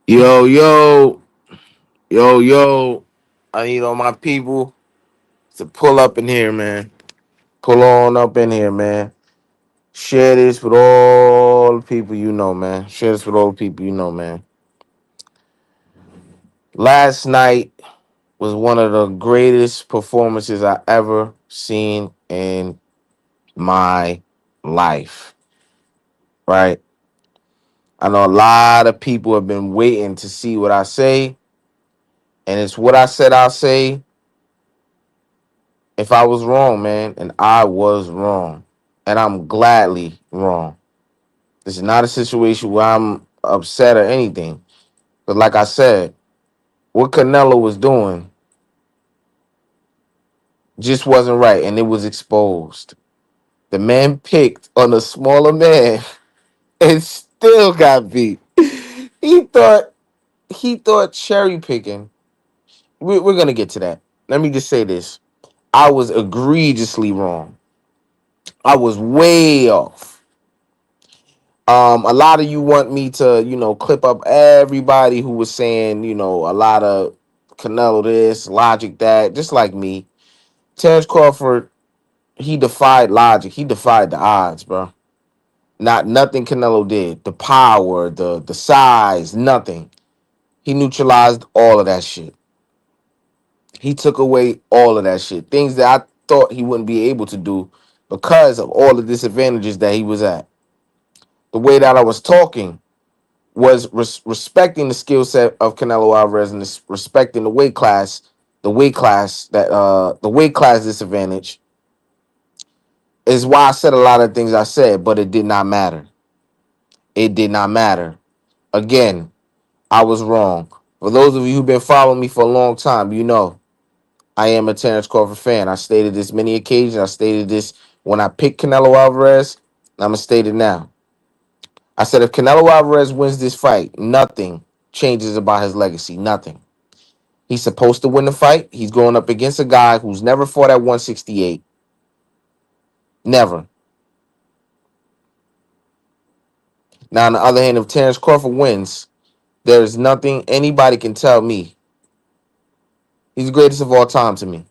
Yo, yo, yo. I need all my people to pull up in here, man. Pull on up in here, man. Share this with all the people you know, man. Share this with all the people you know, man. Last night was one of the greatest performances I ever seen in my life, right? I know a lot of people have been waiting to see what I say, and it's what I said I'll say if I was wrong, man, and I was wrong, and I'm gladly wrong. This is not a situation where I'm upset or anything. But like I said, what Canelo was doing just wasn't right, and it was exposed. The man picked on a smaller man and still got beat. He thought cherry picking. We're gonna get to that. Let me just say this: I was egregiously wrong. I was way off. A lot of you want me to, clip up everybody who was saying, a lot of Canelo this, logic that, just like me. Terence Crawford, he defied logic. He defied the odds, bro. Nothing Canelo did. The power, the size, nothing. He neutralized all of that shit. He took away all of that shit. Things that I thought he wouldn't be able to do because of all the disadvantages that he was at. The way that I was talking was respecting the skill set of Canelo Alvarez and respecting the weight class disadvantage is why I said a lot of things I said, but it did not matter. It did not matter. Again, I was wrong. For those of you who've been following me for a long time, you know I am a Terence Crawford fan. I stated this many occasions. I stated this when I picked Canelo Alvarez. I'm gonna state it now. I said if Canelo Alvarez wins this fight, nothing changes about his legacy. Nothing. He's supposed to win the fight. He's going up against a guy who's never fought at 168. Never. Now, on the other hand, if Terence Crawford wins, there is nothing anybody can tell me. He's the greatest of all time to me.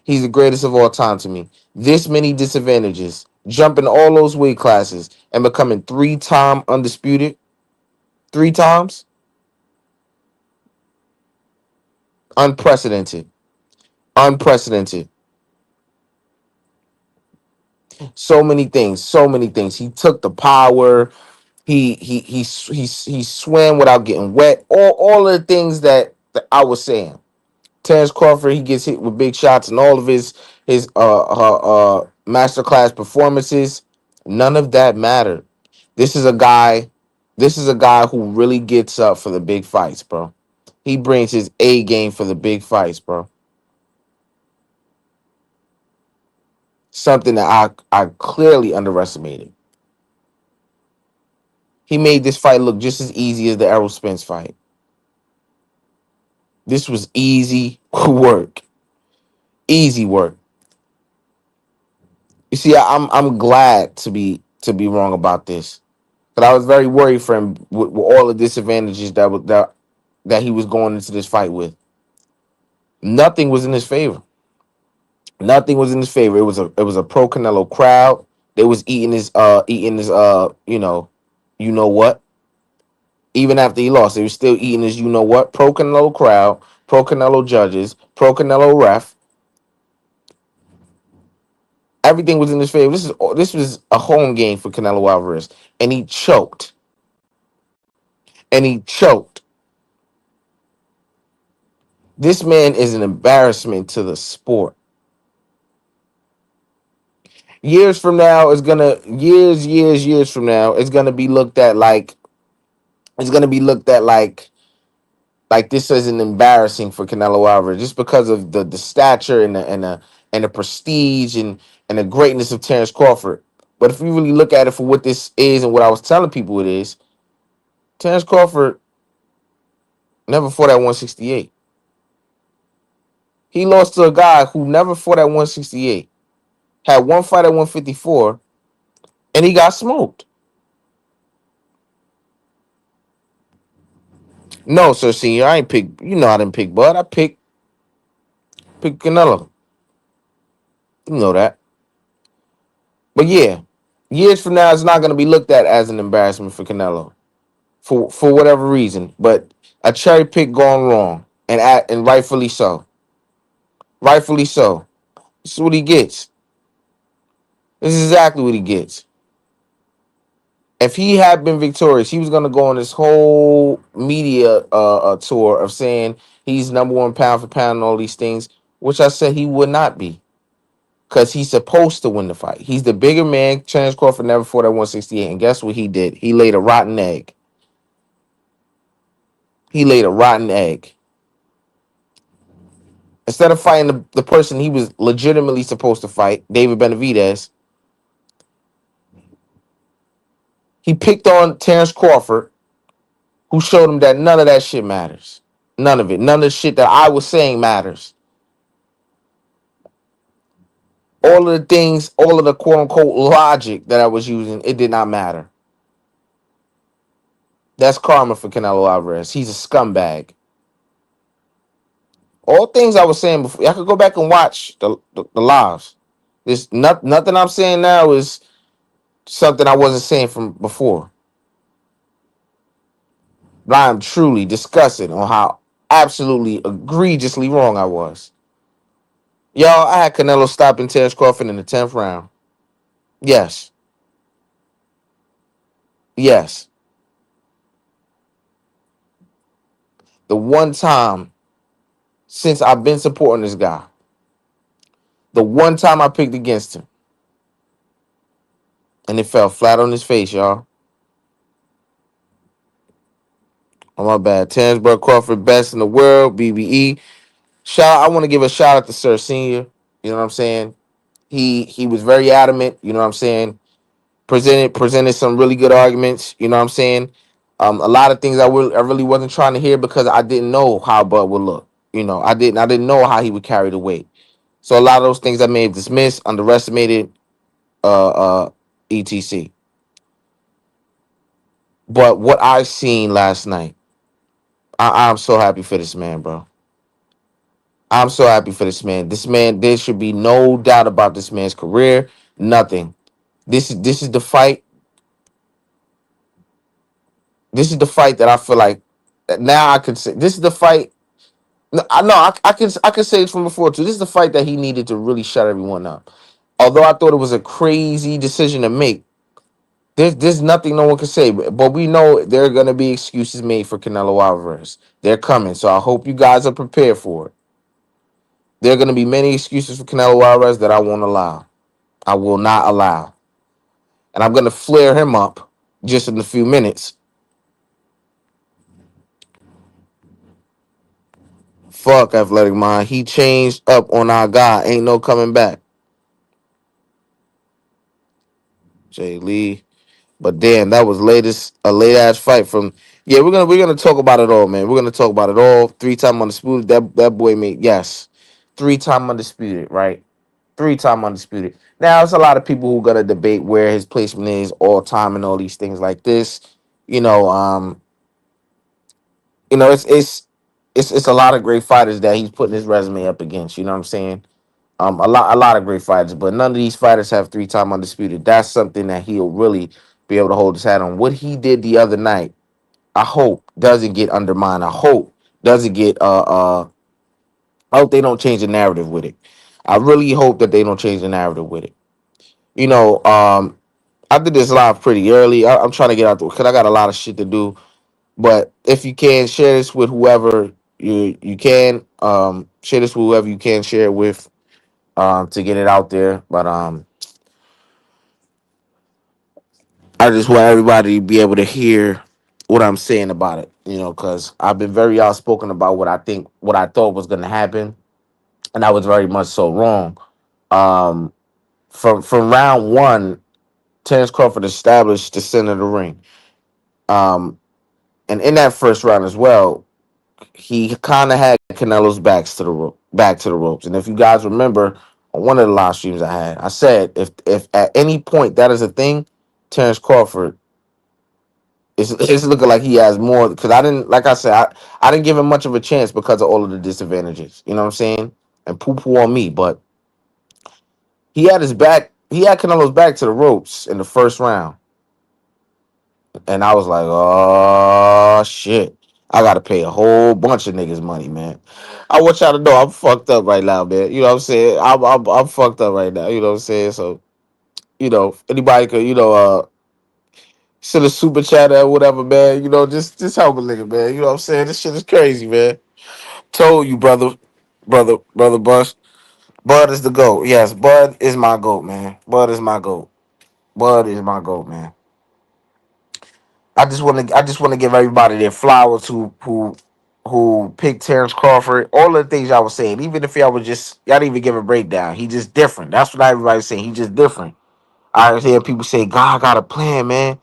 He's the greatest of all time to me. This many disadvantages, jumping all those weight classes and becoming three-time undisputed, three times, unprecedented. Unprecedented. So many things. So many things. He took the power. He swam without getting wet. All of the things that I was saying. Terence Crawford, he gets hit with big shots and all of his masterclass performances. None of that mattered. This is a guy. This is a guy who really gets up for the big fights, bro. He brings his A game for the big fights, bro. Something that I clearly underestimated. He made this fight look just as easy as the Errol Spence fight. This was easy work. Easy work. You see, I'm glad to be wrong about this. But I was very worried for him with all the disadvantages that he was going into this fight with. Nothing was in his favor. Nothing was in his favor. It was a pro Canelo crowd. They was eating his you know what. Even after he lost, they were still eating his you know what. Pro Canelo crowd, pro Canelo judges, pro Canelo ref. Everything was in his favor. This was a home game for Canelo Alvarez, and he choked. And he choked. This man is an embarrassment to the sport. Years from now, years from now, it's gonna be looked at like it's gonna be looked at like this isn't embarrassing for Canelo Alvarez just because of the stature and the prestige and the greatness of Terence Crawford. But if you really look at it for what this is and what I was telling people it is, Terence Crawford never fought at 168. He lost to a guy who never fought at 168, had one fight at 154, and he got smoked. No, sir, senior. I ain't pick. You know I didn't pick Bud. I pick Canelo. You know that. But yeah, years from now, it's not going to be looked at as an embarrassment for Canelo for whatever reason. But a cherry pick gone wrong, and rightfully so. Rightfully so. This is what he gets. This is exactly what he gets. If he had been victorious, he was going to go on this whole media tour of saying he's number one pound for pound and all these things, which I said he would not be because he's supposed to win the fight. He's the bigger man. Terence Crawford never fought at 168, and guess what he did? He laid a rotten egg. He laid a rotten egg. Instead of fighting the person he was legitimately supposed to fight, David Benavidez, he picked on Terence Crawford, who showed him that none of that shit matters. None of it. None of the shit that I was saying matters. All of the things, all of the quote unquote logic that I was using, it did not matter. That's karma for Canelo Alvarez. He's a scumbag. All things I was saying before. I could go back and watch the lives. Nothing I'm saying now is something I wasn't saying from before. But I am truly disgusted on how absolutely egregiously wrong I was. Y'all, I had Canelo stopping Terence Crawford in the 10th round. Yes. Yes. The one time since I've been supporting this guy, the one time I picked against him, and it fell flat on his face, y'all. Oh, my bad. Terence Crawford, best in the world, BBE. I want to give a shout out to Sir Senior. You know what I'm saying? He was very adamant. You know what I'm saying? Presented some really good arguments. You know what I'm saying? A lot of things I really wasn't trying to hear because I didn't know how Bud would look. You know, I didn't know how he would carry the weight. So a lot of those things I may have dismissed, underestimated, etc. But what I seen last night, I'm so happy for this man, bro. I'm so happy for this man. This man, there should be no doubt about this man's career. Nothing. This is the fight. This is the fight that I feel like now I could say this is the fight. No, I can say it from before too. This is the fight that he needed to really shut everyone up. Although I thought it was a crazy decision to make, there's nothing no one can say. But we know there are gonna be excuses made for Canelo Alvarez. They're coming, so I hope you guys are prepared for it. There are gonna be many excuses for Canelo Alvarez that I won't allow. I will not allow, and I'm gonna flare him up just in a few minutes. Fuck Athletic Mind. He changed up on our guy. Ain't no coming back. Jay Lee. But damn, that was a late ass fight from. Yeah, we're gonna talk about it all, man. We're gonna talk about it all. 3-time undisputed. That boy made, yes. 3-time undisputed, right? 3-time undisputed. Now it's a lot of people who gonna debate where his placement is all time and all these things like this. You know, it's a lot of great fighters that he's putting his resume up against. You know what I'm saying? A lot of great fighters, but none of these fighters have 3-time undisputed. That's something that he'll really be able to hold his hat on. What he did the other night, I hope doesn't get undermined. I hope doesn't get I hope they don't change the narrative with it. I really hope that they don't change the narrative with it. You know, I did this live pretty early. I'm trying to get out because I got a lot of shit to do. But if you can share this with whoever you can, share this with whoever you can share it with, to get it out there. But I just want everybody to be able to hear what I'm saying about it, because I've been very outspoken about what I thought was going to happen, and I was very much so wrong. Um, from round one, Terence Crawford established the center of the ring, um, and in that first round as well, he kind of had Canelo's back to the ropes. And if you guys remember, on one of the live streams I had, I said if at any point that is a thing, Terence Crawford It's looking like he has more because I didn't like I said I didn't give him much of a chance because of all of the disadvantages. You know what I'm saying? And poo poo on me, but he had his back. He had Canelo's back to the ropes in the first round, and I was like, oh shit. I gotta pay a whole bunch of niggas money, man. I want y'all to know I'm fucked up right now, man. You know what I'm saying? I'm fucked up right now. You know what I'm saying? So anybody could send a super chat or whatever, man. Just help a nigga, man. You know what I'm saying? This shit is crazy, man. Told you, brother Bus. Bud is the GOAT. Yes, Bud is my GOAT, man. Bud is my GOAT. Bud is my GOAT, man. I just want to give everybody their flowers who picked Terence Crawford. All the things y'all was saying, even if y'all didn't even give a breakdown. He just different. That's what everybody's saying. He just different. I hear people say God got a plan, man.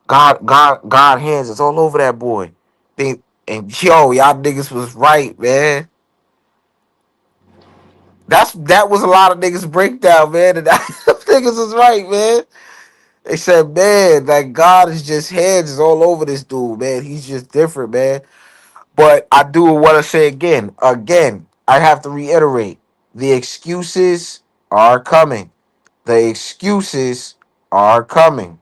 God hands is all over that boy. Y'all niggas was right, man. That was a lot of niggas breakdown, man. And niggas was right, man. They said, man, like God is just hands is all over this dude, man. He's just different, man. But I do want to say again, I have to reiterate, the excuses are coming. The excuses are coming.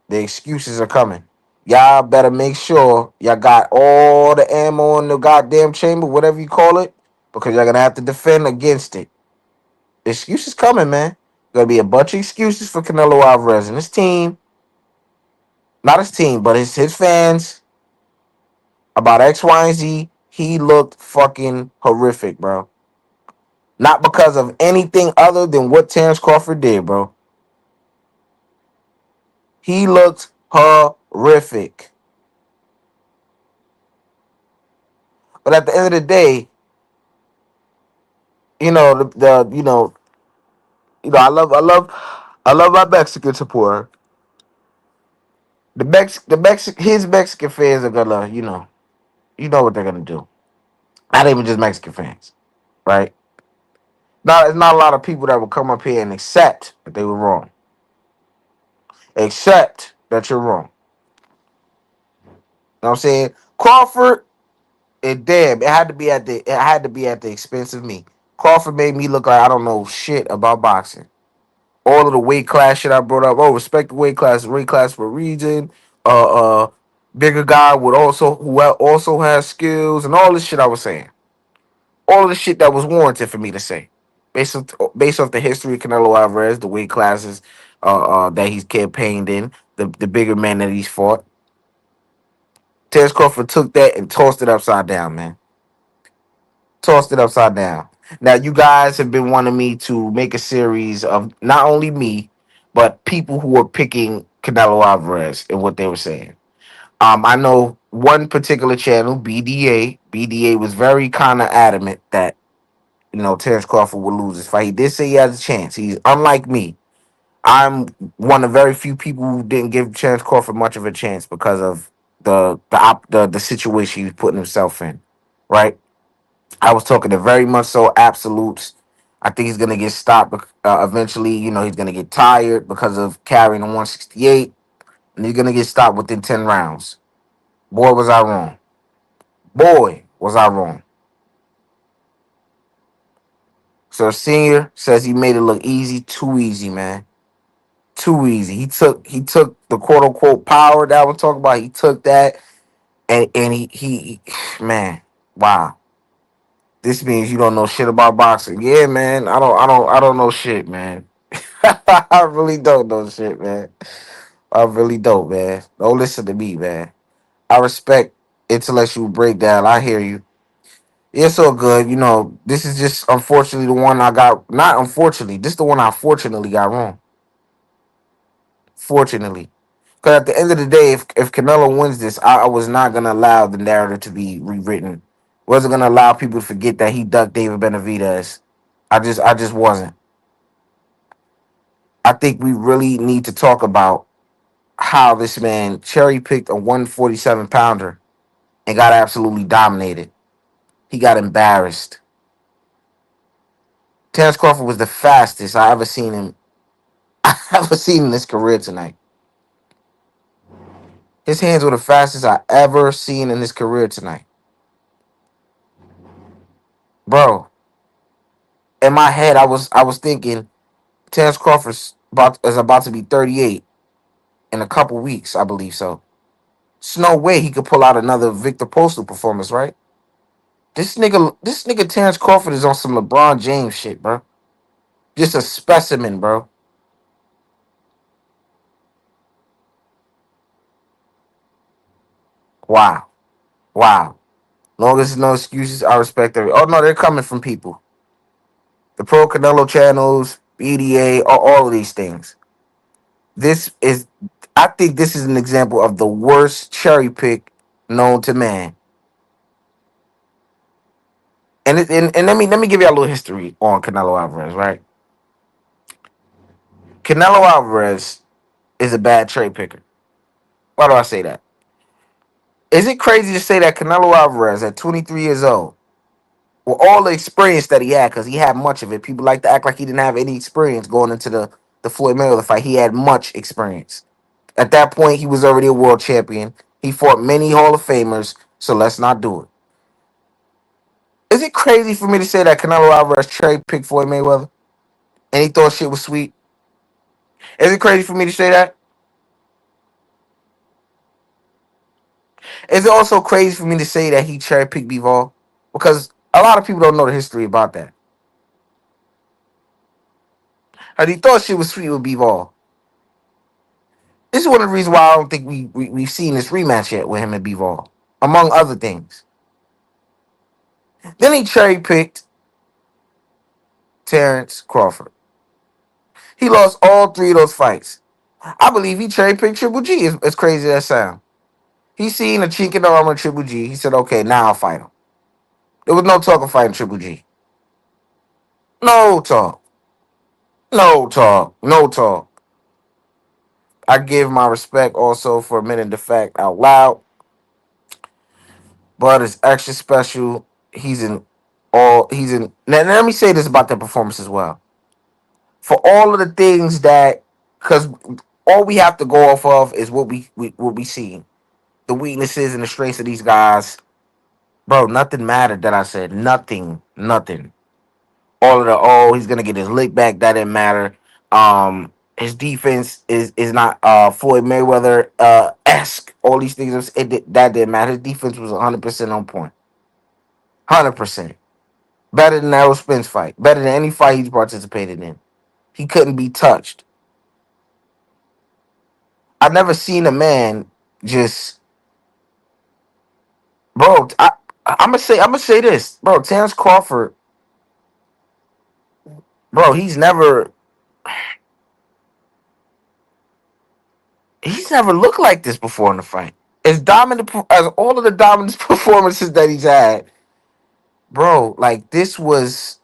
The excuses are coming. Y'all better make sure y'all got all the ammo in the goddamn chamber, whatever you call it, because you're gonna have to defend against it. Excuses coming, man. Gonna be a bunch of excuses for Canelo Alvarez and his team, not his team, but his fans about X, Y, and Z. He looked fucking horrific, bro. Not because of anything other than what Terence Crawford did, bro. He looked horrific. But at the end of the day, the I love my Mexican supporter. His Mexican fans are gonna, what they're gonna do. Not even just Mexican fans, right? Now, there's not a lot of people that will come up here and accept that they were wrong. Accept that you're wrong. You know what I'm saying? Crawford, and damn, it had to be at the expense of me. Crawford made me look like I don't know shit about boxing. All of the weight class shit I brought up. Oh, respect the weight class for a reason. Uh, bigger guy would also has skills and all this shit I was saying. All of the shit that was warranted for me to say, based off the history of Canelo Alvarez, the weight classes that he's campaigned in, the bigger men that he's fought. Terence Crawford took that and tossed it upside down, man. Tossed it upside down. Now, you guys have been wanting me to make a series of not only me, but people who were picking Canelo Alvarez and what they were saying. I know one particular channel, BDA. BDA was very kind of adamant that Terence Crawford will lose this fight. He did say he has a chance. He's unlike me. I'm one of very few people who didn't give Terence Crawford much of a chance because of the situation he's putting himself in. Right? I was talking to very much so absolutes. I think he's gonna get stopped eventually. He's gonna get tired because of carrying a 168, and he's gonna get stopped within 10 rounds. Boy, was I wrong. Boy, was I wrong. So Senior says he made it look easy, too easy, man. Too easy. He took the quote unquote power that we're talking about. He took that and he man, wow. This means you don't know shit about boxing. Yeah, man. I don't know shit, man. I really don't know shit, man. I really don't, man. Don't listen to me, man. I respect intellectual breakdown. I hear you. It's all good. This is just unfortunately the one I got. Not unfortunately, this is the one I fortunately got wrong. Fortunately. Because at the end of the day, if Canelo wins this, I was not going to allow the narrative to be rewritten. Wasn't going to allow people to forget that he ducked David Benavidez. I just wasn't. I think we really need to talk about how this man cherry picked a 147 pounder and got absolutely dominated. He got embarrassed. Terence Crawford was the fastest I ever seen him. I ever seen in his career tonight. His hands were the fastest I ever seen in his career tonight, bro. In my head, I was thinking Terence Crawford is about to be 38 in a couple weeks, I believe so. There's no way he could pull out another Victor Postal performance, right? This nigga Terence Crawford is on some LeBron James shit, bro. Just a specimen, bro. Wow, wow. Long as there's no excuses, I respect every. Oh no, they're coming from people. The Pro Canelo channels, BDA, all of these things. This is, I think, this is an example of the worst cherry pick known to man. And let me give you a little history on Canelo Alvarez, right? Canelo Alvarez is a bad cherry picker. Why do I say that? Is it crazy to say that Canelo Alvarez at 23 years old, with all the experience that he had, because he had much of it, people like to act like he didn't have any experience going into the Floyd Mayweather fight. He had much experience. At that point, he was already a world champion. He fought many Hall of Famers, so let's not do it. Is it crazy for me to say that Canelo Alvarez cherry picked Floyd Mayweather and he thought shit was sweet? Is it crazy for me to say that? Is it also crazy for me to say that he cherry picked Bivol? Because a lot of people don't know the history about that. And he thought shit was sweet with Bivol. This is one of the reasons why I don't think we've seen this rematch yet with him and Bivol, among other things. Then he cherry picked Terence Crawford. He lost all three of those fights. I believe he cherry picked Triple G, as crazy as that sounds. He seen a chink in the armor of Triple G. He said, okay, now I'll fight him. There was no talk of fighting Triple G. No talk. No talk. No talk. I give my respect also for admitting the fact out loud, but it's extra special. He's in. Now, let me say this about that performance as well. For all of the things that, because all we have to go off of is what we see, the weaknesses and the strengths of these guys. Bro, nothing mattered that I said. Nothing. Nothing. All of the, oh, he's gonna get his lick back, that didn't matter. His defense is not Floyd Mayweather esque. All these things, that didn't matter. His defense was 100% on point. 100%. Better than Errol Spence fight. Better than any fight he's participated in. He couldn't be touched. I've never seen a man just, bro. I'm gonna say this, bro. Terence Crawford, bro. He's never looked like this before in the fight. As dominant as all of the dominant performances that he's had, bro. Like this was,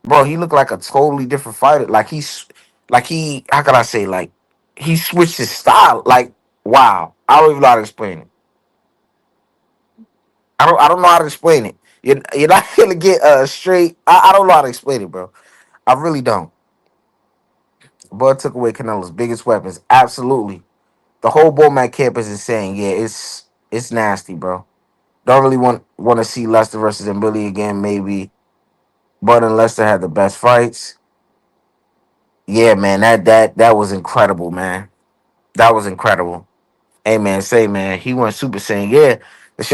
bro. He looked like a totally different fighter. How can I say, like he switched his style. Like wow, I don't even know how to explain it. I don't know how to explain it. You're not gonna get a straight. I don't know how to explain it, bro. I really don't. Bud took away Canelo's biggest weapons. Absolutely. The whole Bowman campus is saying, yeah, it's nasty, bro. Don't really want to see Lester versus Billy again, maybe. Bud and Lester had the best fights. Yeah, man, that was incredible, man. That was incredible. Hey, man, say, man, he went super saying, yeah.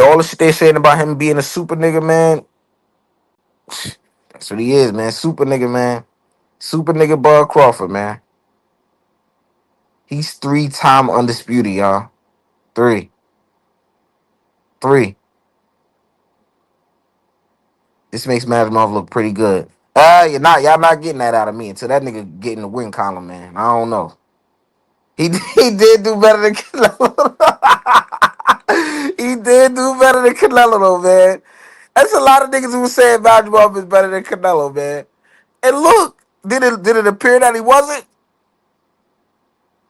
All the shit they saying about him being a super nigga, man. That's what he is, man. Super nigga, man. Super nigga Bud Crawford, man. He's three-time undisputed, y'all. Three. Three. This makes Madrimov look pretty good. Y'all not getting that out of me until that nigga get in the win column, man. I don't know. He did do better than Canelo. He did do better than Canelo, though, man. That's a lot of niggas who said Madrimov is better than Canelo, man. And look, did it appear that he wasn't?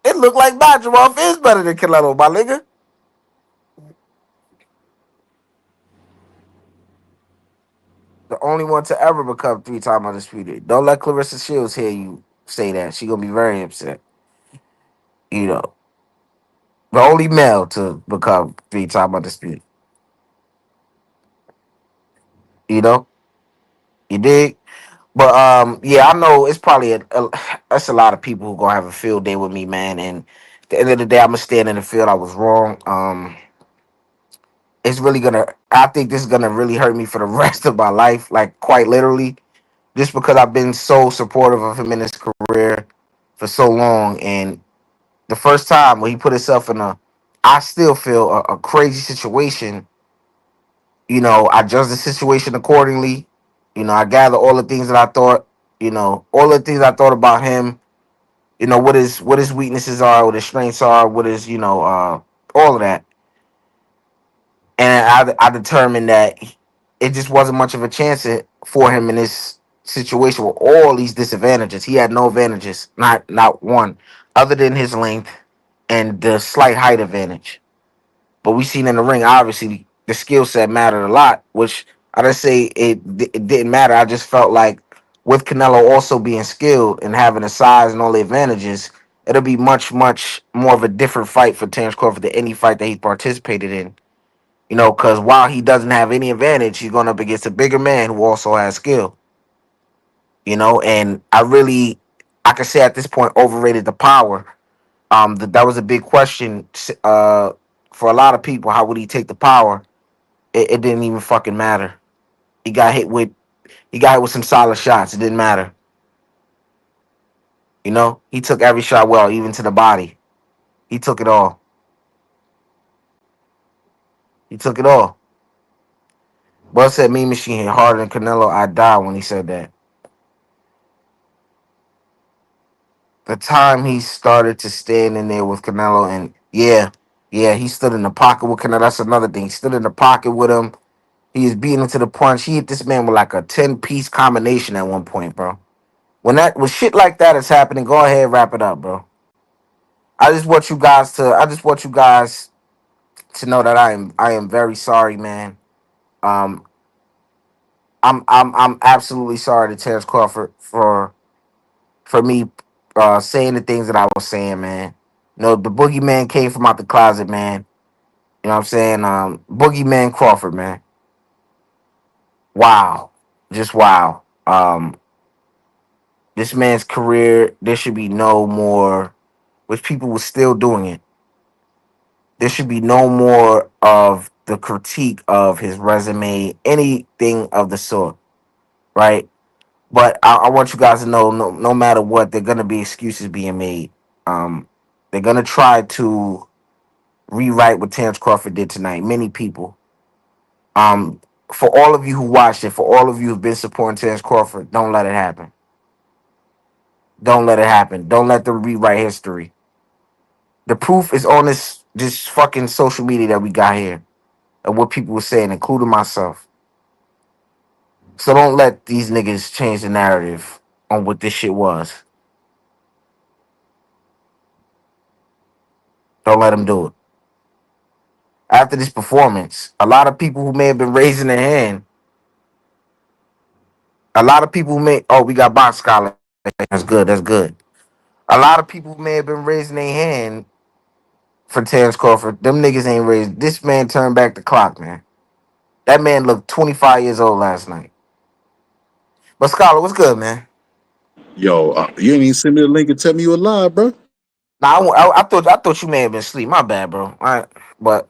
It looked like Madrimov is better than Canelo, my nigga. The only one to ever become three-time undisputed. Don't let Clarissa Shields hear you say that. She gonna be very upset. You know. The only male to become three-time undisputed. You know, you dig? But yeah, I know it's probably that's a lot of people who gonna have a field day with me, man. And at the end of the day, I'm gonna stand in the field. I was wrong. It's really gonna. I think this is gonna really hurt me for the rest of my life, like quite literally, just because I've been so supportive of him in his career for so long. And the first time when he put himself in I still feel a crazy situation. I judge the situation accordingly. I gather all the things that I thought. All the things I thought about him. What his weaknesses are, what his strengths are, what his all of that. And I determined that it just wasn't much of a chance for him in this situation with all these disadvantages. He had no advantages, not one, other than his length and the slight height advantage. But we seen in the ring, obviously, the skill set mattered a lot, which I didn't say it didn't matter. I just felt like with Canelo also being skilled and having the size and all the advantages, it'll be much, much more of a different fight for Terence Crawford than any fight that he participated in. Because while he doesn't have any advantage, he's going up against a bigger man who also has skill. And I can say at this point, overrated the power. That was a big question for a lot of people. How would he take the power? It didn't even fucking matter. He got hit with he got hit with some solid shots. It didn't matter. He took every shot well, even to the body. He took it all. He took it all. Bud said, "Me Machine hit harder than Canelo." I died when he said that. The time he started to stand in there with Canelo, and yeah, he stood in the pocket with Canelo. That's another thing. He stood in the pocket with him. He was beating him to the punch. He hit this man with like a 10-piece combination at one point, bro. When shit like that is happening, go ahead, wrap it up, bro. I just want you guys to know that I am very sorry, man. Um, I'm absolutely sorry to Terence Crawford for me saying the things that I was saying, man. The boogeyman came from out the closet, man. You know what I'm saying? Boogeyman Crawford, man. Wow. Just wow. This man's career, there should be no more, which people were still doing it. There should be no more of the critique of his resume, anything of the sort, right? But I want you guys to know, no matter what, there are gonna be excuses being made. They're gonna try to rewrite what Terence Crawford did tonight. Many people. Um, for all of you who watched it, for all of you who've been supporting Terence Crawford, don't let it happen. Don't let it happen. Don't let them rewrite history. The proof is on this fucking social media that we got here of what people were saying, including myself. So don't let these niggas change the narrative on what this shit was. Don't let them do it. After this performance, a lot of people who may have been raising their hand, a lot of people who may, oh, we got box scholar. That's good. That's good. A lot of people who may have been raising their hand for Terence Crawford. Them niggas ain't raised. This man turned back the clock, man. That man looked 25 years old last night. But Scholar, what's good, man? Yo, you ain't even send me the link and tell me you alive, bro. Nah, I thought you may have been asleep. My bad, bro. All right, but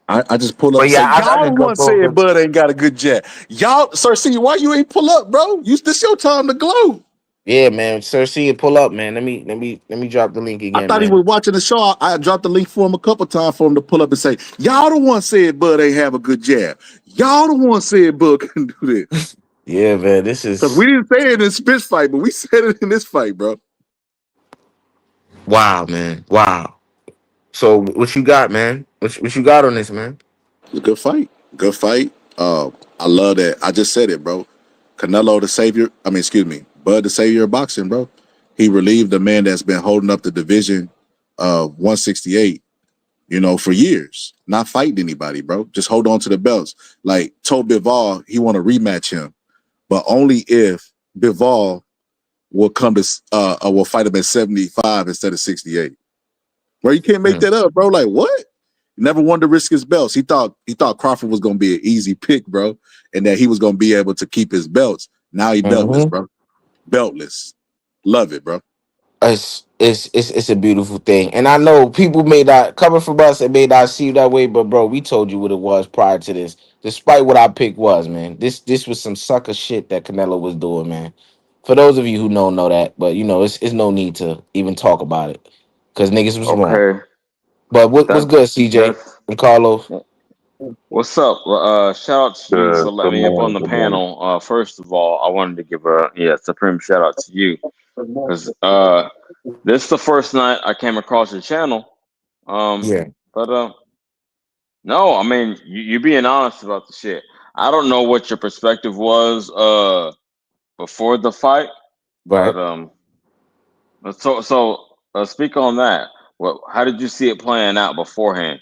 I just pull up but and say, yeah, I y'all the just one jumped over. saying Bud ain't got a good jet. Y'all, Sir C, why you ain't pull up, bro? This your time to glow. Yeah, man. Sir, see you pull up, man. Let me drop the link I again, thought he man. was watching the show. I dropped the link for him a couple times for him to pull up and say, y'all the one said Bud ain't have a good jab. Y'all the one said Bud couldn't do this. Yeah, man. This Because we is didn't say it in Spitz fight, but we said it in this fight, bro. wow, man. Wow. So what you got, man? What you got on this, man? A good fight. Good fight. I love that. I just said it, bro. Canelo the savior. I mean, excuse me, Bud the savior of boxing, bro. He relieved the man that's been holding up the division of 168, for years, not fighting anybody, bro. Just hold on to the belts. Like told Bivol, he want to rematch him, but only if Bivol will come to will fight him at 75 instead of 68. Bro, you can't make Mm. that up, bro. Like what? He never wanted to risk his belts. He thought Crawford was gonna be an easy pick, bro, and that he was gonna be able to keep his belts. Now he beltless, Hmm. bro. Beltless. Love it, bro. It's a beautiful thing, and I know people may not coming from us. It may not seem that way, but bro, we told you what it was prior to this. Despite what our pick was, man, this was some sucker shit that Canelo was doing, man. For those of you who know that, but you know, it's no need to even talk about it because niggas was wrong. Okay, But what's good, that's CJ that's and Carlos? what's up. Shout out to you for letting Good me up on morning. the Good morning. panel. First of all, I wanted to give a supreme shout out to you because this is the first night I came across your channel. Um, Yeah, but no, I mean you being honest about the shit. I don't know what your perspective was before the fight, but right. speak on that. What? How did you see it playing out beforehand?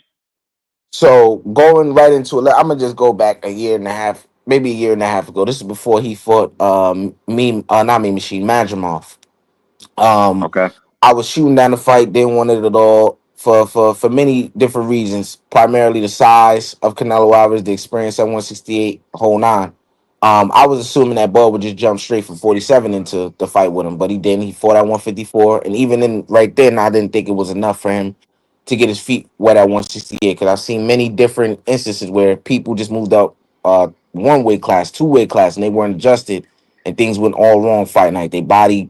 So going right into it, I'm gonna just go back a year and a half, maybe a year and a half ago. This is before he fought not me machine, Madrimov. Um, Okay. I was shooting down the fight, didn't want it at all for many different reasons. Primarily the size of Canelo Alvarez, the experience at 168, whole nine. I was assuming that Bud would just jump straight from 47 into the fight with him, but he didn't. He fought at 154, and even in right then, I didn't think it was enough for him to get his feet wet at 168. Because I've seen many different instances where people just moved up one weight class, two weight class, and they weren't adjusted, and things went all wrong fight night. Their body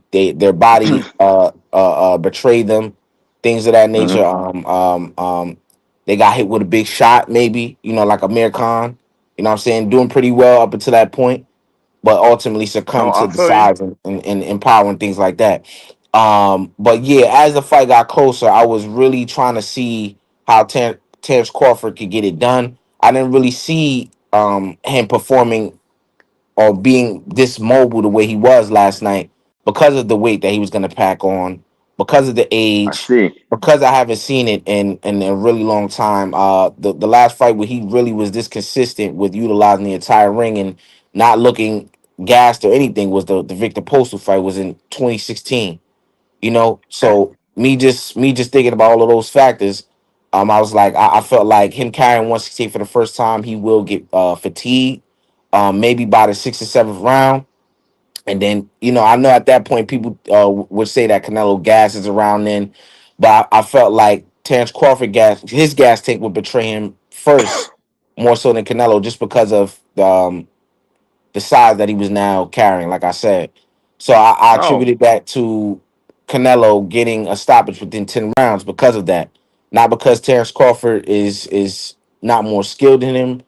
betrayed them, things of that nature. Mhm. They got hit with a big shot, maybe, like Amir Khan. You know what I'm saying? Doing pretty well up until that point, but ultimately Oh, succumbed to I the feel you. size and power and things like that. But yeah, as the fight got closer, I was really trying to see how Terence Crawford could get it done. I didn't really see him performing or being this mobile the way he was last night because of the weight that he was going to pack on, because of the I age, see. because I haven't seen it in a really long time. The last fight where he really was this consistent with utilizing the entire ring and not looking gassed or anything was the Victor Postal fight was in 2016. Okay. So me just thinking about all of those factors. I was like, I felt like him carrying 168 for the first time, he will get fatigued, maybe by the sixth or seventh round. And then, I know at that point people would say that Canelo gas is around then, but I felt like Terence Crawford his gas tank would betray him first, more so than Canelo, just because of the size that he was now carrying, like I said. So I Oh, attributed that to Canelo getting a stoppage within 10 rounds because of that. Not because Terence Crawford is not more skilled than him,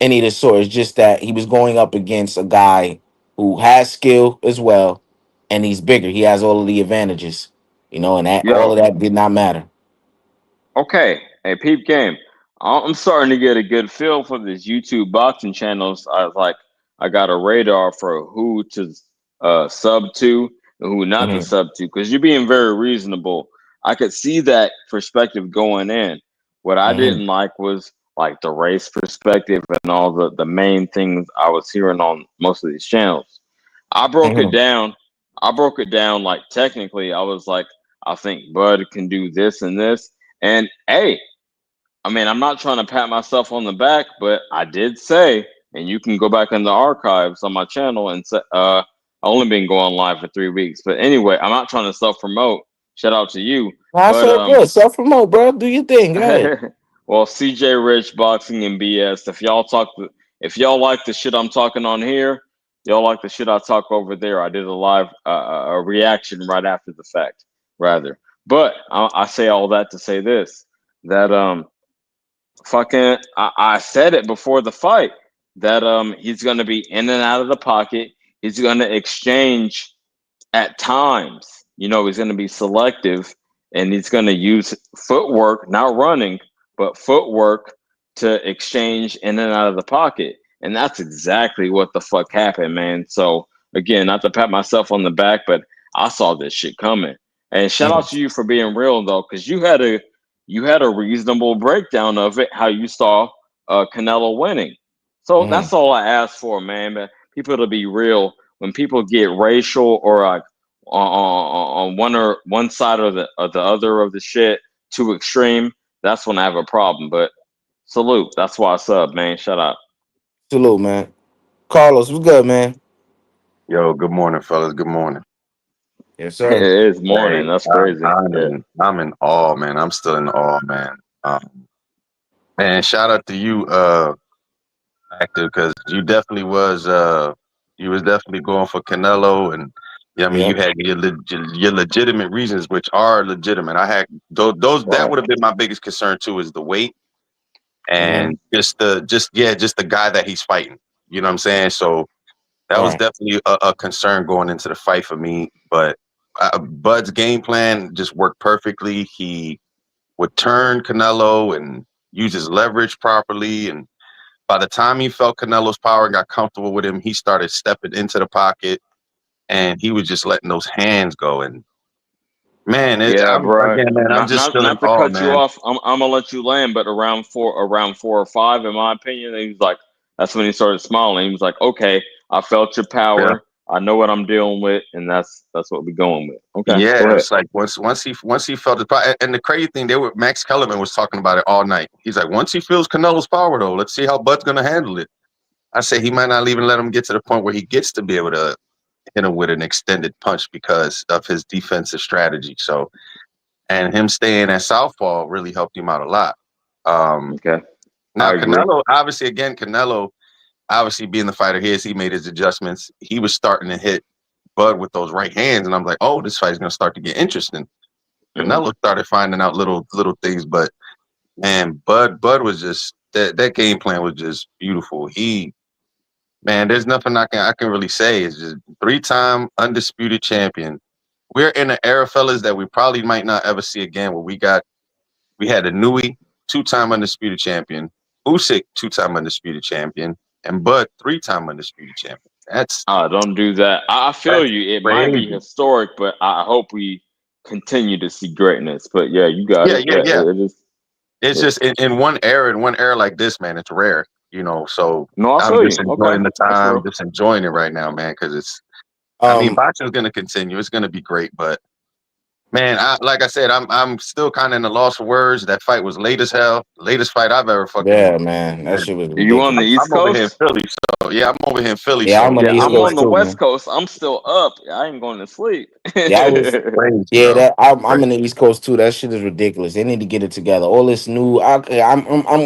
any of the sort. It's just that he was going up against a guy who has skill as well, and he's bigger. He has all of the advantages, and that all of yo. that did not matter. Okay. Hey, peep game. I'm starting to get a good feel for these YouTube boxing channels. I got a radar for who to sub to and who not to Hmm. sub to because you're being very reasonable. I could see that perspective going in. What I Hmm. didn't like was like the race perspective and all the main things I was hearing on most of these channels. I broke it Hmm. down. I broke it down like technically. I was like, I think Bud can do this and this. And hey, I mean, I'm not trying to pat myself on the back, but I did say, and you can go back in the archives on my channel and say, I only been going live for 3 weeks. But anyway, I'm not trying to self promote. Shout out to you. That's But all good. Self promote, bro. Do your thing. Go ahead. well, CJ Rich Boxing and BS. If y'all like the shit I'm talking on here, y'all like the shit I talk over there. I did a live a reaction right after the fact, rather. But I say all that to say this that fucking I said it before the fight that he's gonna be in and out of the pocket. He's gonna exchange at times. He's going to be selective and he's going to use footwork, not running, but footwork to exchange in and out of the pocket. And that's exactly what the fuck happened, man. So, again, not to pat myself on the back, but I saw this shit coming. And shout out Mhm. to you for being real though, because you had a reasonable breakdown of it, how you saw Canelo winning. So Mhm. that's all I asked for, man. But people to be real, when people get racial or on one side or the other of the shit, too extreme, that's when I have a problem. But salute. That's why I sub, man. Shut up. Salute, man. Carlos, what's good, man? Yo, good morning, fellas. Good morning. Yes, It sir. is morning. Hey, That's crazy. Yeah. I'm in awe, man. I'm still in awe, man. And shout out to you, actor, because you was definitely going for Canelo, and yeah, I mean, you Yep. had your legitimate reasons, which are legitimate. I had those that Right. would have been my biggest concern too, is the weight Mm-hmm. and just the guy that he's fighting. You know what I'm saying? So that was Right. definitely a concern going into the fight for me. But Bud's game plan just worked perfectly. He would turn Canelo and use his leverage properly. And by the time he felt Canelo's power and got comfortable with him, he started stepping into the pocket and he was just letting those hands go. And man, Yeah, bro. I'm Not just not still in not to awe, cut you man. off. I'm gonna let you land, but around 4 or 5, in my opinion, he was like, that's when he started smiling. He was like, okay, I felt your Yeah. power. I know what I'm dealing with, and that's what we're going with. Okay, Yeah, go ahead. it's like once he felt the power, and the crazy thing, Max Kellerman was talking about it all night. He's like, once he feels Canelo's power, though, let's see how Bud's gonna handle it. I say he might not even let him get to the point where he gets to be able to hit him with an extended punch because of his defensive strategy. So, and him staying at southpaw really helped him out a lot. Um, Okay, Now I agree. Canelo, obviously being the fighter he is, he made his adjustments. He was starting to hit Bud with those right hands, and I'm like, oh, this fight's gonna start to get interesting. Hmm. Canelo started finding out little things, but man, Bud was just that game plan was just beautiful. Man, there's nothing I can really say. It's just 3-time undisputed champion. We're in an era, fellas, that we probably might not ever see again. Where we had a Nui, 2-time undisputed champion, Usyk, 2-time undisputed champion, and Bud, 3-time undisputed champion. Don't do that. I feel That's you. It might be crazy. historic, but I hope we continue to see greatness. But yeah, you got Yeah, it. yeah, Yeah, yeah. it is. It's just in one era like this, man, it's rare, So No, I I'm feel you. just Okay, enjoying the that's time, real. just enjoying it right now, man. Because I mean, Um. boxing's going to continue. It's going to be great, but man, like I said, I'm still kind of in the loss of words. That fight was late as hell, latest fight I've ever fucking. Yeah, man. That shit was You on the ridiculous. East I'm over here in Coast? Philly, so yeah, I'm over here in Philly, Yeah, I'm so on the Yeah, East it I'm was on Coast the like too, West man. Coast. I'm still up. I ain't going to sleep. Yeah, I was. crazy, Yeah, bro. that I'm in Crazy. the East Coast too. That shit is ridiculous. They need to get it together. All this new, I'm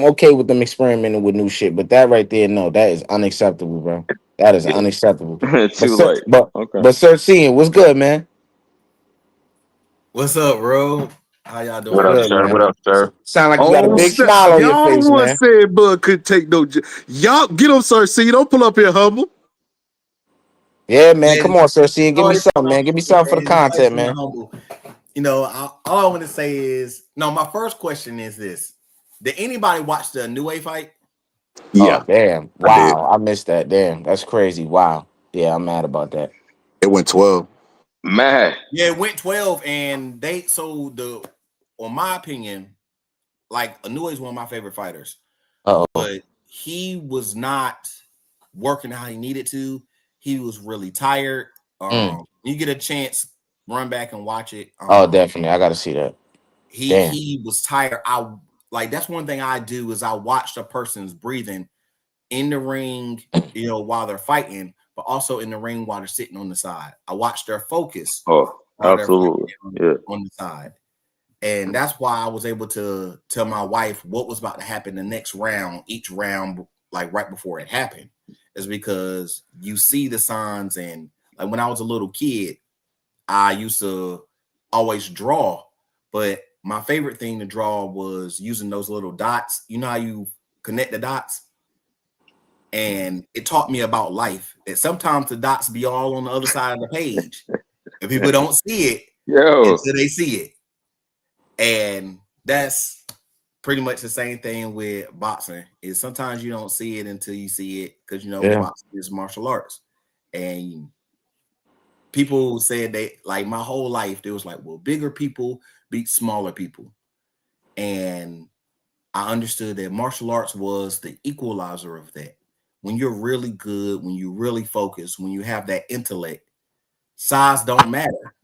okay with them experimenting with new shit, but that right there, no, that is unacceptable, bro. That is Yeah. unacceptable. But Too late. Okay. Sir, seeing what's good, man? What's up, bro? How y'all What's What doing, up, good, man? sir? What man? up, sir? Sound like you got a Oh, big smile on your y'all face, once man. said Bud couldn't take no. Y'all get him, sir. See, don't pull up here humble. Yeah, man. Yeah, Come on, Sir, seeing, give me sorry, something, man. Give me something for the sorry content, for being man. humble. All I want to say is, no. My first question is this: did anybody watch the New Way fight? Oh, Yeah, damn! I did. Wow, I missed that. Damn, that's crazy. Wow. Yeah, I'm mad about that. It went 12. Man. Yeah, it went 12, and on my opinion, like Inoue is one of my favorite fighters, Oh. but he was not working how he needed to. He was really tired. You get a chance, run back and watch it. Oh, definitely. I got to see that. Damn. He was tired. I like that's one thing I do is I watch the person's breathing in the ring, while they're fighting, but also in the ring while they're sitting on the side. I watch their focus Oh, while they're absolutely. fighting Yeah. on the side. And that's why I was able to tell my wife what was about to happen the next round, each round, like right before it happened, is because you see the signs. And like when I was a little kid, I used to always draw, but my favorite thing to draw was using those little dots. You know how you connect the dots? And it taught me about life. That sometimes the dots be all on the other side of the page, and people don't see it Yo. until they see it. And that's pretty much the same thing with boxing. Is sometimes you don't see it until you see it because Yeah. boxing is martial arts. And people said they like my whole life, there was like, well, bigger people beat smaller people. And I understood that martial arts was the equalizer of that. When you're really good, when you really focus, when you have that intellect, size don't matter.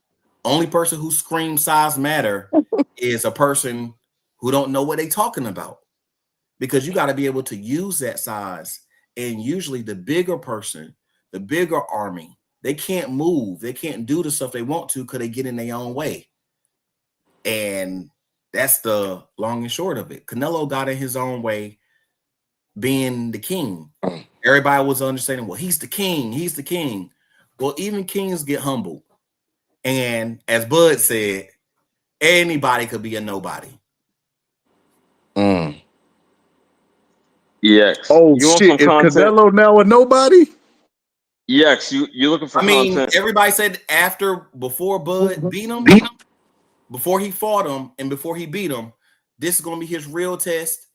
Only person who screams size matter is a person who don't know what they're talking about. Because you got to be able to use that size. And usually the bigger person, the bigger army, they can't move. They can't do the stuff they want to because they get in their own way. And that's the long and short of it. Canelo got in his own way being the king. Everybody was understanding, well, he's the king. He's the king. Well, even kings get humbled. And as Bud said, anybody could be a nobody. EX. Oh You want some shit! Is content? Canelo now a nobody? EX, you looking for I mean, content? everybody said before Bud beat him, before he fought him, and before he beat him, this is going to be his real test.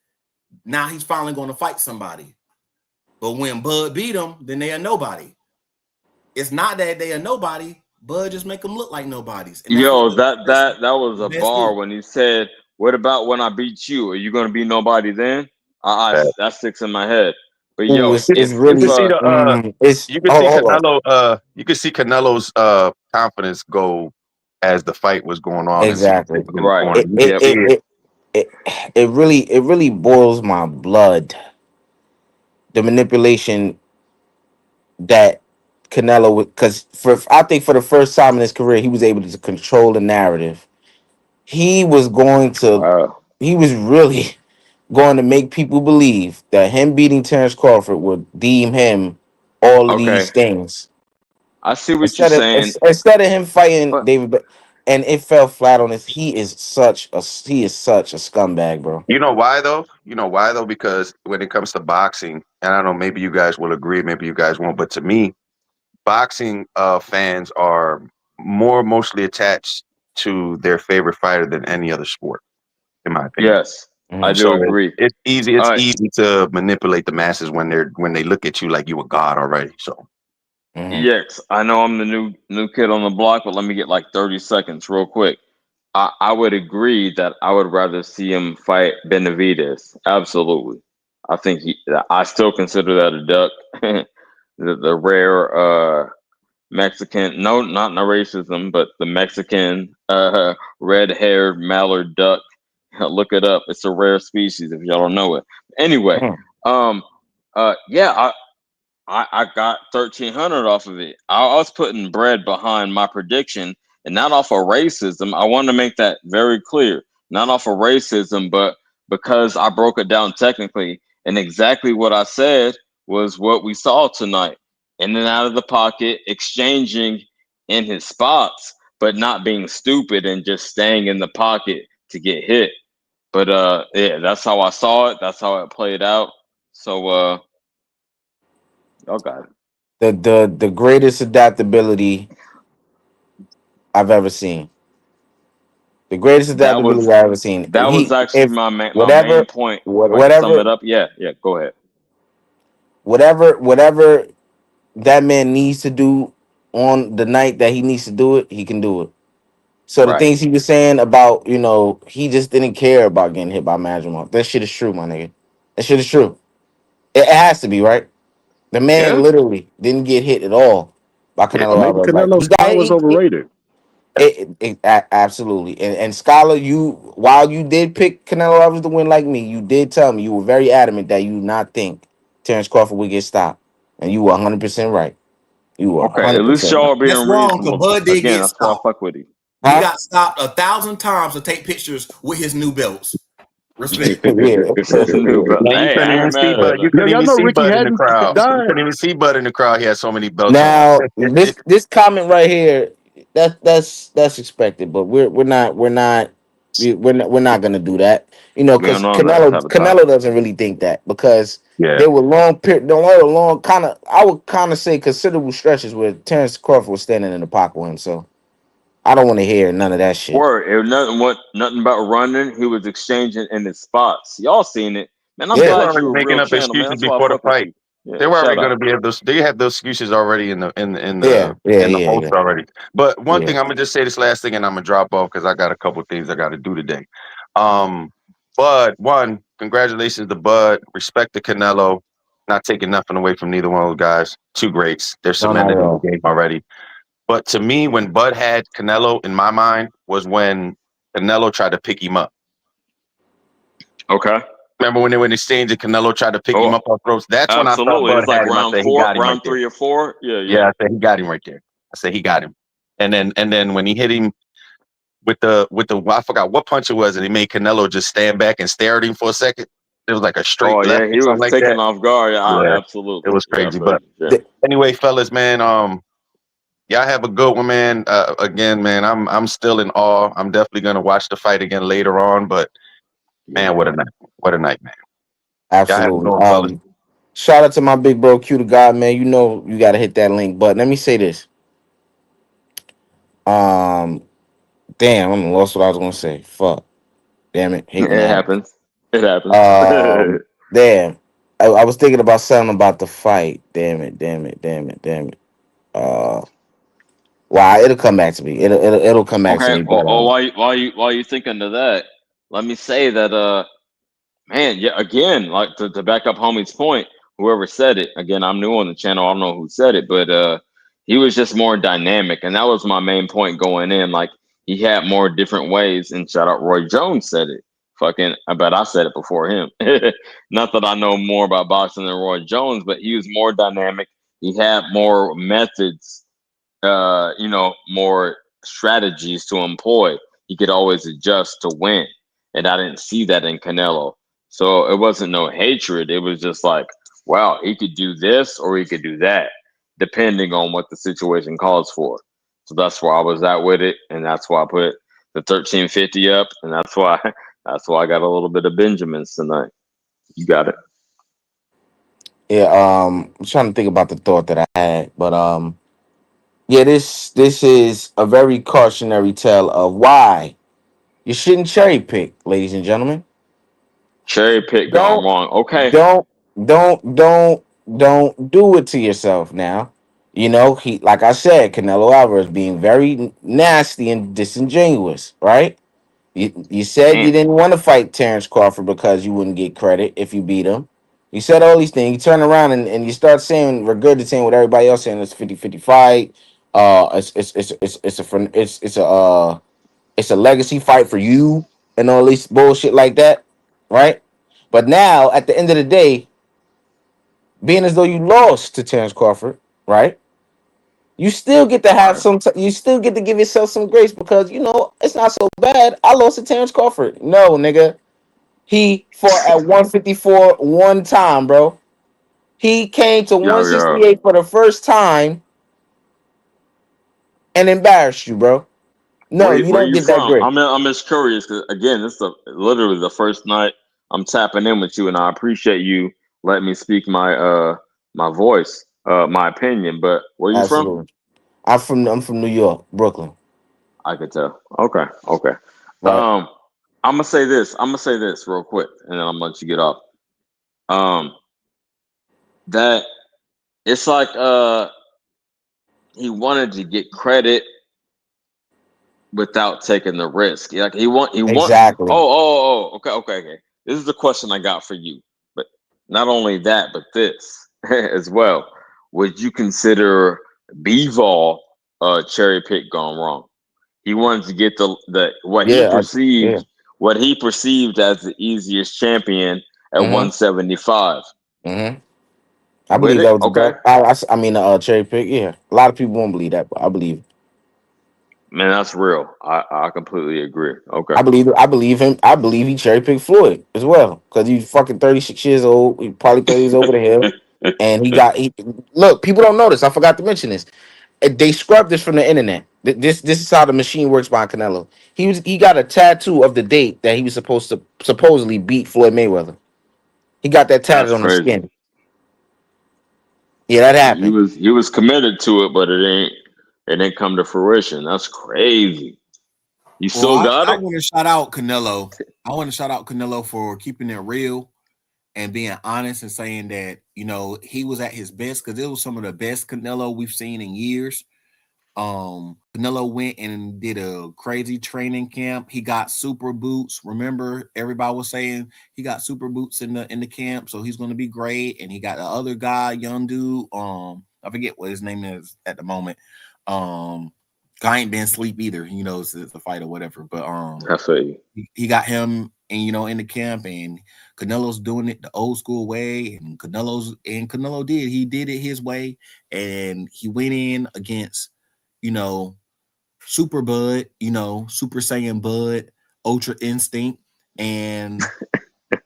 Now he's finally going to fight somebody. But when Bud beat him, then they are nobody. It's not that they are nobody. Bud just make them look like nobodies. And Yo, that was a bar when he said, "What about when I beat you? Are you gonna be nobody then?" That sticks in my head. But Ooh, yo, it's You can really see it's you can see hold on. Canelo. You can see Canelo's confidence go as the fight was going on, as he was Exactly. sitting in the right, corner. It You it can yep, see it it. it it, it really boils my blood, the manipulation that Canelo would, because for I think for the first time in his career he was able to control the narrative. He was going to wow, he was really going to make people believe that him beating Terence Crawford would deem him all of okay. these things. I see what you're saying, Instead of him fighting but David, and it fell flat on his. He is such a scumbag, bro. You know why though? You know why though? Because when it comes to boxing, and I don't know, maybe you guys will agree, maybe you guys won't, but to me, boxing fans are more emotionally attached to their favorite fighter than any other sport, in my opinion. yes, I Mhm. do So agree. it's easy. All It's right, easy to manipulate the masses when they look at you like you a god already. So Mhm. EX. I know I'm the new kid on the block, but let me get like 30 seconds real quick. I would agree that I would rather see him fight Benavidez. Absolutely. I think I still consider that a duck. The rare Mexican, no, not no racism, but the Mexican red-haired mallard duck. Look it up. It's a rare species if y'all don't know it. Anyway, Mhm. um, yeah, I got 1,300 off of it. I was putting bread behind my prediction, and not off of racism. I want to make that very clear. Not off of racism, but because I broke it down technically, and exactly what I said was what we saw tonight. In and out of the pocket, exchanging in his spots, but not being stupid and just staying in the pocket to get hit. But yeah, that's how I saw it. That's how it played out. So y'all got it. The greatest adaptability I've ever seen. The greatest That adaptability was I've ever seen. that was actually If my main whatever, point. If I could sum whatever, it up, yeah, yeah, go ahead. whatever that man needs to do on the night that he needs to do it, he can do it. So the Right. things he was saying about, he just didn't care about getting hit by Madrimov. That shit is true, my nigga. That shit is true. It has to be, right? The man Yeah. literally didn't get hit at all by Or Canelo maybe Alvarez. Like he Canelo's got power was overrated. absolutely. And Scholar, while you did pick Canelo Alvarez to win like me, you did tell me you were very adamant that you did not think Terence Crawford would get stopped, and you were 100% right. You were Okay. At least 100% y'all right. are That's being wrong because reasonable. Bud did Again, get that's why I stopped. fuck with you. He Huh? got stopped 1,000 times to take pictures with his new belts. Respect. Yeah. Says new, but man, you hey, couldn't I even ain't see mad at Bud. it. You Yo, couldn't y'all even know see Ricky Bud in the Hatton crowd. You died. couldn't even see Bud in the crowd. He had so many belts on. Now this comment right here, that's expected, but we're not gonna do that. We don't Because know that type of Canelo topic. doesn't really think that because Yeah, there were long kind of, I would kind of say considerable stretches where Terence Crawford was standing in the pocket with him. So I don't want to hear none of that shit. Word. It was nothing about running. He was exchanging in his spots. Y'all seen it. Man, I'm they were Yeah, glad already you're a making real up channel, man. excuses That's why I before the fuck with fight. you. Yeah, They were already shout going out. to be able to. They had those excuses already yeah, yeah, in the yeah, post yeah, already. But one yeah. thing I'm gonna just say this last thing, and I'm gonna drop off because I got a couple things I got to do today. Um, Bud, one, congratulations to Bud. Respect to Canelo. Not taking nothing away from neither one of those guys. Two greats. They're No, not at cemented in the all. game already. But to me, when Bud had Canelo, in my mind, was when Canelo tried to pick him up. Okay. Remember when they were in exchange and Canelo tried to pick him Oh, up off ropes? That's when I thought absolutely. Bud It's like had him. I round said he four, got him right round there. 3 or 4. Yeah, Yeah, yeah. I said he got him right there. I said he got him. And then when he hit him with the I forgot what punch it was, and he made Canelo just stand back and stare at him for a second. It was like a straight Oh left yeah, or he something was like taken that. off guard. Yeah, it Absolutely. was Yeah, I crazy. feel But you. Yeah. anyway, fellas, man, y'all have a good one, man. Again, man, I'm still in awe. I'm definitely gonna watch the fight again later on. But man, what a night! What a night, man. Y'all have a good Absolutely. one, fellas. Shout out to my big bro Q the God, man. You know you gotta hit that link button. Let me say this. Um, damn, I'm lost what I was gonna say. Fuck. Damn it. Hate when It that happens. happens. It happens. Damn. I was thinking about something about the fight. Damn it, damn it, damn it, damn it. Uh wow, it'll come back to me. It'll come back to Okay. me. But While you thinking of that, let me say that man, yeah, again, like to back up homie's point, whoever said it, again, I'm new on the channel, I don't know who said it, but he was just more dynamic, and that was my main point going in. Like he had more different ways, and shout out Roy Jones said it. Fucking, I bet I said it before him. Not that I know more about boxing than Roy Jones, but he was more dynamic. He had more methods, more strategies to employ. He could always adjust to win, and I didn't see that in Canelo. So it wasn't no hatred. It was just like, wow, he could do this or he could do that, depending on what the situation calls for. So that's where I was at with it, and that's why I put the 1350 up, and that's why I got a little bit of Benjamins tonight. You got it. yeah, I'm trying to think about the thought that I had. But yeah, this is a very cautionary tale of why you shouldn't cherry pick, ladies and gentlemen. Cherry pick gone Don't wrong. Okay. don't don't do it to yourself now. You know, he like I said, Canelo Alvarez being very nasty and disingenuous, right? You said you Damn. didn't want to fight Terence Crawford because you wouldn't get credit if you beat him. You said all these things. You turn around and you start saying, regurgitating what everybody else saying. It's 50-50 fight. It's a legacy fight for you and all this bullshit like that, right? But now at the end of the day, being as though you lost to Terence Crawford, right? You still get to have Right. some. You still get to give yourself some grace because you know it's not so bad. I lost to Terence Crawford. No, nigga, he fought at 154 one time, bro. He came to Yo, yo. 168 for the first time and embarrassed you, bro. No, you Where don't you get that from? grace. I'm just curious because again, this is literally the first night I'm tapping in with you, and I appreciate you letting me speak my voice, my opinion. But where you from? Absolutely. I'm from New York, Brooklyn, I could tell. Okay, okay. right? Um, I'm gonna say this. I'm gonna say this real quick, and then I'm gonna let you get off. Um, that it's like he wanted to get credit without taking the risk. Like he want. Exactly. Okay. This is the question I got for you. But not only that, but this as well. Would you consider Bivol cherry pick gone wrong? He wanted to get the Yeah. Yeah. what he perceived as the easiest champion at Mm-hmm. 175. Mm-hmm. I With believe it, that was the okay, best. I mean, cherry pick. Yeah, a lot of people won't believe that, but I believe it. man, that's real. I completely agree. Okay, I believe it. I believe him. I believe he cherry picked Floyd as well because he's fucking 36 years old. He probably thought he was over the hill, and he look. People don't know this. I forgot to mention this. They scrubbed this from the internet. This is how the machine works by Canelo. He got a tattoo of the date that he was supposed to supposedly beat Floyd Mayweather. He got that tatted that's on his crazy. skin. Yeah, that So he happened. was he was committed to it, but it didn't come to fruition. That's crazy. You Well, still got I it? want to shout out Canelo. I want to shout out Canelo for keeping it real and being honest and saying that, he was at his best because it was some of the best Canelo we've seen in years. Canelo went and did a crazy training camp. He got super boots. Remember, everybody was saying he got super boots in the camp, so he's going to be great. And he got the other guy, young dude. I forget what his name is at the moment. I ain't been asleep either, since the fight or whatever. But I feel you. he got him and in the camp, and Canelo's doing it the old school way, and Canelo did it his way, and he went in against you know Super Bud, Super Saiyan Bud, Ultra Instinct, and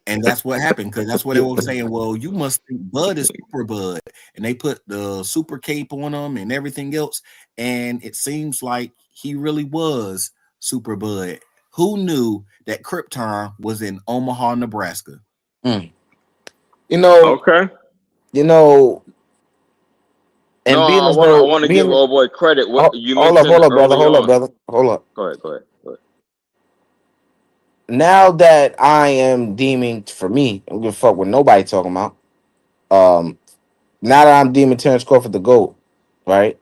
that's what happened, because that's what they were saying. Well, you must think Bud is Super Bud, and they put the super cape on him and everything else, and it seems like he really was Super Bud. Who knew that Krypton was in Omaha, Nebraska? Mm. You know, Okay. you know, No, and being I as want to. I though want to give being old boy credit. What you hold mentioned up, brother, early hold up, on. brother, hold up. Go ahead. Go ahead. Go ahead. Now that I am deeming, for me, I don't give a fuck what nobody talking about. Um, Now that I'm deeming Terence Crawford the GOAT, right?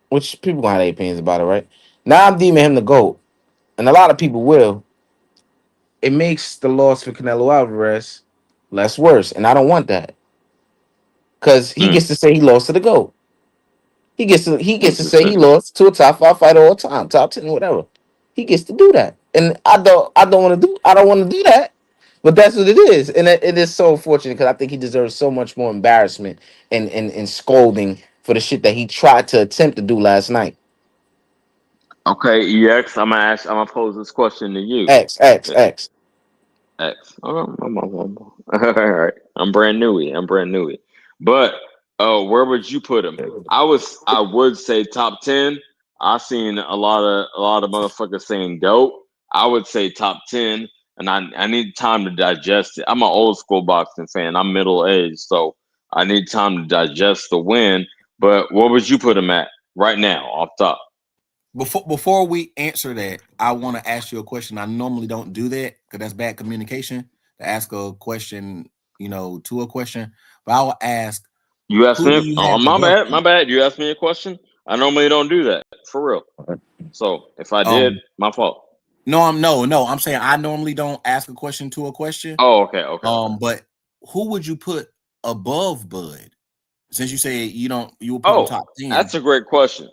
Which people gonna have their opinions about it, right? Now I'm deeming him the GOAT, and a lot of people will. It makes the loss for Canelo Alvarez less worse, and I don't want that because he Mm. gets to say he lost to the GOAT. He gets to say he Mm. lost to a top 5 fighter all time, top 10, whatever. He gets to do that, and I don't want to do that. But that's what it is, and it is so unfortunate because I think he deserves so much more embarrassment and scolding for the shit that he tried to attempt to do last night. Okay, EX. I'm gonna ask. I'm gonna pose this question to you. X X Eh, X. X. All right. I'm brand newy. I'm brand newy. But where would you put him? I would say top 10. I seen a lot of motherfuckers saying GOAT. I would say top 10, and I need time to digest it. I'm an old school boxing fan. I'm middle aged, so I need time to digest the win. But where would you put him at right now, off top? Before we answer that, I want to ask you a question. I normally don't do that because that's bad communication to ask a question, to a question. But I will ask, You asked who do me. you Oh, have my above bad. My him? bad. You asked me a question. I normally don't do that for real. So if I did, Um, my fault. no, no. I'm saying I normally don't ask a question to a question. Oh, okay, okay, okay. But who would you put above Bud? Since you say you will put him Oh, top 10. that's a great question.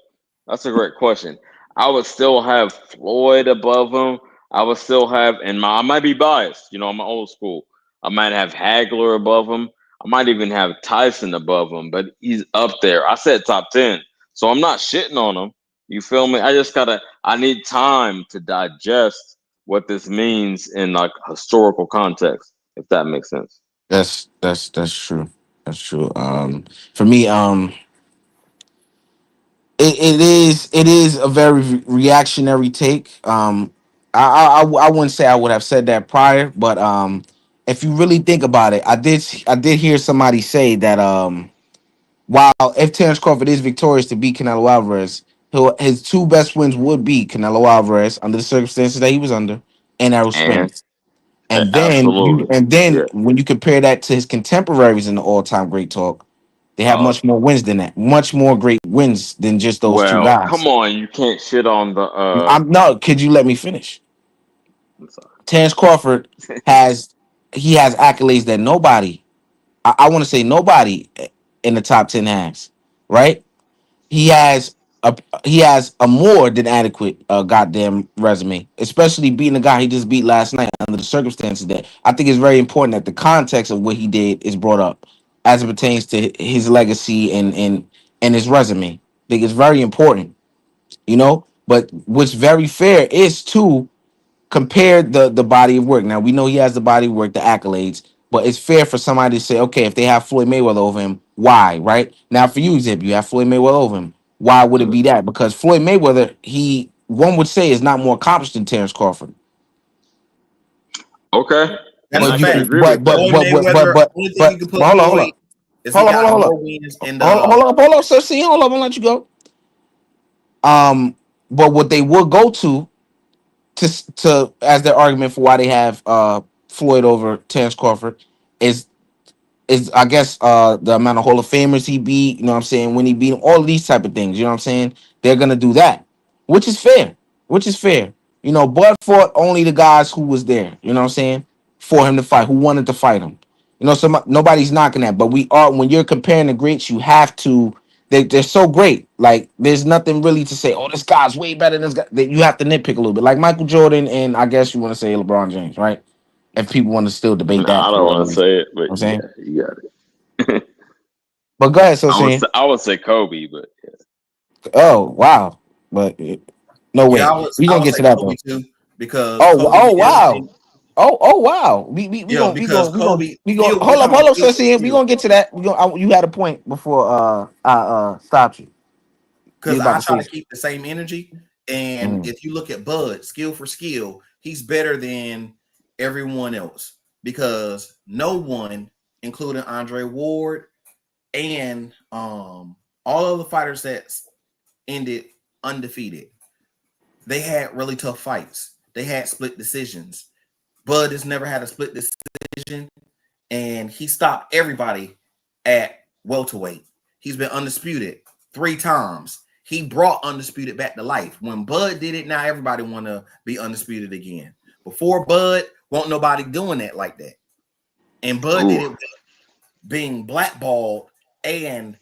That's a great question. I would still have Floyd above him. I would still have, and I might be biased. I'm old school. I might have Hagler above him. I might even have Tyson above him, but he's up there. I said top 10, so I'm not shitting on him. You feel me? I need time to digest what this means in like historical context, if that makes sense. That's true. That's true. For me, it is a very reactionary take. I wouldn't say I would have said that prior, but if you really think about it, I did hear somebody say that while if Terence Crawford is victorious to beat Canelo Alvarez, his two best wins would be Canelo Alvarez under the circumstances that he was under, and Errol And Spence. absolutely, And then yeah. when you compare that to his contemporaries in the all-time great talk, they have Uh, much more wins than that. Much more great wins than just those two Well, come guys. on, you can't shit on the I'm no, could you let me finish? I'm sorry. Terence Crawford has he has accolades that nobody, I want to say nobody in the top 10 has, right? He has he has a more than adequate goddamn resume, especially beating the guy he just beat last night under the circumstances. That I think is very important that the context of what he did is brought up as it pertains to his legacy and his resume. I think it's very important. But what's very fair is to compare the body of work. Now we know he has the body of work, the accolades, but it's fair for somebody to say, okay, if they have Floyd Mayweather over him, why? Right now, for you, Zip, you have Floyd Mayweather over him. Why would it Mm. be that? Because Floyd Mayweather, he one would say, is not more accomplished than Terence Crawford. Okay, That's and a But I you can fact. can, agree with that. Floyd Mayweather, only thing you can but put hold on, Floyd is he hold on, hold got on, hold more on, wins in So see, hold on, I'm gonna let you go. But what they will go to as their argument for why they have Floyd over Terence Crawford is is I guess the amount of Hall of Famers he beat, you know what I'm saying, when he beat him, all of these type of things, you know what I'm saying? They're gonna do that, which is fair, which is fair. Bud fought only the guys who was there, you know what I'm saying, for him to fight, who wanted to fight him. So nobody's knocking that, but we are when you're comparing the greats, you have to. they're so great. Like there's nothing really to say. Oh, this guy's way better than this guy. That you have to nitpick a little bit. Like Michael Jordan and I guess you want to say LeBron James, right? If people want to still debate No, that I for don't whatever want to reason, say it, you know but what I'm saying. yeah, you got it. But go ahead, so saying. I would say Kobe, but Oh wow, but no Yeah, way. We I gonna would get say to that Kobe though. too because Oh Kobe oh did wow. everything. Oh wow. We Yeah, gonna we because gonna we gonna Kobe we gonna skill. We're talking hold about up, skill so for saying we skill. gonna get to that. You had a point before I stopped you. You Because was about I to try say to keep the same energy. And something. if you look at Bud, skill for skill, he's better than everyone else because no one, including Andre Ward and all of the fighters that ended undefeated, they had really tough fights. They had split decisions. Bud has never had a split decision, and he stopped everybody at welterweight. He's been undisputed 3 times. He brought undisputed back to life. When Bud did it, now everybody want to be undisputed again. Before Bud, won't nobody doing that like that. And Bud did ooh, it with being blackballed and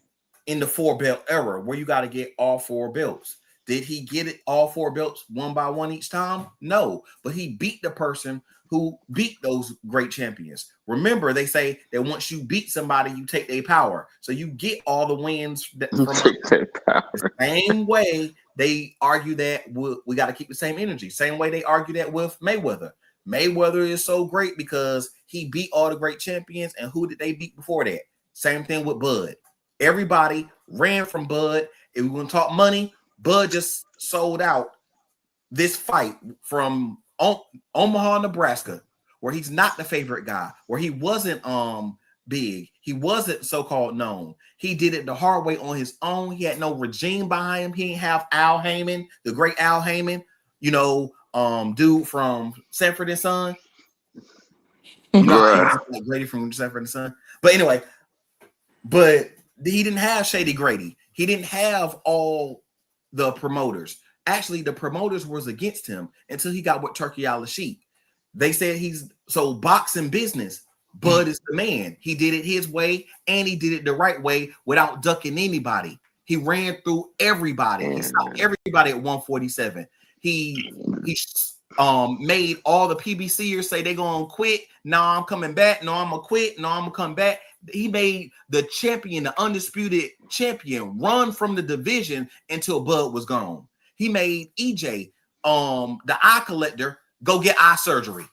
in the 4 belt era where you got to get all 4 belts. Did he get it all 4 belts one by one each time? No, but he beat the person who beat those great champions. Remember, they say that once you beat somebody, you take their power. So you get all the wins from take that the power. same way they argue that we got to keep the same energy. Same way they argue that with Mayweather. Mayweather is so great because he beat all the great champions. And who did they beat before that? Same thing with Bud. Everybody ran from Bud. If we want to talk money, Bud just sold out this fight from Omaha, Nebraska, where he's not the favorite guy, where he wasn't big, he wasn't so-called known. He did it the hard way on his own. He had no regime behind him. He didn't have Al Heyman, the great Al Heyman, dude from Sanford and Son. You know, I ain't Bruh. like Grady from Sanford and Son. But anyway, but he didn't have Shady Grady. He didn't have all the promoters. Actually, the promoters was against him until he got with Turkey Al-Sheikh. They said he's so boxing business. Bud is the man. He did it his way, and he did it the right way without ducking anybody. He ran through everybody. He stopped everybody at 147. He made all the PBCers say they're gonna quit. No, I'm coming back. No, I'm gonna quit. No, I'm gonna come back. He made the champion, the undisputed champion, run from the division until Bud was gone. He made EJ, the eye collector, go get eye surgery.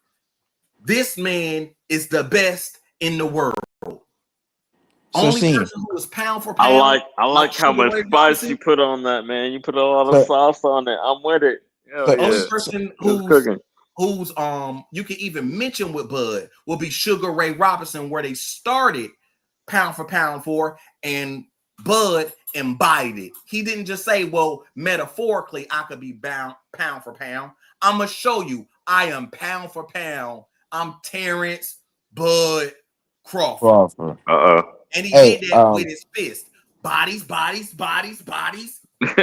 This man is the best in the world. So Only seeing. person who was pound for I pound, like how Sugar much Ray spice Robinson. you put on that, man. You put a lot of So, sauce on it. I'm with it. Hell so, Only yeah. so, person It's cooking. who's you can even mention with Bud will be Sugar Ray Robinson, where they started pound for pound for, and Bud embodied it. He didn't just say, well, metaphorically, I could be bound pound for pound. I'm gonna show you I am pound for pound. I'm Terence Bud Crawford. Crawford. Uh And he Hey, did that with his fist. Bodies, bodies, bodies, bodies. oh.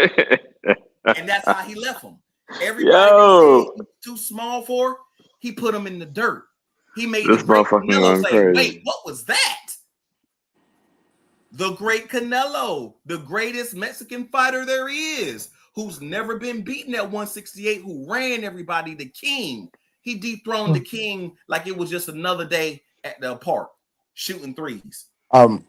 And that's how he left them. Everybody they said Yo, he was too small for, he put them in the dirt. He made the this great motherfucking Canelo going say, wait, crazy. what was that? The great Canelo, the greatest Mexican fighter there is, who's never been beaten at 168, who ran everybody, the king. He dethroned the king like it was just another day at the park, shooting threes. um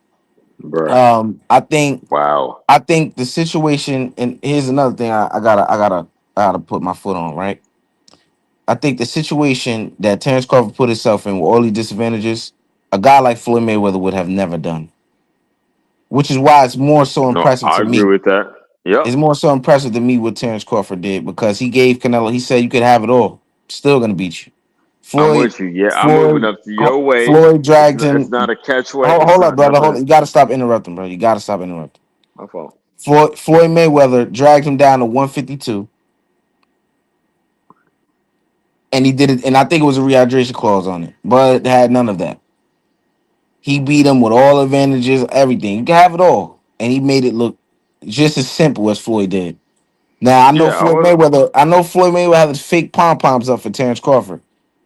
Bruh. I think Wow. the situation, and here's another thing I gotta put my foot on, right? I think the situation that Terence Crawford put himself in with all these disadvantages, a guy like Floyd Mayweather would have never done. Which is why it's more so No, impressive I to agree me. with that. Yep. It's more so impressive to me what Terence Crawford did because he gave Canelo. He said you could have it all, still gonna beat you. I'm Floyd, with you. Yeah, I'm moving Floyd, up to your way. Floyd dragged It's him. not a catch weight. Hold, It's hold up, not brother. Hold. nothing. You gotta stop interrupting, bro. You gotta stop interrupting. My fault. Floyd Mayweather dragged him down to 152, and he did it. And I think it was a rehydration clause on it, but it had none of that. He beat him with all advantages, everything. You can have it all, and he made it look just as simple as Floyd did. Now Yeah, I was. I know Floyd Mayweather had his fake pom poms up for Terence Crawford,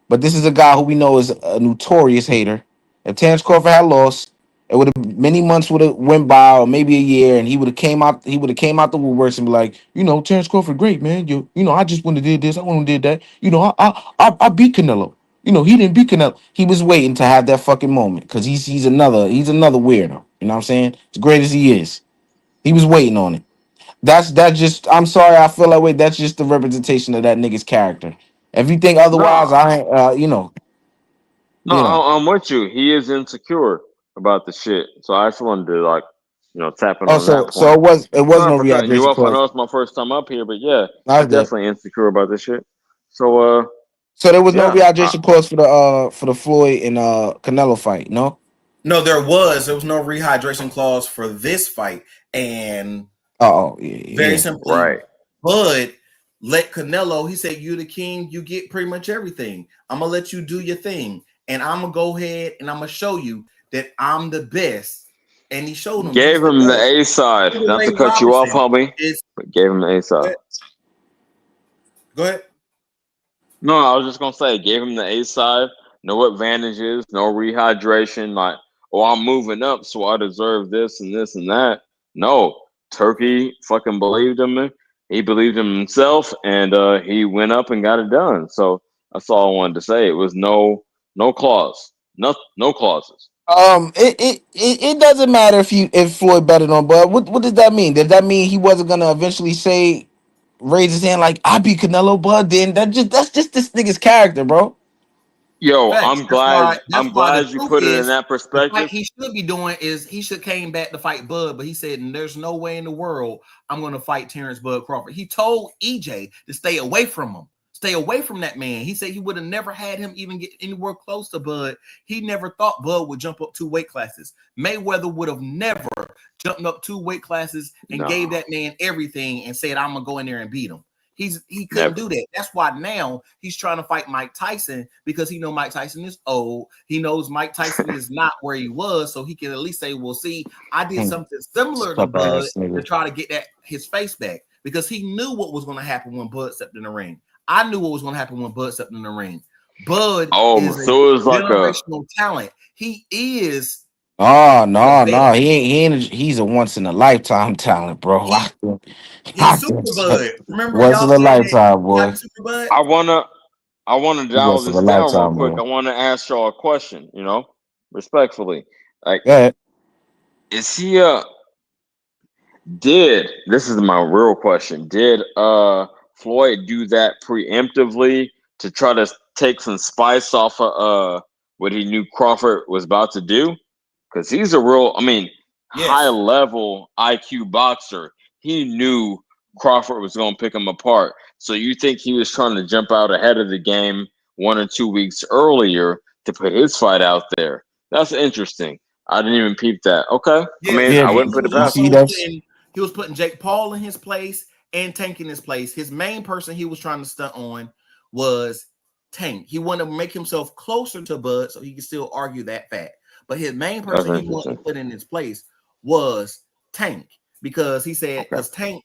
but this is a guy who we know is a notorious hater. If Terence Crawford had lost, It would have many months would have went by, or maybe a year, and he would have came out. He would have came out the woodworks and be like, Terence Crawford, great man. I just wouldn't have did this. I wouldn't have did that. I beat Canelo. He didn't beat Canelo. He was waiting to have that fucking moment because he's another weirdo. You know what I'm saying? As great as he is, he was waiting on it. That just. I'm sorry, I feel that way. That's just the representation of that nigga's character. Everything otherwise, No, I you know no, you know. I'm with you. He is insecure about the shit. So I just wanted to tap in Oh, on so that so point. it was Sorry no for cutting you rehydration off. I clause. know it's my first time up here, but yeah, That's he's good. definitely insecure about this shit. So So there was no yeah, rehydration clause for the Floyd and Canelo fight, no? No, there was no rehydration clause for this fight, and Oh yeah, very yeah. simply, right. Bud let Canelo. He said, "You the king. You get pretty much everything. I'm gonna let you do your thing, and I'm gonna go ahead and I'm gonna show you that I'm the best." And he showed him. He Gave said, him the "Yo, A side. Sugar Not Ray to cut you off, Robinson homie, is." but gave him the A Go side. ahead. Go ahead. No, I was just gonna say, gave him the A side. No advantages, no rehydration. Like, oh, I'm moving up, so I deserve this and this and that. No, Turkey fucking believed him. He believed in himself, and he went up and got it done. So that's all I wanted to say. It was no clause, no clauses. It doesn't matter if Floyd betted on Bud. What does that mean? Does that mean he wasn't gonna eventually raise his hand like I beat Canelo Bud? Then that's just this nigga's character, bro. Yo, Facts. I'm That's glad. why. That's I'm why the glad you truth put it in is that the fight perspective. he should be doing is he should came back to fight Bud, but he said, "There's no way in the world I'm going to fight Terence Bud Crawford." He told EJ to stay away from him, stay away from that man. He said he would have never had him even get anywhere close to Bud. He never thought Bud would jump up 2 weight classes. Mayweather would have never jumped up 2 weight classes and gave No, that man everything and said, "I'm gonna go in there and beat him." He couldn't never. do that. That's why now he's trying to fight Mike Tyson because he know Mike Tyson is old. He knows Mike Tyson is not where he was, so he can at least say, "Well, see, I did something similar to Fuck Bud ass to nigga. try to get his face back," because he knew what was going to happen when Bud stepped in the ring. I knew what was going to happen when Bud stepped in the ring. Bud Oh, is a so it was like a generational talent. He is Oh the no, no, best. he's a once in a lifetime talent, bro. He I he's think super so. Bud. Remember Once y'all in a saying that lifetime, he got boy. the super Bud? I wanna I want to dial Once in a this down real lifetime, quick. boy. I want to ask y'all a question, respectfully. Like, Go ahead. is he did this is my real question. Did Floyd do that preemptively to try to take some spice off of what he knew Crawford was about to do? Because he's a real, high Yes. level IQ boxer. He knew Crawford was going to pick him apart. So you think he was trying to jump out ahead of the game 1 or 2 weeks earlier to put his fight out there? That's interesting. I didn't even peep that. Okay. Yes, Yeah, I and wouldn't he put it was you past see him. also that's putting Jake Paul in his place and Tank in his place. His main person he was trying to stunt on was Tank. He wanted to make himself closer to Bud so he could still argue that fact. But his main That's person he wanted interesting. to put in his place was Tank because he said Okay. because Tank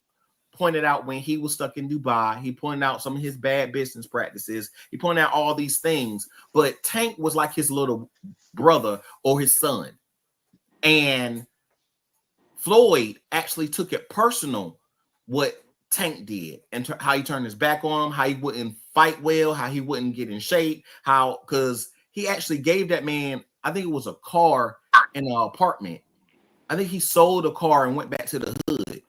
pointed out when he was stuck in Dubai, he pointed out some of his bad business practices. He pointed out all these things, but Tank was like his little brother or his son. And Floyd actually took it personal what Tank did and how he turned his back on him, how he wouldn't fight well, how he wouldn't get in shape, how because he actually gave that man, I think it was a car in an apartment. I think he sold a car and went back to the hood.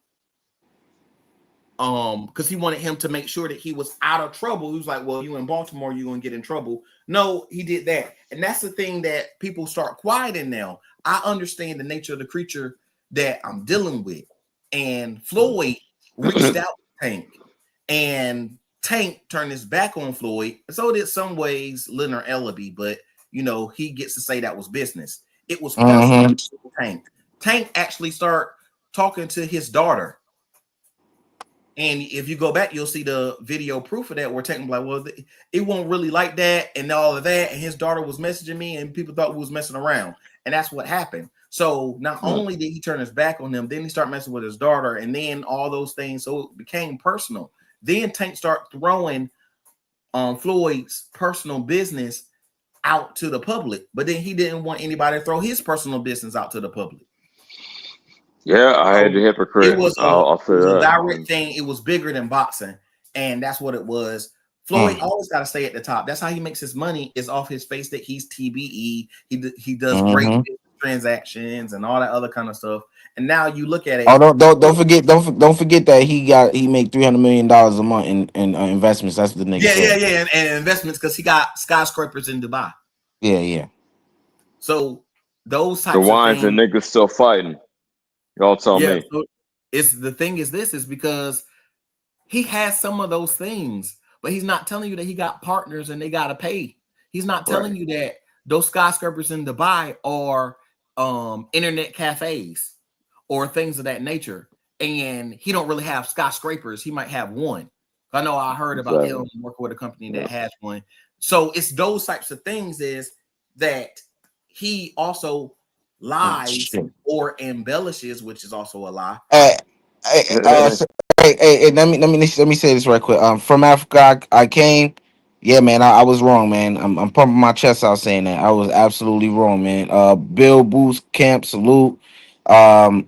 Because he wanted him to make sure that he was out of trouble. He was like, "Well, you in Baltimore, you're gonna get in trouble." No, he did that, and that's the thing that people start quieting now. I understand the nature of the creature that I'm dealing with, and Floyd reached out to Tank, and Tank turned his back on Floyd. So did some ways Leonard Ellaby, but he gets to say that was business. It was personal. mm-hmm. Tank. Tank actually start talking to his daughter. And if you go back, you'll see the video proof of that where Tank like, well, it won't really like that and all of that. And his daughter was messaging me and people thought we was messing around. And that's what happened. So not only did he turn his back on them, then he started messing with his daughter and then all those things. So it became personal. Then Tank started throwing Floyd's personal business out to the public, but then he didn't want anybody to throw his personal business out to the public. Yeah, I had the So it hypocrite. was a I'll say direct that. thing. It was bigger than boxing, and that's what it was. Floyd Mm, always got to stay at the top. That's how he makes his money, is off his face that he's TBE. He does great hmm transactions and all that other kind of stuff. And now you look at Oh, it. don't forget, don't forget that he make $300 million a month in investments. That's what the nigga Yeah, yeah, said. yeah, and investments, because he got skyscrapers in Dubai. Yeah, yeah. So those So types of why is the things. nigga still fighting? Y'all tell Yeah. me. So it's the thing is this is because he has some of those things, but he's not telling you that he got partners and they got to pay. He's not Right. telling you that those skyscrapers in Dubai are internet cafes or things of that nature. And he don't really have skyscrapers. He might have one. I know I heard about him Exactly. working with a company Yeah. that has one. So it's those types of things is that he also Oh, lies shit. or embellishes, which is also a lie. Hey, hey, let me say this right quick. From Africa, I came. Yeah, man, I was wrong, man. I'm pumping my chest out saying that I was absolutely wrong, man. Bill Boost Camp salute. Oh,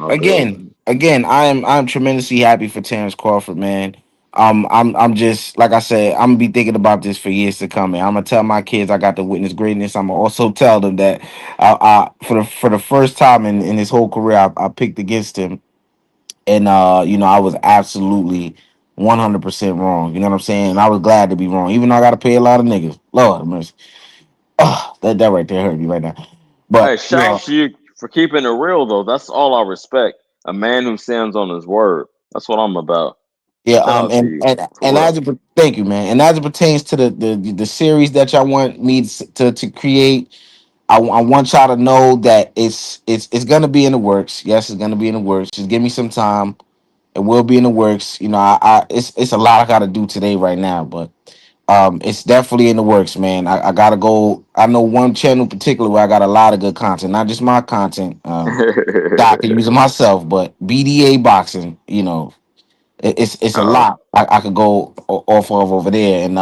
Again, Bill. I'm tremendously happy for Terence Crawford, man. I'm just like I said, I'm gonna be thinking about this for years to come, man. I'm gonna tell my kids I got to witness greatness. I'm gonna also tell them that for the first time in his whole career, I picked against him, and I was absolutely 100% wrong. You know what I'm saying? I was glad to be wrong, even though I got to pay a lot of niggas. Lord have mercy. That right there hurt me right now. Hey, But shout out to you for keeping it real though. That's all I respect. A man who stands on his word. That's what I'm about. yeah, Shout out to and you. and For and real. thank you, man. And as it pertains to the series that y'all want me to create, I want y'all to know that it's gonna be in the works. Yes, it's gonna be in the works. Just give me some time. It will be in the works. It's a lot I gotta do today right now, but it's definitely in the works, man. I gotta go. I know one channel in particular where I got a lot of good content, not just my content. That I can use it myself, but BDA boxing. It's a Oh, lot I could go off of over there, and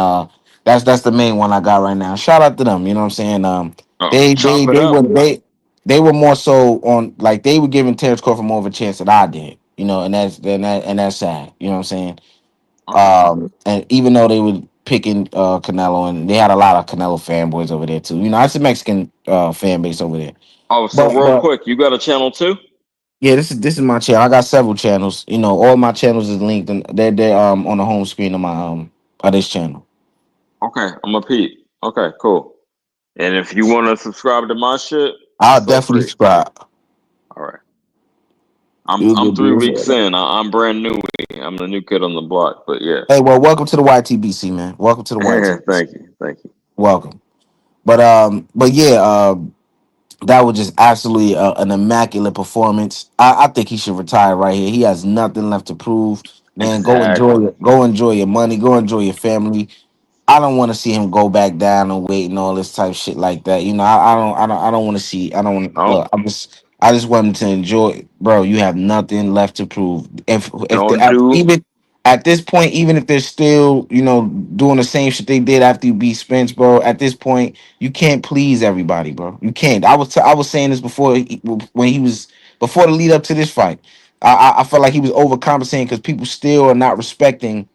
that's the main one I got right now. Shout out to them. You know what I'm saying? oh, They they chop it they up. were they were more so on, like, they were giving Terrence Crawford more of a chance than I did. And that's sad. You know what I'm saying? Okay. And even though they were picking Canelo, and they had a lot of Canelo fanboys over there too. It's a Mexican fan base over there. Oh, so But real quick, you got a channel too? yeah, this is my channel. I got several channels. All my channels is linked, and they're on the home screen of my of this channel. Okay, I'm a peep. Okay, cool. And if you want to subscribe to my shit, I'll feel definitely free. subscribe. All right. I'm You a I'm good three dude. weeks in. I'm brand new. I'm the new kid on the block. But yeah. Hey, well, welcome to the YTBC, man. Welcome to the YTBC. Thank you. Thank you. Welcome. But yeah, that was just absolutely an immaculate performance. I think he should retire right here. He has nothing left to prove. Man, Exactly. go enjoy your money, go enjoy your family. I don't want to see him go back down and wait and all this type of shit like that. I don't want to see. I don't want. No, Look, I just want him to enjoy. Bro, you have nothing left to prove. If don't do. even at this point, even if they're still doing the same shit they did after you beat Spence, bro. At this point, you can't please everybody, bro. You can't. I was saying this before, when he was before the lead up to this fight. I felt like he was overcompensating because people still are not respecting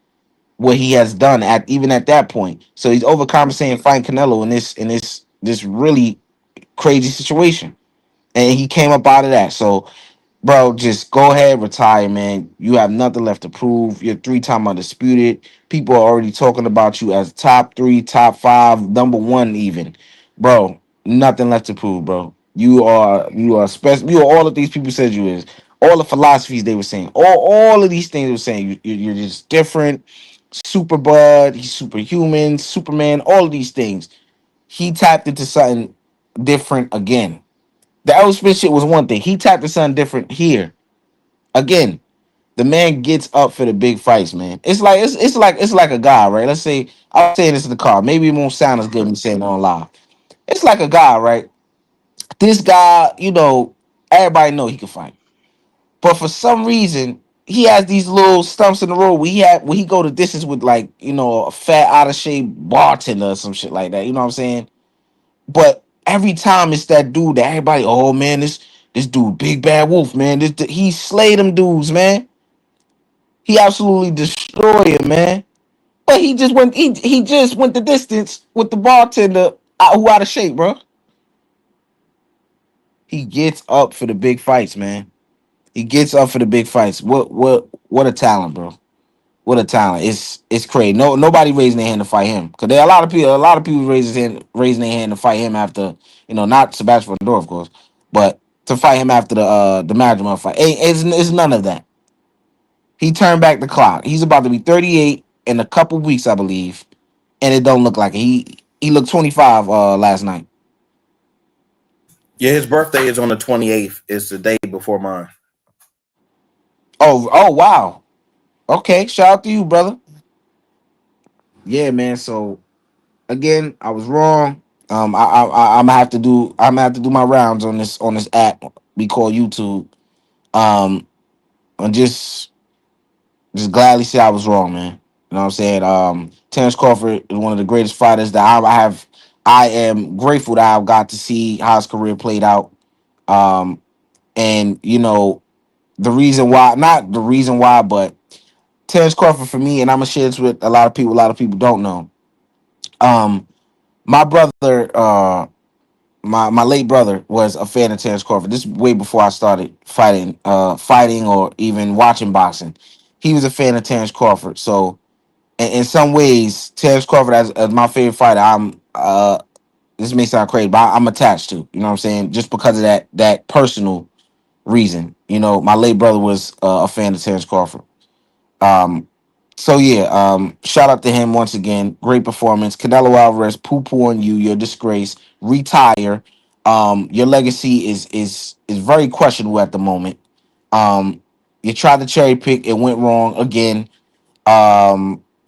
what he has done at even at that point. So he's overcompensating fighting Canelo in this really crazy situation, and he came up out of that. So, bro, just go ahead, retire, man. You have nothing left to prove. You're three-time undisputed. People are already talking about you as top three, top five, number one, even, bro. Nothing left to prove, bro. You are special. You are all of these people said you is. All the philosophies they were saying, all of these things they were saying, you're just different. Super Bud, he's superhuman, Superman, all of these things. He tapped into something different again. The Elvis Smith shit was one thing. He tapped into something different here. Again, the man gets up for the big fights, man. It's like a guy, right? Let's say I'm saying this in the car. Maybe it won't sound as good as me saying it on live. It's like a guy, right? This guy, everybody know he can fight. But for some reason, he has these little stumps in the road where he go to distance with like, a fat out of shape bartender or some shit like that. You know what I'm saying? But every time it's that dude that everybody, oh man, this dude, Big Bad Wolf, man. He slayed them dudes, man. He absolutely destroyed him, man. But he just went the distance with the bartender who out of shape, bro. He gets up for the big fights, man. He gets up for the big fights. What a talent, bro. What a talent. It's crazy. Nobody raising their hand to fight him. Cause there are a lot of people raising their hand to fight him after, not Sebastian Fedor, of course, but to fight him after the Madrigal fight. It's none of that. He turned back the clock. He's about to be 38 in a couple weeks, I believe. And it don't look like it. He looked 25 last night. Yeah, his birthday is on the 28th. It's the day before mine. Oh wow. Okay, shout out to you, brother. Yeah, man. So again, I was wrong. I'm gonna have to do my rounds on this app we call YouTube. Um, and just gladly say I was wrong, man. You know what I'm saying? Terence Crawford is one of the greatest fighters that I have. I am grateful that I've got to see how his career played out. Um, and the reason why, not the reason why, but Terence Crawford for me, and I'm gonna share this with a lot of people. A lot of people don't know. Um, my brother, my late brother was a fan of Terence Crawford. This is way before I started fighting or even watching boxing. He was a fan of Terence Crawford. So in some ways, Terence Crawford as my favorite fighter, this may sound crazy, but I'm attached to. You know what I'm saying? Just because of that personal reason. My late brother was a fan of Terence Crawford. Um, so yeah, shout out to him once again. Great performance. Canelo Alvarez, poo poo on you. Your disgrace. Retire. Your legacy is very questionable at the moment. Um, you tried to cherry pick. It went wrong again.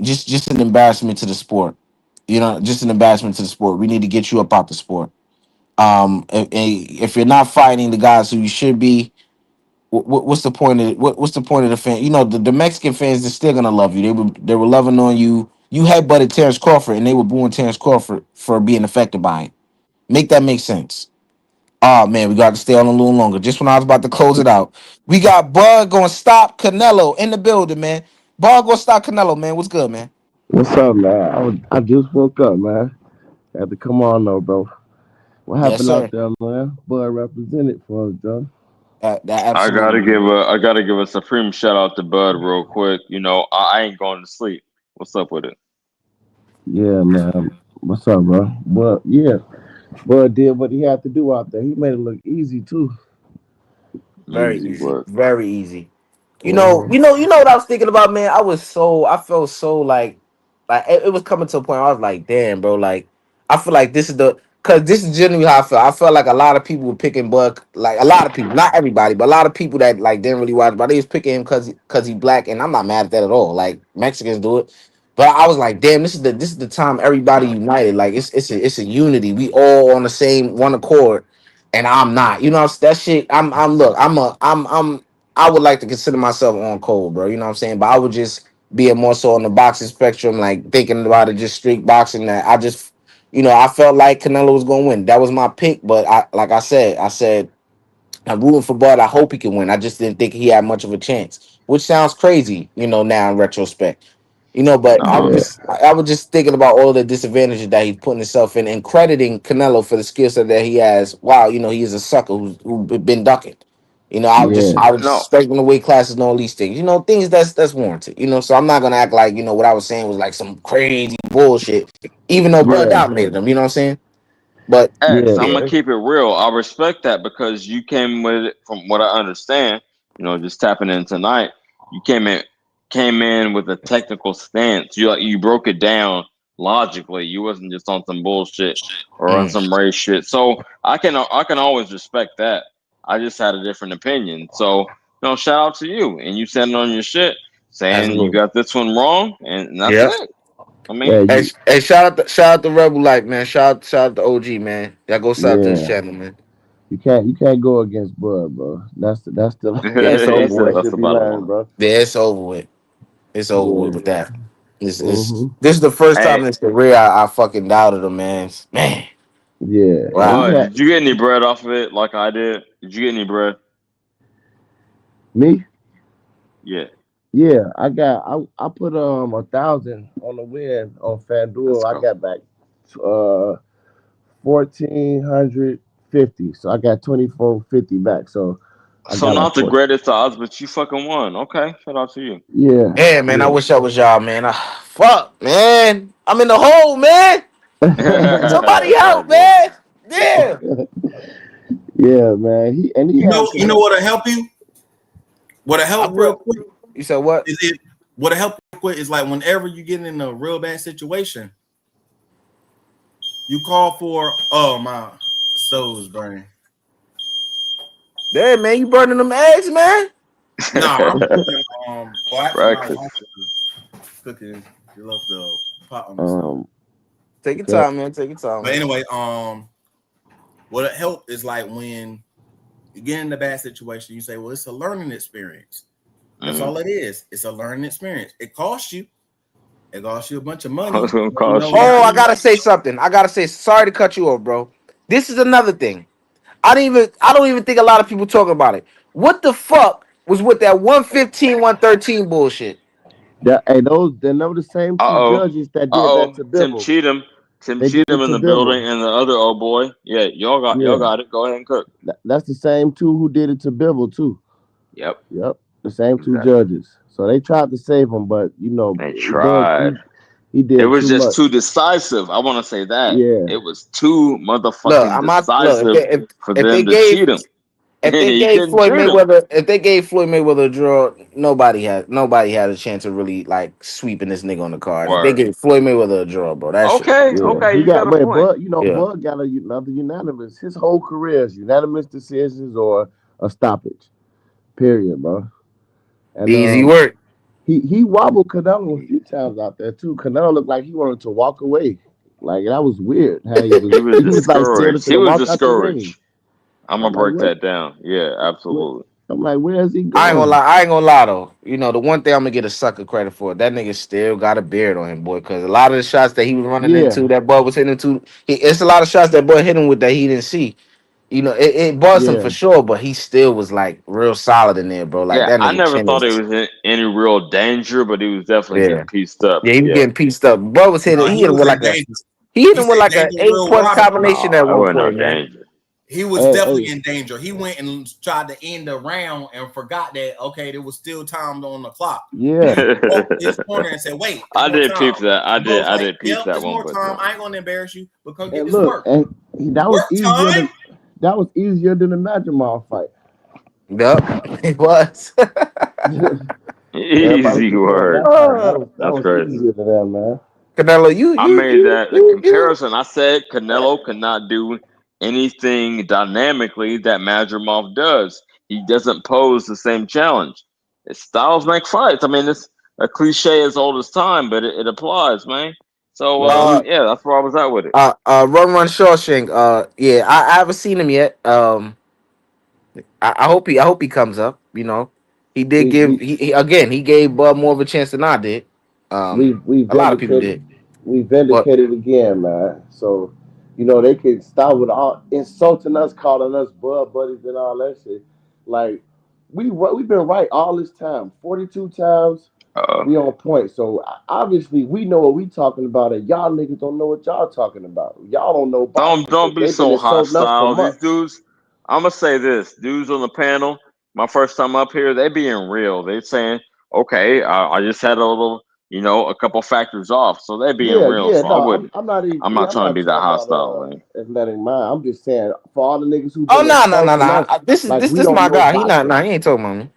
Just an embarrassment to the sport. Just an embarrassment to the sport. We need to get you up out the sport. If you're not fighting the guys who you should be, what's the point of what's the point of the fan? The Mexican fans, they're still gonna love you. They were loving on you. You headbutted Terence Crawford, and they were booing Terence Crawford for being affected by it. Make that make sense. Oh man, we got to stay on a little longer. Just when I was about to close it out, we got Bud going to stop Canelo in the building, man. Bud going to stop Canelo, man. What's good, man? What's up, man? I just woke up, man. Had to come on, though, bro. What Yes, happened out sir. there, man? Bud represented for us, Joe. That I gotta absolutely, give man. a I gotta give a supreme shout out to Bud real quick. I ain't going to sleep. What's up with it? Yeah, man. What's up, bro? But yeah, Bud did what he had to do out there. He made it look easy too. Very Easy easy. work. Very easy. Uh-huh. You know what I was thinking about, man. I felt so like it was coming to a point where I was like, damn, bro, like I feel like because this is generally how I felt. I felt like a lot of people were picking Buck, like a lot of people, not everybody, but a lot of people that like didn't really watch, but they was picking him because he black, and I'm not mad at that at all. Like Mexicans do it, but I was like, damn, this is the time everybody united. Like it's a unity. We all on the same one accord, and I'm not. That shit. I'm look. I would like to consider myself on cold, bro. You know what I'm saying? But I would just be a more so on the boxing spectrum, like thinking about it just street boxing. That I just, I felt like Canelo was gonna win. That was my pick, but like I said, I'm rooting for Bud. I hope he can win. I just didn't think he had much of a chance, which sounds crazy, now in retrospect. But No, Yeah, I was just thinking about all the disadvantages that he's putting himself in and crediting Canelo for the skill set that he has. Wow, he is a sucker who been ducking. yeah, I would just no. expect him to weight classes and all these things. Things that's warranted. So I'm not gonna act like what I was saying was like some crazy bullshit, even though Bud yeah, dominated him. You know what I'm saying? But X, yeah, I'm yeah, gonna keep it real. I respect that because you came with it from what I understand, just tapping in tonight. You came in with a technical stance. You broke it down logically. You wasn't just on some bullshit or on mm, some race shit. So I can always respect that. I just had a different opinion. So shout out to you. And you standing on your shit, saying you absolutely. got this one wrong, and that's Yeah. it. I yeah, mean, Hey, shout out to Rebel Life, man. Shout out to OG, man. Y'all go sub to his yeah, channel, man. You can't go against Bud, bro. That's the Yeah, it's He over said with. that that's should be about a learned, month. bro. Yeah, it's over with. It's over with Yeah. that. This Mm-hmm. this is the first time Hey, in his career I fucking doubted him, man. Man, Yeah. And he wow. Bud, had did you get any bread off of it like I did? Did you get any bread? me. Yeah, Yeah, I put 1,000 on the win on let's FanDuel. I go. got back 1,450. So I got 2,450 back. So I So got like not the 40. greatest odds, but you fucking won. Okay, shout out to you. Yeah, Yeah, man, I yeah. wish I was y'all, man. Fuck, man. I'm in the hole, man. Somebody That's help, right, boy. man. Yeah. Yeah, man. He had You know some. what'll help you? What'll I help real put quick you said what? is it. What'll help real quick is like whenever you get in a real bad situation, you call for. Oh my, stove's burning. Damn, man, you burning them eggs, man. Nah, I'm cooking. Well, actually, my wife Breakfast. is cooking. She left the pot on the stove. Um. Take your Okay. time, man. Take your time, But man. anyway, what'll help is like when you get in a bad situation, you say, "Well, it's a learning experience." That's Mm-hmm. all it is. It's a learning experience. It costs you. It costs you a bunch of money. What's gonna But you cost know, you? Oh, now I you gotta say something. I gotta say, sorry to cut you off, bro. This is another thing. I don't even think a lot of people talk about it. What the fuck was with that 115, 113 bullshit? They're never the same Uh two oh. judges that Uh did that oh. to Tim Bibble. Cheatham. Tim They did Cheatham it in to the building, Bibble. and the other old boy. Yeah, y'all Yeah, got it. Go ahead and cook. that's the same two who did it to Bibble too. Yep, Yep, the same two exactly. judges. So they tried to save him, but They Bud tried. he It did was too just much. too decisive. I want to say that Yeah, it was too Look, motherfucking I'm not look decisive for if they them to gave cheat him. if they He gave couldn't Floyd cheat him. Mayweather if they gave Floyd Mayweather a draw, nobody had a chance of really like sweeping this nigga on the card. If they Word. gave Floyd Mayweather a draw, bro, that shit was Okay, crazy. yeah. okay, He you got got a point. Bud. Yeah. Bud got another unanimous. His whole career is unanimous decisions or a stoppage. Period, bro. And Easy work. he wobbled Canelo a few times out there too. Canelo looked like he wanted to walk away. Like that was weird. How he was He was he was like scared discouraged. to He was walk out the ring. discouraged. I'm I'm gonna like, break what? that down. Yeah, What? absolutely. I'm like, where is he I ain't gonna going? lie. I ain't gonna lie though. You know, the one thing I'm gonna get a sucker credit for, that nigga still got a beard on him, boy. Because a lot of the shots that he was running Yeah, into, that boy was hitting into, it's a lot of shots that boy hit him with that he didn't see. You know, it buzzed him yeah. for sure, but he still was like real solid in there, bro. Like Yeah, that I nigga never chin thought he was, was in any real danger, but he was definitely yeah, getting pieced up. yeah. He was Yeah. getting pieced up. Boy was hitting. nah, He he hit him was with in like a. danger. He hit He him with said like a danger eight real punch right. combination No, at it one wasn't no point, man. danger. He was Hey, definitely hey, in danger. He went and tried to end the round and forgot that okay, there was still time on the clock. And yeah. he walked to his corner and said, "Wait, it's I more did time." peep that. And Bo was I like, did peep "Yep, that it's one, more but time. I ain't gonna embarrass you, but come get And this look, work. that was Work easier time." than the Madrimov fight. Yup, it was. Everybody easy forgetting word. that fight. That was that That's was crazy. easier than that, man. Canelo, you, I you, made you, that a you, you. comparison. I said Canelo cannot do anything dynamically that Madrimov does. He doesn't pose the same challenge. His styles make fights. I mean, it's a cliche as old as time, but it applies, man. So, Man, he yeah, that's where I was at with it. Run Shawshank. Yeah, I haven't seen him yet. I hope he comes up. You know, he did we give we he gave Bud more of a chance than I did. we A lot of people vindicated did, we but vindicated again, man. So they could start with all insulting us, calling us bud buddies and all that shit. Like we've been right all this time, 42 times. Uh, We on point. So obviously we know what we talking about, and y'all niggas don't know what y'all talking about. Y'all don't know boxing don't because be they've been so insulting us for hostile. These months. dudes, I'm gonna say this: dudes on the panel, my first time up here, they being real. They saying, okay, I just had a little, a couple factors off, so they being Yeah, real. yeah, So I no, wouldn't. I'm not even. I'm Yeah, not I'm trying to not be that talking about hostile, man. letting mine. I'm just saying for all the niggas who've oh been no, no, no, insulting no. us, This is like we this don't my know guy. He not. boxing. Nah, he ain't talking about me.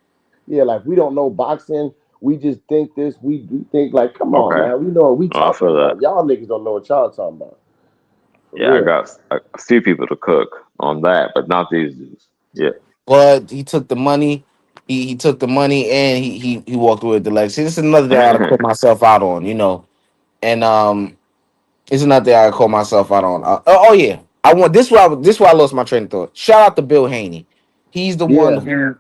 Yeah, like we don't know boxing. We just think this. We think like, come on, Okay, man. We know what we oh, I talking feel that. about. Y'all niggas don't know what y'all talking about. For Yeah, I real. got a few people to cook on that, but not these dudes. Yeah. But he took the money. He took the money and he walked away with the legs. See, this is another thing I gotta put myself out on. You know, and it's another thing I call myself out on. Oh yeah. I want this. Why I lost my train of thought. Shout out to Bill Haney. He's the one Yeah, who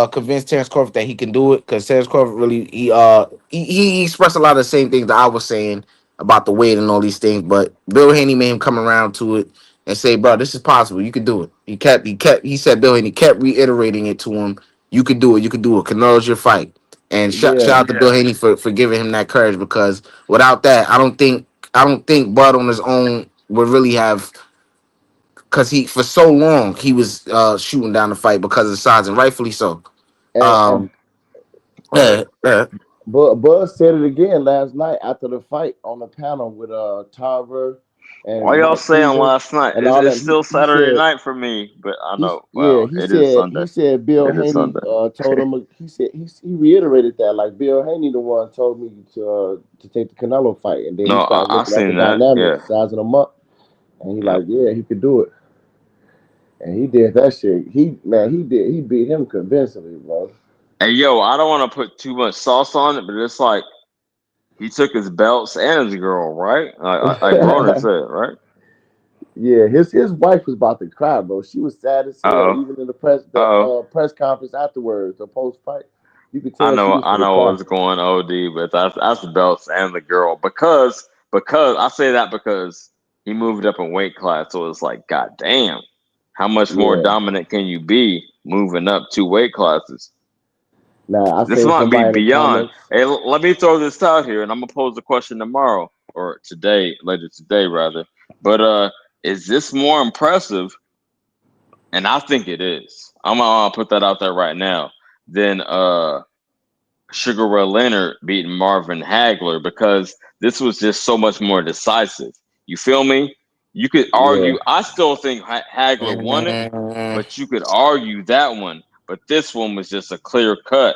convinced Terence Crawford that he can do it because Terence Crawford really he expressed a lot of the same things that I was saying about the weight and all these things. But Bill Haney made him come around to it and say, "Bro, this is possible. You can do it." He said Bill Haney kept reiterating it to him. You could do it. You could do it. Canelo's your fight. And shout yeah, out to Bill Haney for giving him that courage because without that, I don't think Bud on his own would really have because he for so long he was shooting down the fight because of the size and rightfully so. and Um, and yeah. Buzz said it again last night after the fight on the panel with Tarver Why and y'all Mike saying Cleaver last night? and It's, all it's them. still He Saturday said night for me, but I he's know. yeah Well, it is Sunday. he said Bill It is Haney Sunday. told him he reiterated that like Bill Haney the one told me to take the Canelo fight, and then he No, started I looking at the seen that. dynamics, Yeah. sizing them up, and he Yep. like yeah he could do it, and he did that shit. He beat him convincingly, bro. Hey, yo, I don't want to put too much sauce on it, but it's like he took his belts and his girl, right? Like Broner said, right? Yeah, his wife was about to cry, bro. She was sad as Uh hell. oh. Even in Uh oh. the press conference afterwards, the post fight, you could tell she was I gonna know cry. what's going OD, but that's the belts and the girl because I say that because he moved up in weight class, so it's like, god damn, how much more Yeah. dominant can you be moving up two weight classes? Now I This seen might be somebody in the beyond. comments. Hey, let me throw this out here, and I'm gonna pose a question tomorrow or today, later today rather. But is this more impressive? And I think it is. I'm gonna put that out there right now. Than Sugar Ray Leonard beating Marvin Hagler because this was just so much more decisive. You feel me? You could Yeah. argue. I still think Hagler won it, Mm, but you could argue that one. But this one was just a clear cut.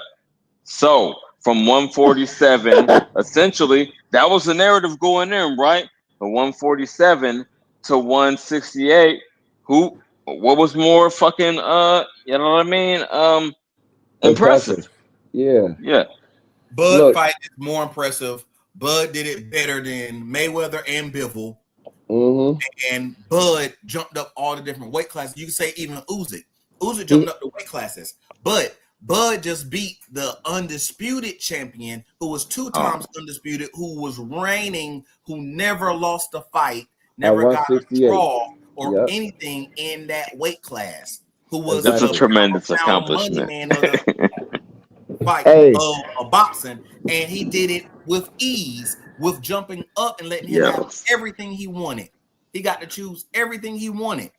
So from 147, essentially, that was the narrative going in, right? From 147 to 168. Who? What was more fucking? You know what I mean? Impressive. Impressive. Yeah. Yeah. Bud Look. fight is more impressive. Bud did it better than Mayweather and Bivol, Mm-hmm. and Bud jumped up all the different weight classes. You can say even Usyk. Usyk jumped He up the weight classes, but Bud just beat the undisputed champion, who was two Oh, times undisputed, who was reigning, who never lost a fight, at never got a 168. draw or Yep. anything in that weight class, who was that's a the Exactly. pound tremendous for pound money accomplishment. man of the fight Hey, of boxing, and he did it with ease, with jumping up and letting him have Yes. everything he wanted. He got to choose everything he wanted,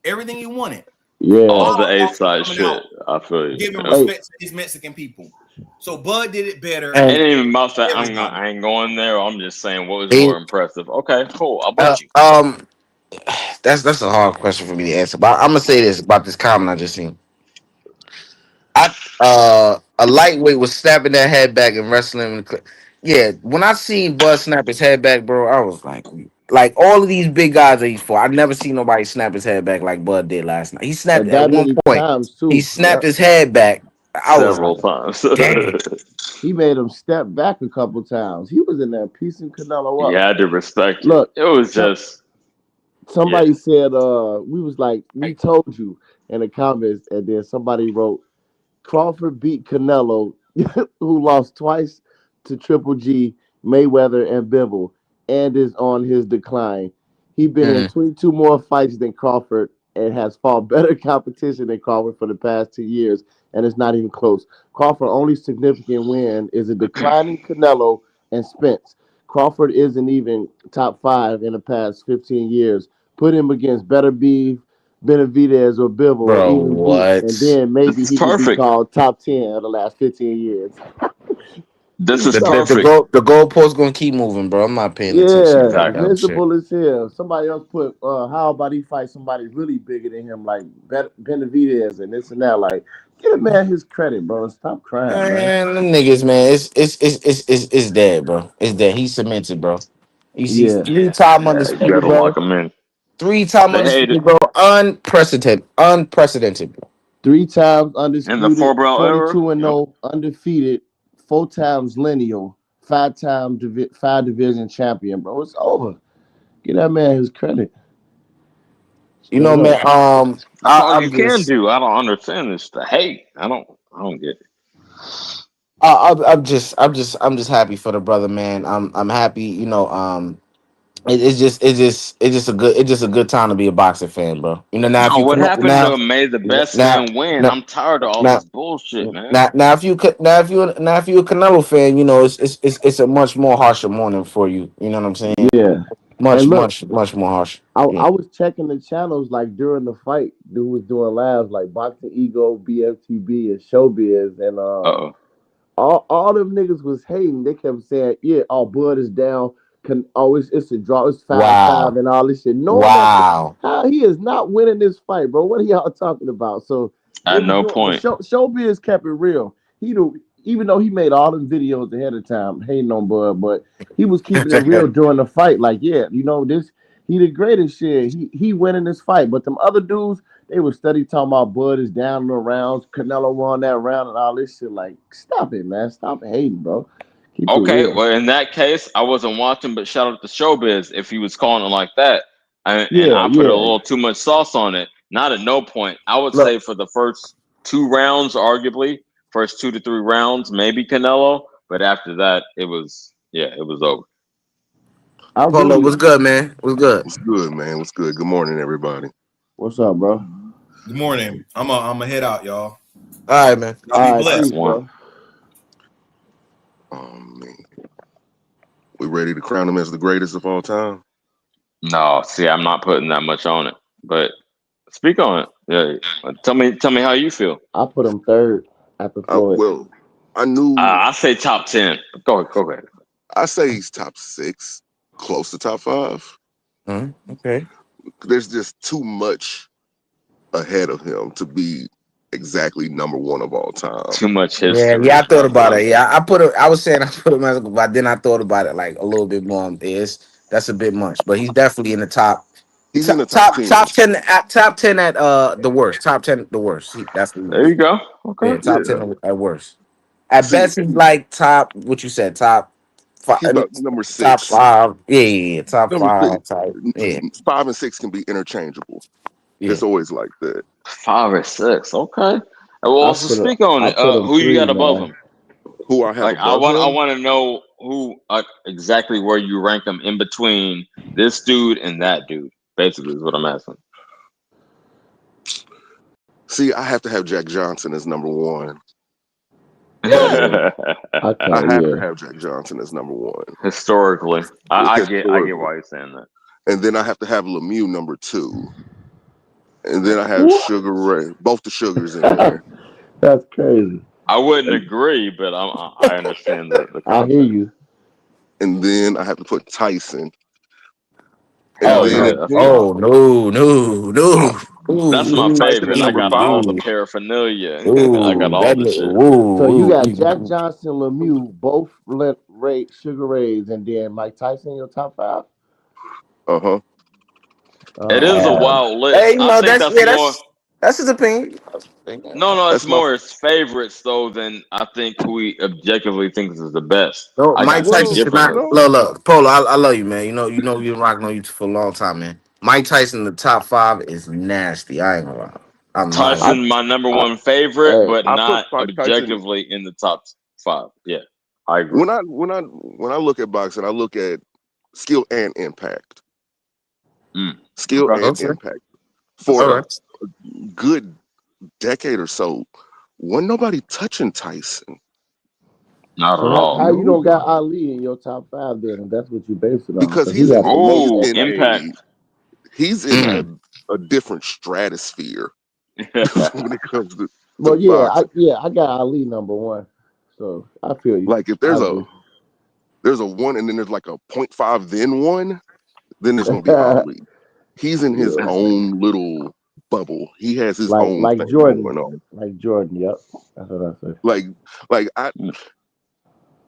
everything he wanted. yeah. All the All A also side coming out shit. I feel you. giving Yeah. Hey, respect to these Mexican people. So Bud did it better I and ain't than even about that. everybody. I ain't going there. I'm just saying what was he, more impressive. Okay, cool. I'm uh, with you. um, that's a hard question for me to answer. But I'm gonna say this about this comment I just seen. A lightweight was snapping that head back and wrestling. Yeah, when I seen Bud snap his head back, bro, I was like all of these big guys that he's for. I never seen nobody snap his head back like Bud did last night. He snapped and at that one many point. times He too. snapped Yep. his head back. I was Several like, times. dang. He made him step back a couple times. He was in there piecing Canelo You up. had to respect it. Look, It was some, just yeah. somebody said we was like, we told you in the comments, and then somebody wrote Crawford beat Canelo, who lost twice to Triple G, Mayweather, and Bivol, and is on his decline. He's been in Mm. 22 more fights than Crawford and has fought better competition than Crawford for the past 2 years, and it's not even close. Crawford's only significant win is a declining Canelo and Spence. Crawford isn't even top five in the past 15 years. Put him against Better Beef, Benavidez, or Bivol, and Bro, even Boots, and what? then This maybe is he could be perfect. called top 10 of the last 15 years. This He's is talking. perfect. The goalpost gonna keep moving, bro. I'm not paying attention to Yeah, that Exactly. dumb shit. invincible as hell. Somebody else put, how about he fight somebody really bigger than him, like Benavidez and this and that. Like, give a man his credit, bro. Stop crying, man. Man, them niggas, man, it's dead, bro. It's dead. He's cemented, bro. He's Yeah, three-time Yeah, you undisputed, gotta lock bro. them in. Three-time They hate it undisputed, bro. Unprecedented, bro. 3 times in the undisputed, four belt era. 22 and Yep. 0, undefeated, 4 times lineal, 5 division champion, bro. It's over. Give that man his credit. You know, man. That's all you I'm can just, do. I don't understand this. The hate. I don't get it. I'm just happy for the brother, man. I'm happy. You know, it's just a good time to be a boxing fan, bro. You know, now if No, you what come up happened now, to may the best now, man win? now, I'm tired of all now, this bullshit, man. now, if you a Canelo fan, you know, it's a much more harsher morning for you. You know what I'm saying? Yeah. Much, And look, much more harsh. Yeah. I was checking the channels like during the fight. Dude was doing lives like Boxing Ego, BFTB, and Showbiz, and Uh-oh. all them niggas was hating. They kept saying, "Yeah, all Bud is down. It's a draw. It's 5-5 Wow. and all this shit." Knowing that Wow. how he is not winning this fight, bro. What are y'all talking about? So they At was no doing, but point. Showbiz kept it real. Even though he made all them videos ahead of time hating on Bud, but he was keeping it real during the fight. Like, yeah, you know this. He the greatest shit. He winning this fight, but them other dudes. They were study talking about Bud is down in the rounds, Canelo won that round, and all this shit. Like, stop it, man. Stop hating, bro. Keep it Okay, real. well, in that case, I wasn't watching, but shout out to Showbiz if he was calling it like that. And Yeah, I put a yeah. little too much sauce on it. Not at no point. I would Look, say for the first 2 rounds, arguably, first 2 to 3 rounds, maybe Canelo. But after that, it was over. I Polo, really. what's good, man? What's good? What's good, man? What's good? Good morning, everybody. What's up, bro? Good morning. I'm a head out, y'all. All right, man. Y'all be All right, blessed. peace, One. bro. Man, we ready to crown him as the greatest of all time? No, see, I'm not putting that much on it. But speak on it. Yeah, tell me how you feel. I put him third after Floyd. Well, I knew. I say top 10. Go ahead. I say he's top 6, close to top 5. Okay. There's just too much ahead of him to be exactly number 1 of all time. Too much Yeah, history. I thought That's what about I'm it. saying. Yeah, I was saying I put him as, but then I thought about it like a little bit more. That's a bit much, but he's definitely in the He's in the top 10. top 10 at the worst. Top 10 the worst. That's the There worst. you go. Okay. Yeah, top Yeah. 10 at worst. At See, best, he's like top. What you said? Top five. he's about number Top 6. five. Yeah. Top Number 6. five. Type. Yeah. 5 and 6 can be interchangeable. Yeah. It's always like that. 5 or 6. Okay. Well, so speak on I it. put him Who you three, got above man. him? Who I have Like above I him? want to know who exactly where you rank him in between this dude and that dude. Basically, is what I'm asking. See, I have to have Jack Johnson as number 1. Yeah, I I can't. have to Yeah, have Jack Johnson as number 1. Historically, I get Historically. why you're saying that. And then I have to have Lemieux number 2. And then I have what? Sugar Ray, both the Sugars in there. That's crazy. I wouldn't And, agree, but I understand the I hear concept. you. and then I have to put Tyson. And Hell Oh then yeah, no. at that's 10, Oh that's no. my Tyson favorite. is I number got 5. all the paraphernalia. I got Ooh, all that the shit. So you ooh, got Jack ooh. Johnson, Lemieux, both Sugar Rays, and then Mike Tyson in your top 5. Uh-huh. It is a Man. wild list. Hey, I no, think that's more. that's his opinion. No, it's That's my more his favorites though than I think who he objectively thinks is the best. No, I Mike got you Tyson well, should differently. not. no. Look, Polo. I love you, man. You've been rocking on you for a long time, man. Mike Tyson in the top 5 is nasty. I ain't gonna lie. I'm not I, gonna. Tyson, my number I, one favorite, hey, but I put not Mike Tyson objectively in the top 5. Yeah, I agree. when I look at boxing, I look at skill and impact. Mm, Skill okay, and Okay. impact. that's For All fair. right. a good decade or so, wasn't nobody touching Tyson. Not at so all. how you No. don't got Ali in your top 5 then? If that's what you base it on, Because because he got some he's Oh, baseball. in impact. a a different stratosphere when it comes to But yeah, boxing. I got Ali number 1. So I feel you. Like if I there's a 1 and then there's like a .5 then 1, then there's gonna be agree. Ali. He's in his Yeah, own little bubble. He has his like own like thing Jordan, going on. like Jordan. Yep, that's what I say. Like I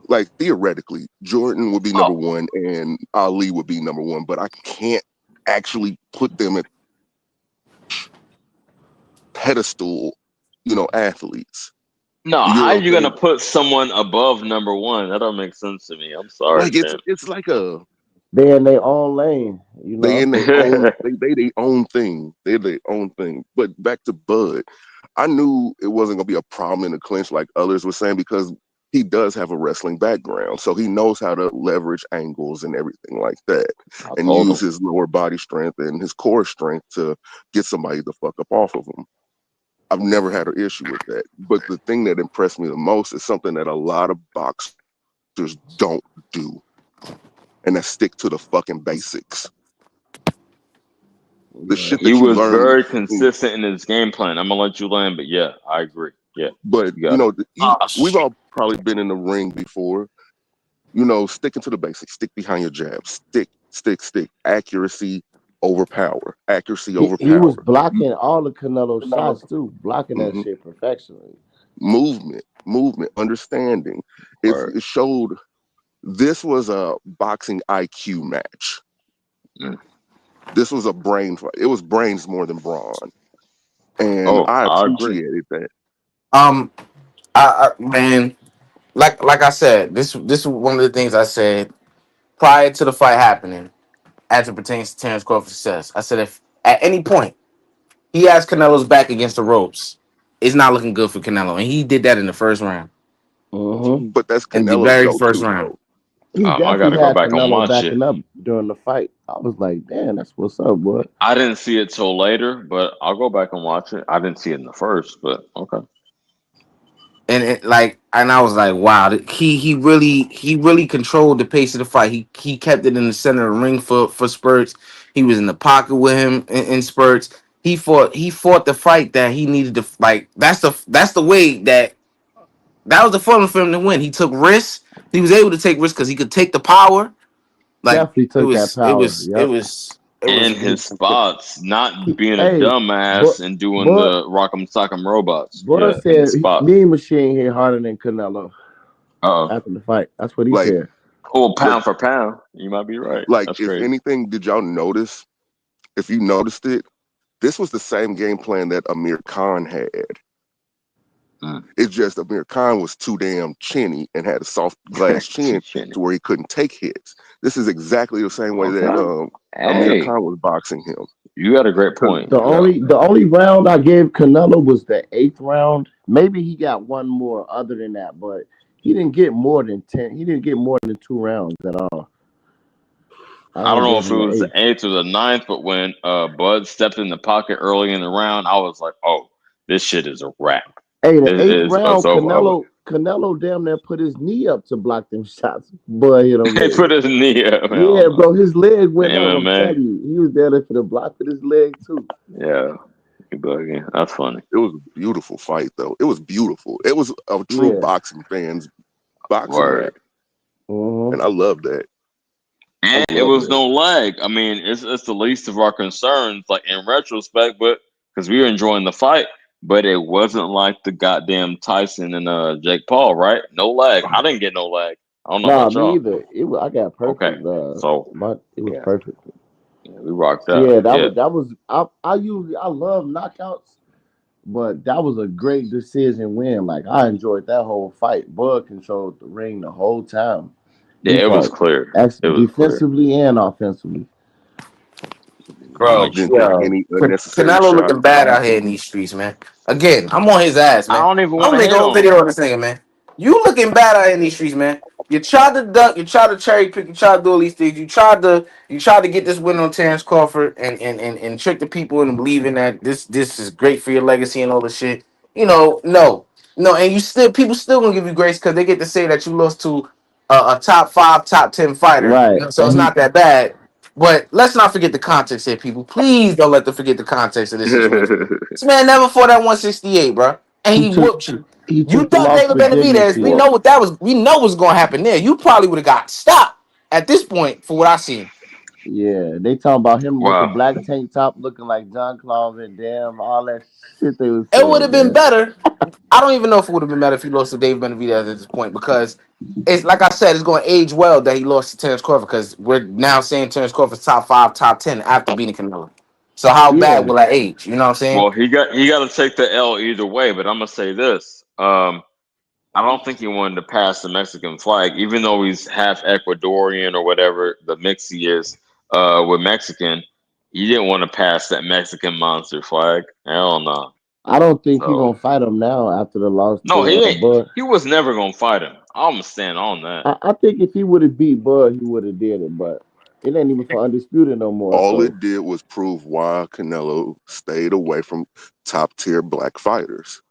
like theoretically, Jordan would be number Oh, 1 and Ali would be number 1, but I can't actually put them at pedestal, athletes. no, You get how what are I'm you gonna saying? put someone above number 1? That don't make sense to me. I'm sorry, Like it's champ. it's like a They in their own lane, They in their own yeah, they own thing. They their own thing. But back to Bud, I knew it wasn't gonna be a problem in the clinch like others were saying because he does have a wrestling background. So he knows how to leverage angles and everything like that I and told use him. his lower body strength and his core strength to get somebody the fuck up off of him. I've never had an issue with that. But the thing that impressed me the most is something that a lot of boxers don't do, and that's stick to the fucking basics. The Yeah. shit He that you was learn. very consistent in his game plan. I'm gonna let you land, but yeah, I agree. Yeah, But you got it. we've all probably been in the ring before. Sticking to the basics. Stick behind your jab. Stick, stick, stick. Accuracy over power. Accuracy over He was power. blocking all the Canelo shots too, blocking that Mhm. shit perfectionly. Movement, understanding. Word. It showed this was a boxing IQ match. Mm. This was a brain fight. It was brains more than brawn, and Oh, I I agree. appreciated that. Um, man, like I said, this is one of the things I said prior to the fight happening, as it pertains to Terence Crawford's success. I said if at any point he has Canelo's back against the ropes, it's not looking good for Canelo, and he did that in the first round, Hmm. But that's in the Canelo's very go-to first round. though. He I definitely gotta go had back and Canelo watch it. backing up during the fight. I was like, damn, that's what's up, boy. I didn't see it till later, but I'll go back and watch it. I didn't see it in the first, but okay. And I was like, wow, he really controlled the pace of the fight. He kept it in the center of the ring for spurts. He was in the pocket with him in spurts. He fought the fight that he needed to, like. That's the way that was the fun for him to win. He took risks. He was able to take risks because he could take the power. Like Definitely it took that was it power. was it Yep. was it was And his spots, not He, being a hey, but dumbass and doing but the rock'em sock'em robots. Bud Yeah, in his said spots. Mean Machine hit harder than Canelo Oh, after the fight. That's what he Like, said. oh, but pound for pound, you might be right. like, That's if crazy. anything, did y'all notice? If you noticed it, this was the same game plan that Amir Khan had. Mm. It's just Amir Khan was too damn chinny and had a soft glass chin Chinny. to where he couldn't take hits. This is exactly the same way that Okay. Amir Hey, Khan was boxing him. you got a great 'Cause point. The Yeah. only round I gave Canelo was the eighth round. Maybe he got one more other than that, but he didn't get more than 10. He didn't get more than 2 rounds at all. I I only don't know gave if it him the was the eighth. eighth or the ninth, but when Bud stepped in the pocket early in the round, I was like, "Oh, this shit is a wrap. Hey, the It eighth is it's round, over." Canelo damn near put his knee up to block them shots. Boy hit him He with. put his knee up. I Yeah, don't know. bro, his leg The went up. I'm MMA. telling you, he was there for the block with his leg too. Yeah, you bugging. That's funny. it was a beautiful fight, though. It was beautiful. It was a true Yeah. boxing fan's boxing match, Word. Uh-huh. and I love that. I And it love was that. no lag. I mean, it's the least of our concerns, like in retrospect, but because we were enjoying the fight, but it wasn't like the goddamn Tyson and Jake Paul, right? No lag. I didn't get no lag. I don't know Nah, about me y'all. either. I got Okay, perfect. so But it was yeah, perfect. yeah, we rocked out. Yeah, Yeah, that was. I love knockouts, but that was a great decision win. Like I enjoyed that whole fight. Bud controlled the ring the whole time. yeah, He it was fought clear. It was clear. defensively and offensively. I'm Bro, with you. Didn't take yeah. any unnecessary Canelo shots. looking bad out here in these streets, man. Again, I'm on his ass, I man. don't even I'm want gonna to make a hate whole on him. video on this nigga, man. You looking bad out here in these streets, man. You tried to duck, you tried to cherry pick, you tried to do all these things. You tried to get this win on Terence Crawford and trick the people into believing that this is great for your legacy and all this shit. No, and people still gonna give you grace because they get to say that you lost to a top five, top 10 fighter. Right, So and it's not that bad. But let's not forget the context here, people. Please don't forget the context of this situation. This man never fought at 168, bro, and he he took whooped you. he You took the thought loss David with Benavidez? We dignity. know what that was. We know what's going to happen there. You probably would have got stopped at this point for what I seen. Yeah, they talking about him with the Wow. black tank top looking like John Claude Van Damme, all that shit they was It would saying, have been man. better. I don't even know if it would have been better if he lost to David Benavidez at this point because it's like I said, it's going to age well that he lost to Terence Crawford because we're now saying Terence Crawford's top five, top 10 after beating Canelo. So how bad Yeah, will that age? You know what I'm saying? Well, he got to take the L either way. But I'm gonna say this. I don't think he wanted to pass the Mexican flag, even though he's half Ecuadorian or whatever the mix he is with Mexican. He didn't want to pass that Mexican monster flag. Hell no. I don't think he So gonna fight him now after the loss no, to he ain't. Bud. He was never gonna fight him. I'm gonna stand on that. I think if he would have beat Bud, he would have did it, but it ain't even for undisputed no more. All So it did was prove why Canelo stayed away from top tier black fighters.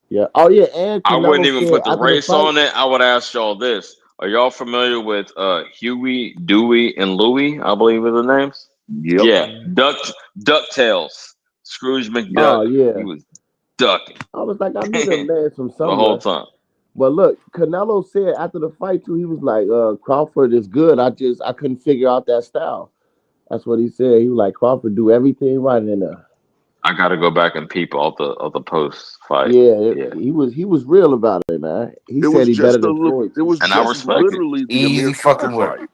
yeah. Oh yeah, and I wouldn't Canelo even said put the after the race fight, on it. I would ask y'all this: are y'all familiar with Huey, Dewey, and Louie? I believe are the names. Yep. Yeah, Ducktales. Scrooge McDuck. oh He yeah, was ducking I was like, I knew them the names from whole somewhere. time. But look, Canelo said after the fight too, he was like, Crawford is good. I couldn't figure out that style. That's what he said. He was like Crawford do everything right in there. I got to go back and peep all the post fight. Yeah, Yeah, he was real about it, man. He It said was he better just a than look. Floyd It too. was and I just respect it. literally the Easy Amir Khan fucking work. fight.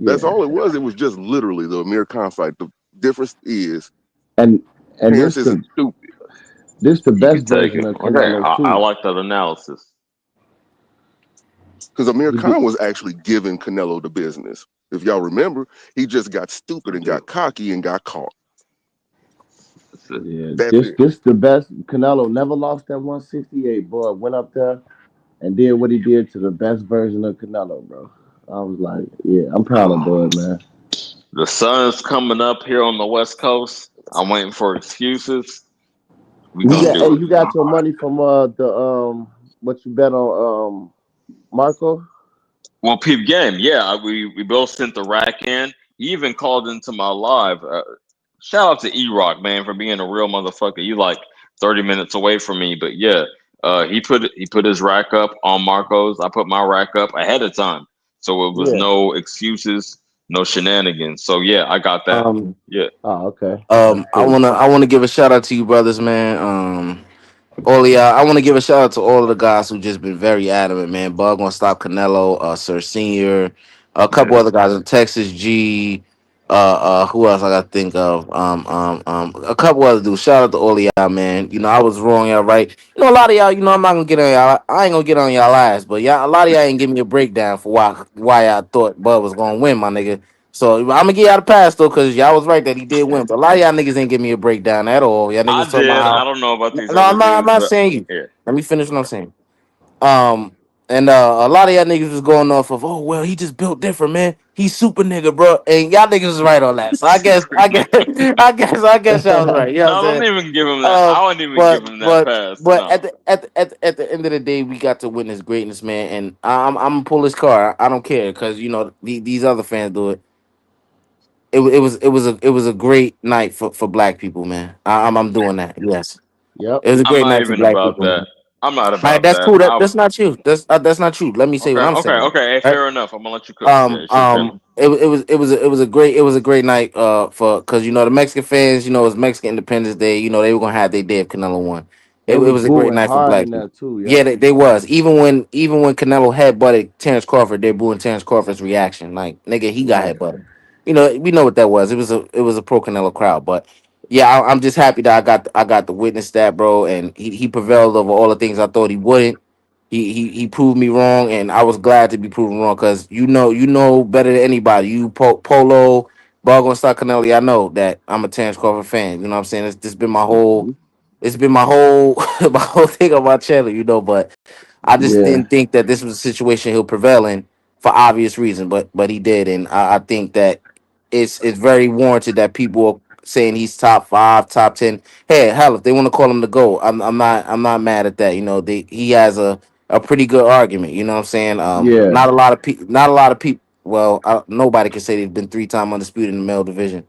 That's Yeah, all it was. It was just literally the Amir Khan fight. The difference is and and Terence isn't stupid this the You best could take version it. of Okay, Canelo I too. like that analysis. because Amir He did, Khan was actually giving Canelo the business. If y'all remember, he just got stupid I and do. got cocky and got caught. That's it. yeah, That's this it. this the best. Canelo never lost that 168. Boy, went up there and did what he did to the best version of Canelo, bro. I was like, yeah, I'm proud of Bud, man. The sun's coming up here on the West Coast. I'm waiting for excuses. We You gonna got, hey, do it. you got your money from the what you bet on Marco? Well, peep game. Yeah, we both sent the rack in. He even called into my live. Shout out to E Rock, man, for being a real motherfucker. You like 30 minutes away from me, but yeah, he put his rack up on Marco's. I put my rack up ahead of time, so it was Yeah. no excuses, no shenanigans. So yeah, I got that. Um, Yeah, Oh, okay. That's I cool. wanna give a shout out to you brothers, man. All of y'all, I want to give a shout out to all of the guys who just been very adamant, man. Bug gonna stop Canelo, Sir Senior, a couple yeah. other guys in Texas G, who else I gotta think of? A couple other dudes. Shout out to all of y'all, man. You know, I was wrong, y'all right. You know, a lot of y'all, you know, I'm not gonna get on y'all. I ain't gonna get on y'all ass, but y'all, a lot of y'all ain't give me a breakdown for why I thought Bud was gonna win, my nigga. So I'm gonna give y'all the pass though, cause y'all was right that he did win. But a lot of y'all niggas ain't give me a breakdown at all. Y'all niggas I talking about did. how I don't know about these no, other I'm dudes, not but saying you. yeah. Let me finish what I'm saying. And a lot of y'all niggas was going off of, oh well, he just built different, man. He's super nigga, bro. And y'all niggas was right on that. So Super nigga. I guess y'all was right. You know what I'm No, don't saying? even give him that. I Um, wouldn't even give but him that but pass. but No. at the end of the day, we got to witness greatness, man. And I'm gonna pull his car. I don't care because you know these other fans do it. It was a great night for black people, man. I'm doing that. Yes, Yep. it was a I'm great not night for even black about people, that. man. I'm not All right, about that's that. cool. I That's not you. That's not true. Let me say what okay, I'm okay, saying. okay. Hey, Right? fair enough. I'm gonna let you cook. Yeah, it's your channel. It was a great night for because you know the Mexican fans, you know, it was Mexican Independence Day. You know they were gonna have their day if Canelo won. They It was was a great booing night for hard black in people. there too. Yeah, Yep. they was even when Canelo headbutted Terence Crawford, they're booing Terence Crawford's reaction. Like nigga, he got Right. headbutted. You know we know what that was. It was a pro Canelo crowd, but yeah, I'm just happy that I got to witness that, bro. And he prevailed over all the things I thought he wouldn't. He proved me wrong, and I was glad to be proven wrong because you know better than anybody. You Polo, Bargo, and Canelli. I know that I'm a Terence Crawford fan. You know what I'm saying? This been my whole Mhm. it's been my whole my whole thing on my channel. You know, but I just Yeah. didn't think that this was a situation he'll prevail in for obvious reason. But he did, and I think that it's very warranted that people are saying he's top five, top 10. Hey, hell, if they want to call him the GOAT, I'm not mad at that. You know, he has a pretty good argument. You know what I'm saying? Yeah. Not a lot of people. Well, nobody can say they've been 3-time undisputed in the male division.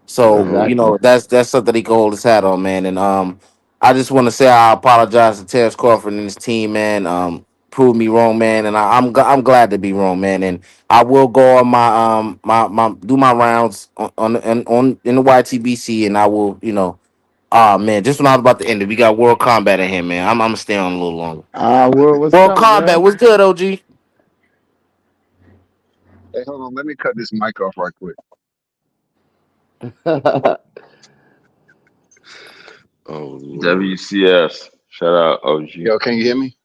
So hmm you Exactly. know that's something he can hold his hat on, man. And I just want to say I apologize to Terrence Crawford and his team, man. Proved me wrong, man, and I'm glad to be wrong, man. And I will go on my do my rounds on in the YTBC, and I will man. Just when I was about to end it, we got World Combat in here, man. I'm gonna stay on a little longer. What's World up, Combat man? was good, OG. Hey, hold on. Let me cut this mic off right quick. Oh Lord. WCS. Shout out OG. Yo, can you hear me?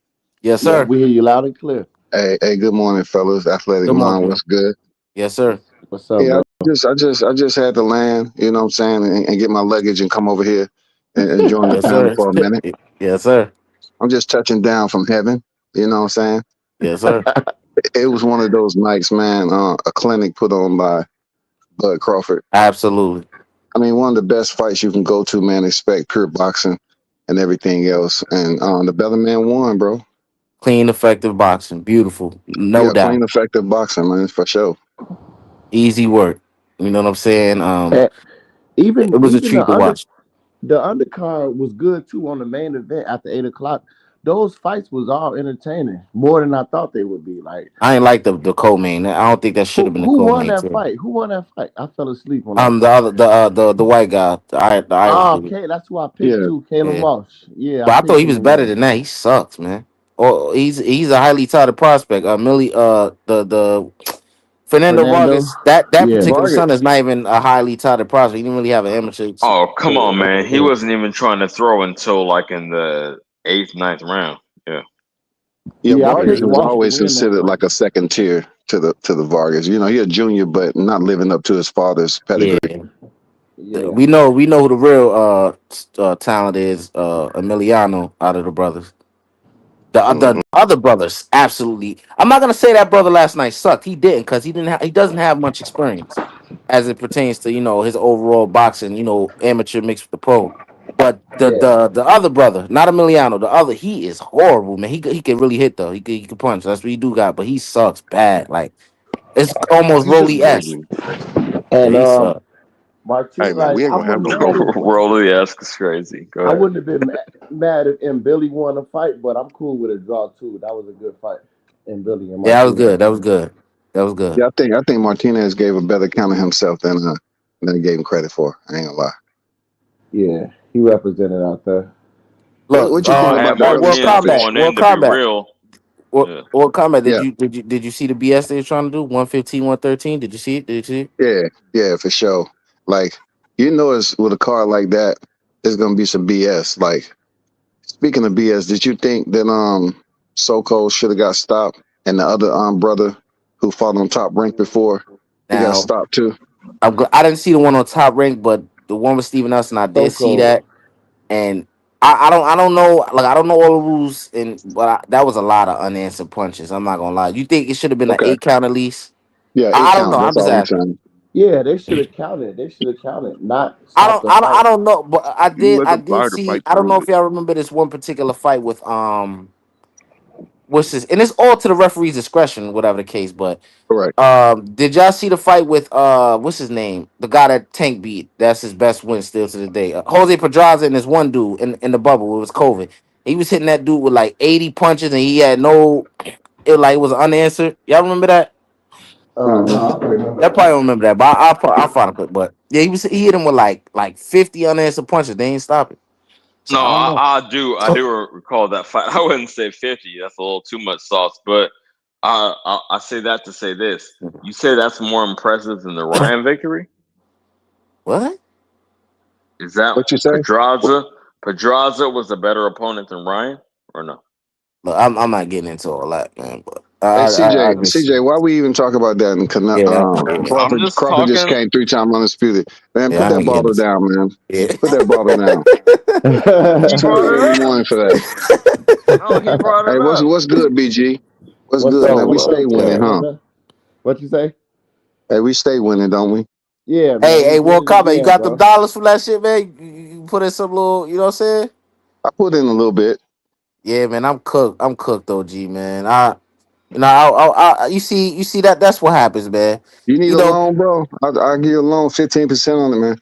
Yes, Yep, sir. we hear you loud and clear. Hey, good morning, fellas. Athletic Good Mind, morning. what's good? Yes, sir. What's up, Yeah, bro? I just had to land, you know what I'm saying, and get my luggage and come over here and join the Yes, panel sir. for a minute. Yes, sir. I'm just touching down from heaven, you know what I'm saying? Yes, sir. It was one of those nights, man, a clinic put on by Bud Crawford. Absolutely. I mean, one of the best fights you can go to, man, expect pure boxing and everything else. And the Better Man won, bro. Clean, effective boxing. Beautiful. No Yeah, doubt. clean, effective boxing, man, for sure. Easy work. You know what I'm saying? And It even was a even treat to watch. the undercard was good too on the main event after 8 o'clock. Those fights was all entertaining, more than I thought they would be. Like I ain't like the co-main. I don't think that should have been the who won co-main that too. fight? Who won that fight? I fell asleep on that The fight. other the white guy, the Irish Oh, dude. okay, that's who I picked Yeah, too, Caleb Yeah. Walsh. Yeah, I But I thought picked he him was to better win. than that. He sucks, man. Oh, he's a highly touted prospect. Millie, the Fernando Fernando. Vargas. That Yeah, particular Vargas. son is not even a highly touted prospect. He didn't really have an amateur Oh, come on, career. man. He wasn't even trying to throw until like in the eighth, ninth round. Yeah. Yeah, yeah, I Yeah, Vargas picked was Walsh to always win that considered fight. like a second tier to the Vargas. You know, he a junior, but not living up to his father's pedigree. yeah. Yeah, We know who the real talent is. Emiliano out of the brothers. The Mhm. other brothers, absolutely. I'm not gonna say that brother last night sucked. He didn't because he doesn't have much experience as it pertains to his overall boxing. Amateur mixed with the pro. But the yeah. the the other brother, not Emiliano, the other, he is horrible, man. He can really hit though. He can punch. That's what he do got. But he sucks bad. Like it's almost He's just Rolly esque. bougie. Yeah, And he sucks. Hey Martin, man, like we ain't gonna have no beef. Rolly esque is crazy. Go I ahead. wouldn't have been mad if M Billy won a fight, but I'm cool with a draw too. That was a good fight, M Billy and Yeah, that was Martinez. good. That was good. That was good. Yeah, I think Martinez gave a better count of himself than he gave him credit for. I ain't gonna lie. Yeah, he represented out there. Look, What you think And about that World Martinez catastrophic? Combat, going in World to be Combat. real. What Yeah. what combat did Yeah, you see the BS they were trying to do? 115, 113. Did you see it? Did you see it? yeah, for sure. Like it's with a car like that, there's gonna be some BS. Like speaking of BS, did you think that Soko should have got stopped and the other brother who fought on top rank before he got Now stopped too? I didn't see the one on top rank, but the one with Steven Nelson, I did see Soko. that, and I don't know, like I don't know all the rules, and that was a lot of unanswered punches. I'm not gonna lie. You think it should have been an Okay, 8 count at least? yeah, I eight don't know. count. I'm That's just all I'm asking. saying. Yeah, they should have counted. They should have counted, not stopped the I fight. don't know, but You let I them did fire the see. fight I don't know if early. y'all remember this one particular fight with what's this, and it's all to the referee's discretion, whatever the case, but. Correct. Did y'all see the fight with what's his name? The guy that Tank beat. That's his best win still to the day. Jose Pedraza and this one dude in the bubble. It was COVID. He was hitting that dude with like 80 punches and he had no. It was unanswered. Y'all remember that? Uh-huh. No, I don't remember That probably that. don't remember that, but I'll find a clip. But yeah, he hit him with like 50 unanswered punches. They ain't stop it. So No, I don't know. I do recall that fight. I wouldn't say 50. That's a little too much sauce. But I say that to say this. You say that's more impressive than the Ryan victory? What? Is that What you say? Pedraza? Pedraza was a better opponent than Ryan, or no? Look, I'm not getting into all that, man. But Hey I CJ, just CJ, why we even talk about that? And yeah yeah I'm just Crawford just talking. came 3 times undisputed. Man, put yeah I that ain't getting bottle this. down, man. Yeah. Put that bottle down. It's He too brought it early in the up. morning for that. No, he brought Hey, it what's up. what's good, BG? What's What's good, up? man? We What's So stay up, winning, yeah. huh? brother? What you say? Hey, we stay winning, don't we? Yeah, Hey, man, we hey, did World it Cup, man, you again, got them bro. dollars from that shit, man? You put in some little, you know what I'm saying? I put in a little bit. Yeah, man, I'm cooked. I'm cooked, though, G, man. You see that? That's what happens, man. You need You a know, loan, bro? I'll give you a loan, 15% on it, man.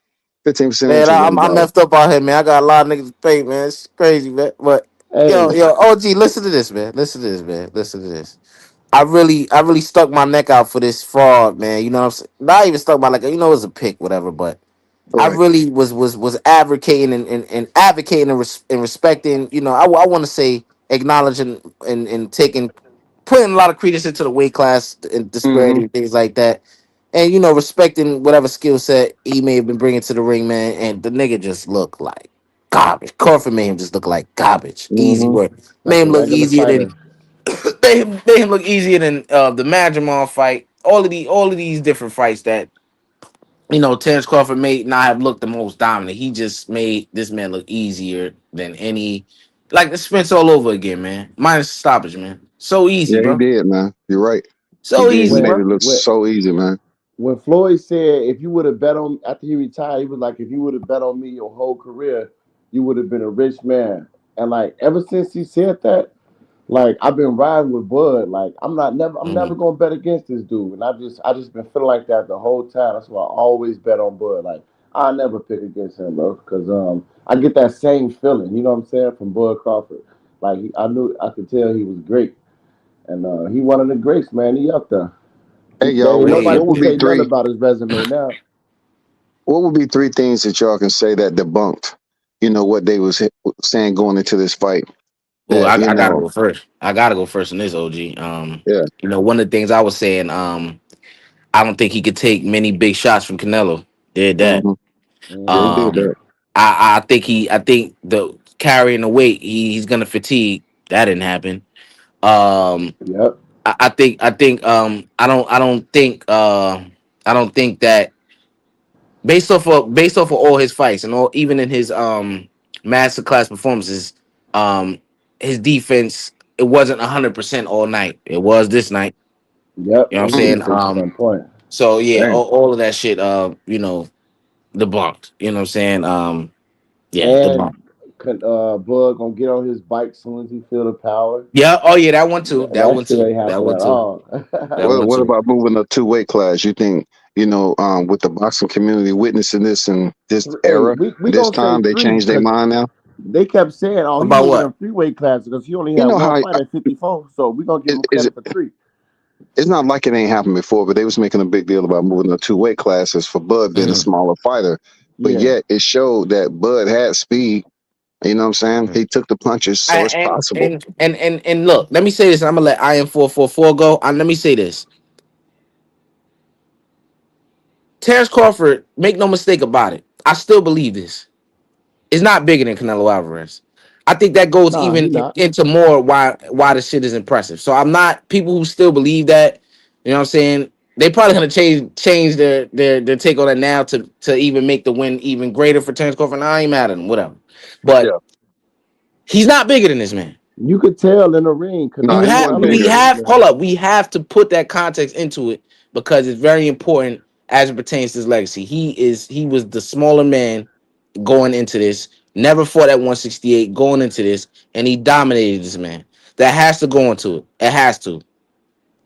15% man, interest on the I'm dollar. messed up out here, man. I got a lot of niggas to pay, man. It's crazy, man. But Hey, yo, OG, listen to this, man. Listen to this, man. Listen to this. I really stuck my neck out for this fraud, man. You know what I'm saying? Not even stuck my like, it was a pick, whatever, but. I Right. really was advocating and advocating and respecting. I want to say acknowledging and taking putting a lot of credence into the weight class and Mm-hmm. disparity and things like that, and respecting whatever skill set he may have been bringing to the ring, man. And the nigga just looked like garbage. Crawford made him just look like garbage. Easy Mm-hmm. work. Made like a him look regular easier than fighter. made him look easier than the Madrimon fight. All of these different fights that Terence Crawford may not have looked the most dominant. He just made this man look easier than any. Like the Spence all over again, man. Minus stoppage, man. So easy, Yeah, he bro. did, man. You're right. He So did. He easy, made when it bro. look when so easy, man. when Floyd said if you would have bet on after he retired, he was like, if you would have bet on me your whole career, you would have been a rich man. And like ever since he said that, like I've been riding with Bud. Like I'm never Mhm. gonna bet against this dude. And I just been feeling like that the whole time. That's why I always bet on Bud. Like I never pick against him, bro, because I get that same feeling. You know what I'm saying from Bud Crawford. Like I knew I could tell he was great, and he one of the greats, man. He up there. Hey, They y'all, ain't nobody what can would be say nothing three? about his resume now. What would be three things that y'all can say that debunked? What they was saying going into this fight. Oh, That I gotta go first. I gotta go first in this OG. yeah, One of the things I was saying, I don't think he could take many big shots from Canelo. Did that. hmm yeah, he Hmm. did that. I think the carrying the weight, he's gonna fatigue. That didn't happen. Um, Yep. I don't think that based off of all his fights and all even in his masterclass performances, um his defense it wasn't 100% all night. It was this night. Yep. You know what I'm His saying? defense was on point. So yeah, Dang. all of that shit debunked. You know what I'm saying? Yeah, debunked. And Bud gonna get on his bike as soon as he feel the power. Yeah, oh yeah, that one too. That That one shit too. ain't That happen one at too. all. That one What too. about moving up to weight class? You think with the boxing community witnessing this in this Hey, era, we this gonna say time they three changed their because mind now? they kept saying, "Oh, he About moving what? up three-weight classes because he only You had know one how fight at 54." So we gonna give him is credit for three. it's not like it ain't happened before, but they was making a big deal about moving the two weight classes for Bud being a Mhm. smaller fighter. But Yeah, yet it showed that Bud had speed. You know what I'm saying? He took the punches, so it's possible. And look, let me say this. And I'm gonna let IM 444 go. Let me say this. Terence Crawford, make no mistake about it. I still believe this. Is not bigger than Canelo Alvarez. I think that goes nah, he even not. into more why the shit is impressive. So I'm not people who still believe that. You know what I'm saying? They probably gonna change their take on it now to even make the win even greater for Terence Crawford. I ain't mad at him, whatever. But Yeah. he's not bigger than this man. You could tell in the ring, No, he wasn't Canelo We was bigger. bigger have than hold him. up. We have to put that context into it because it's very important as it pertains to his legacy. He was the smaller man going into this, never fought at 168 going into this, and he dominated this man. That has to go into it. It has to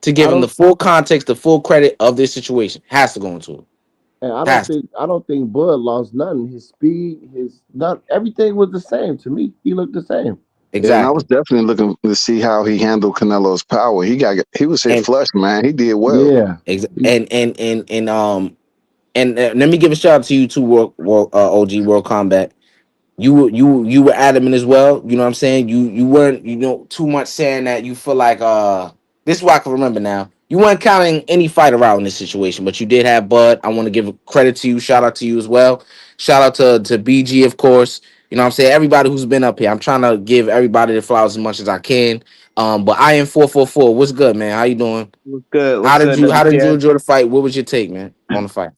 I give him the don't, full context, the full credit of this situation. Has to go into it. and Has to. I don't think Bud lost nothing. His speed, his not everything was the same to me. He looked the same. Yeah, and I was Exactly. definitely looking to see how he handled Canelo's power. He was hit And flush, man. He did well. Yeah, he, let me give a shout out to you too, OG World Combat. You were adamant as well. You know what I'm saying? You weren't too much saying that you feel like this is what I can remember now. You weren't counting any fighter out in this situation, but you did have Bud. I want to give credit to you, shout out to you as well. Shout out to BG, of course. You know what I'm saying? Everybody who's been up here. I'm trying to give everybody the flowers as much as I can. But I am 444. What's good, man? How you doing? What's good? What's good, How did you WTF? enjoy the fight? What was your take, man, on the fight?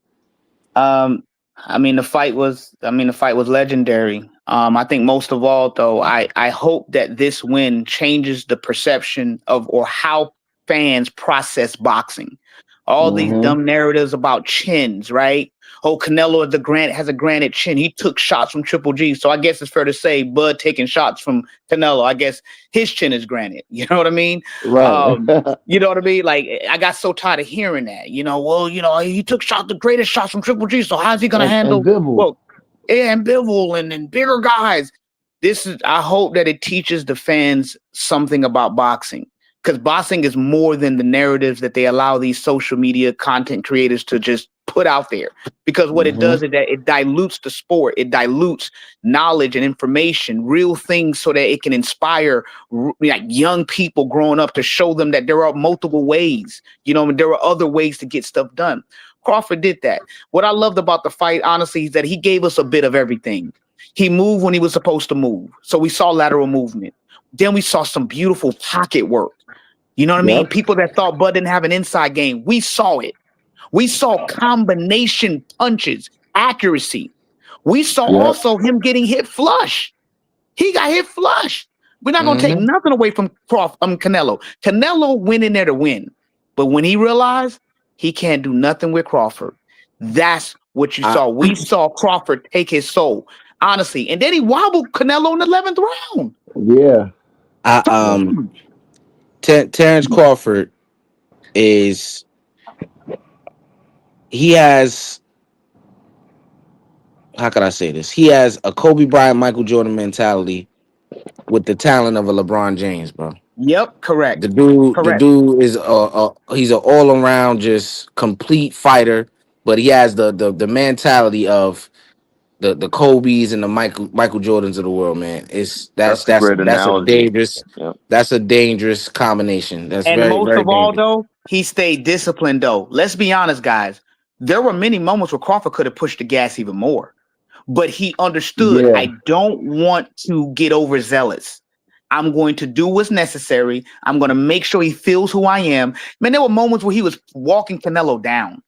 Um, the fight was legendary. I think most of all, though, I hope that this win changes the perception of or how fans process boxing. All these mm-hmm. dumb narratives about chins, right? Oh, Canelo has a granite chin. He took shots from Triple G, so I guess it's fair to say Bud taking shots from Canelo. I guess his chin is granite. You know what I mean? Right. Um, you know what I mean? Like I got so tired of hearing that. Well, he took the greatest shots from Triple G. So how's he gonna and handle? Bivol. Well, yeah, and Bivol and bigger guys. I hope that it teaches the fans something about boxing because boxing is more than the narratives that they allow these social media content creators to just put out there. Because what it Mm-hmm. does is that it dilutes the sport, it dilutes knowledge and information, real things, so that it can inspire like young people growing up to show them that there are multiple ways. There are other ways to get stuff done. Crawford did that. What I loved about the fight, honestly, is that he gave us a bit of everything. He moved when he was supposed to move. So we saw lateral movement. Then we saw some beautiful pocket work. You know what I mean? Yep. People that thought Bud didn't have an inside game, we saw it. We saw combination punches, accuracy. We saw Yep. also him getting hit flush. He got hit flush. We're not gonna take Mm-hmm. nothing away from Canelo. Canelo went in there to win, but when he realized he can't do nothing with Crawford, that's what you saw. We saw Crawford take his soul, honestly, and then he wobbled Canelo in the 11th round. Yeah. Terence Crawford is he has how can I say this? He has a Kobe Bryant, Michael Jordan mentality with the talent of a LeBron James, bro. Yep, The correct, correct. dude is he's an all around just complete fighter, but he has the mentality of the Kobe's and the Michael Jordans of the world, man. It's That's a great that's a analogy. dangerous Yeah. combination. That's And very, most very of all, dangerous. though, he stayed disciplined. Though, let's be honest, guys. There were many moments where Crawford could have pushed the gas even more, but he understood. Yeah. I don't want to get overzealous. I'm going to do what's necessary. I'm going to make sure he feels who I am. Man, there were moments where he was walking Canelo down.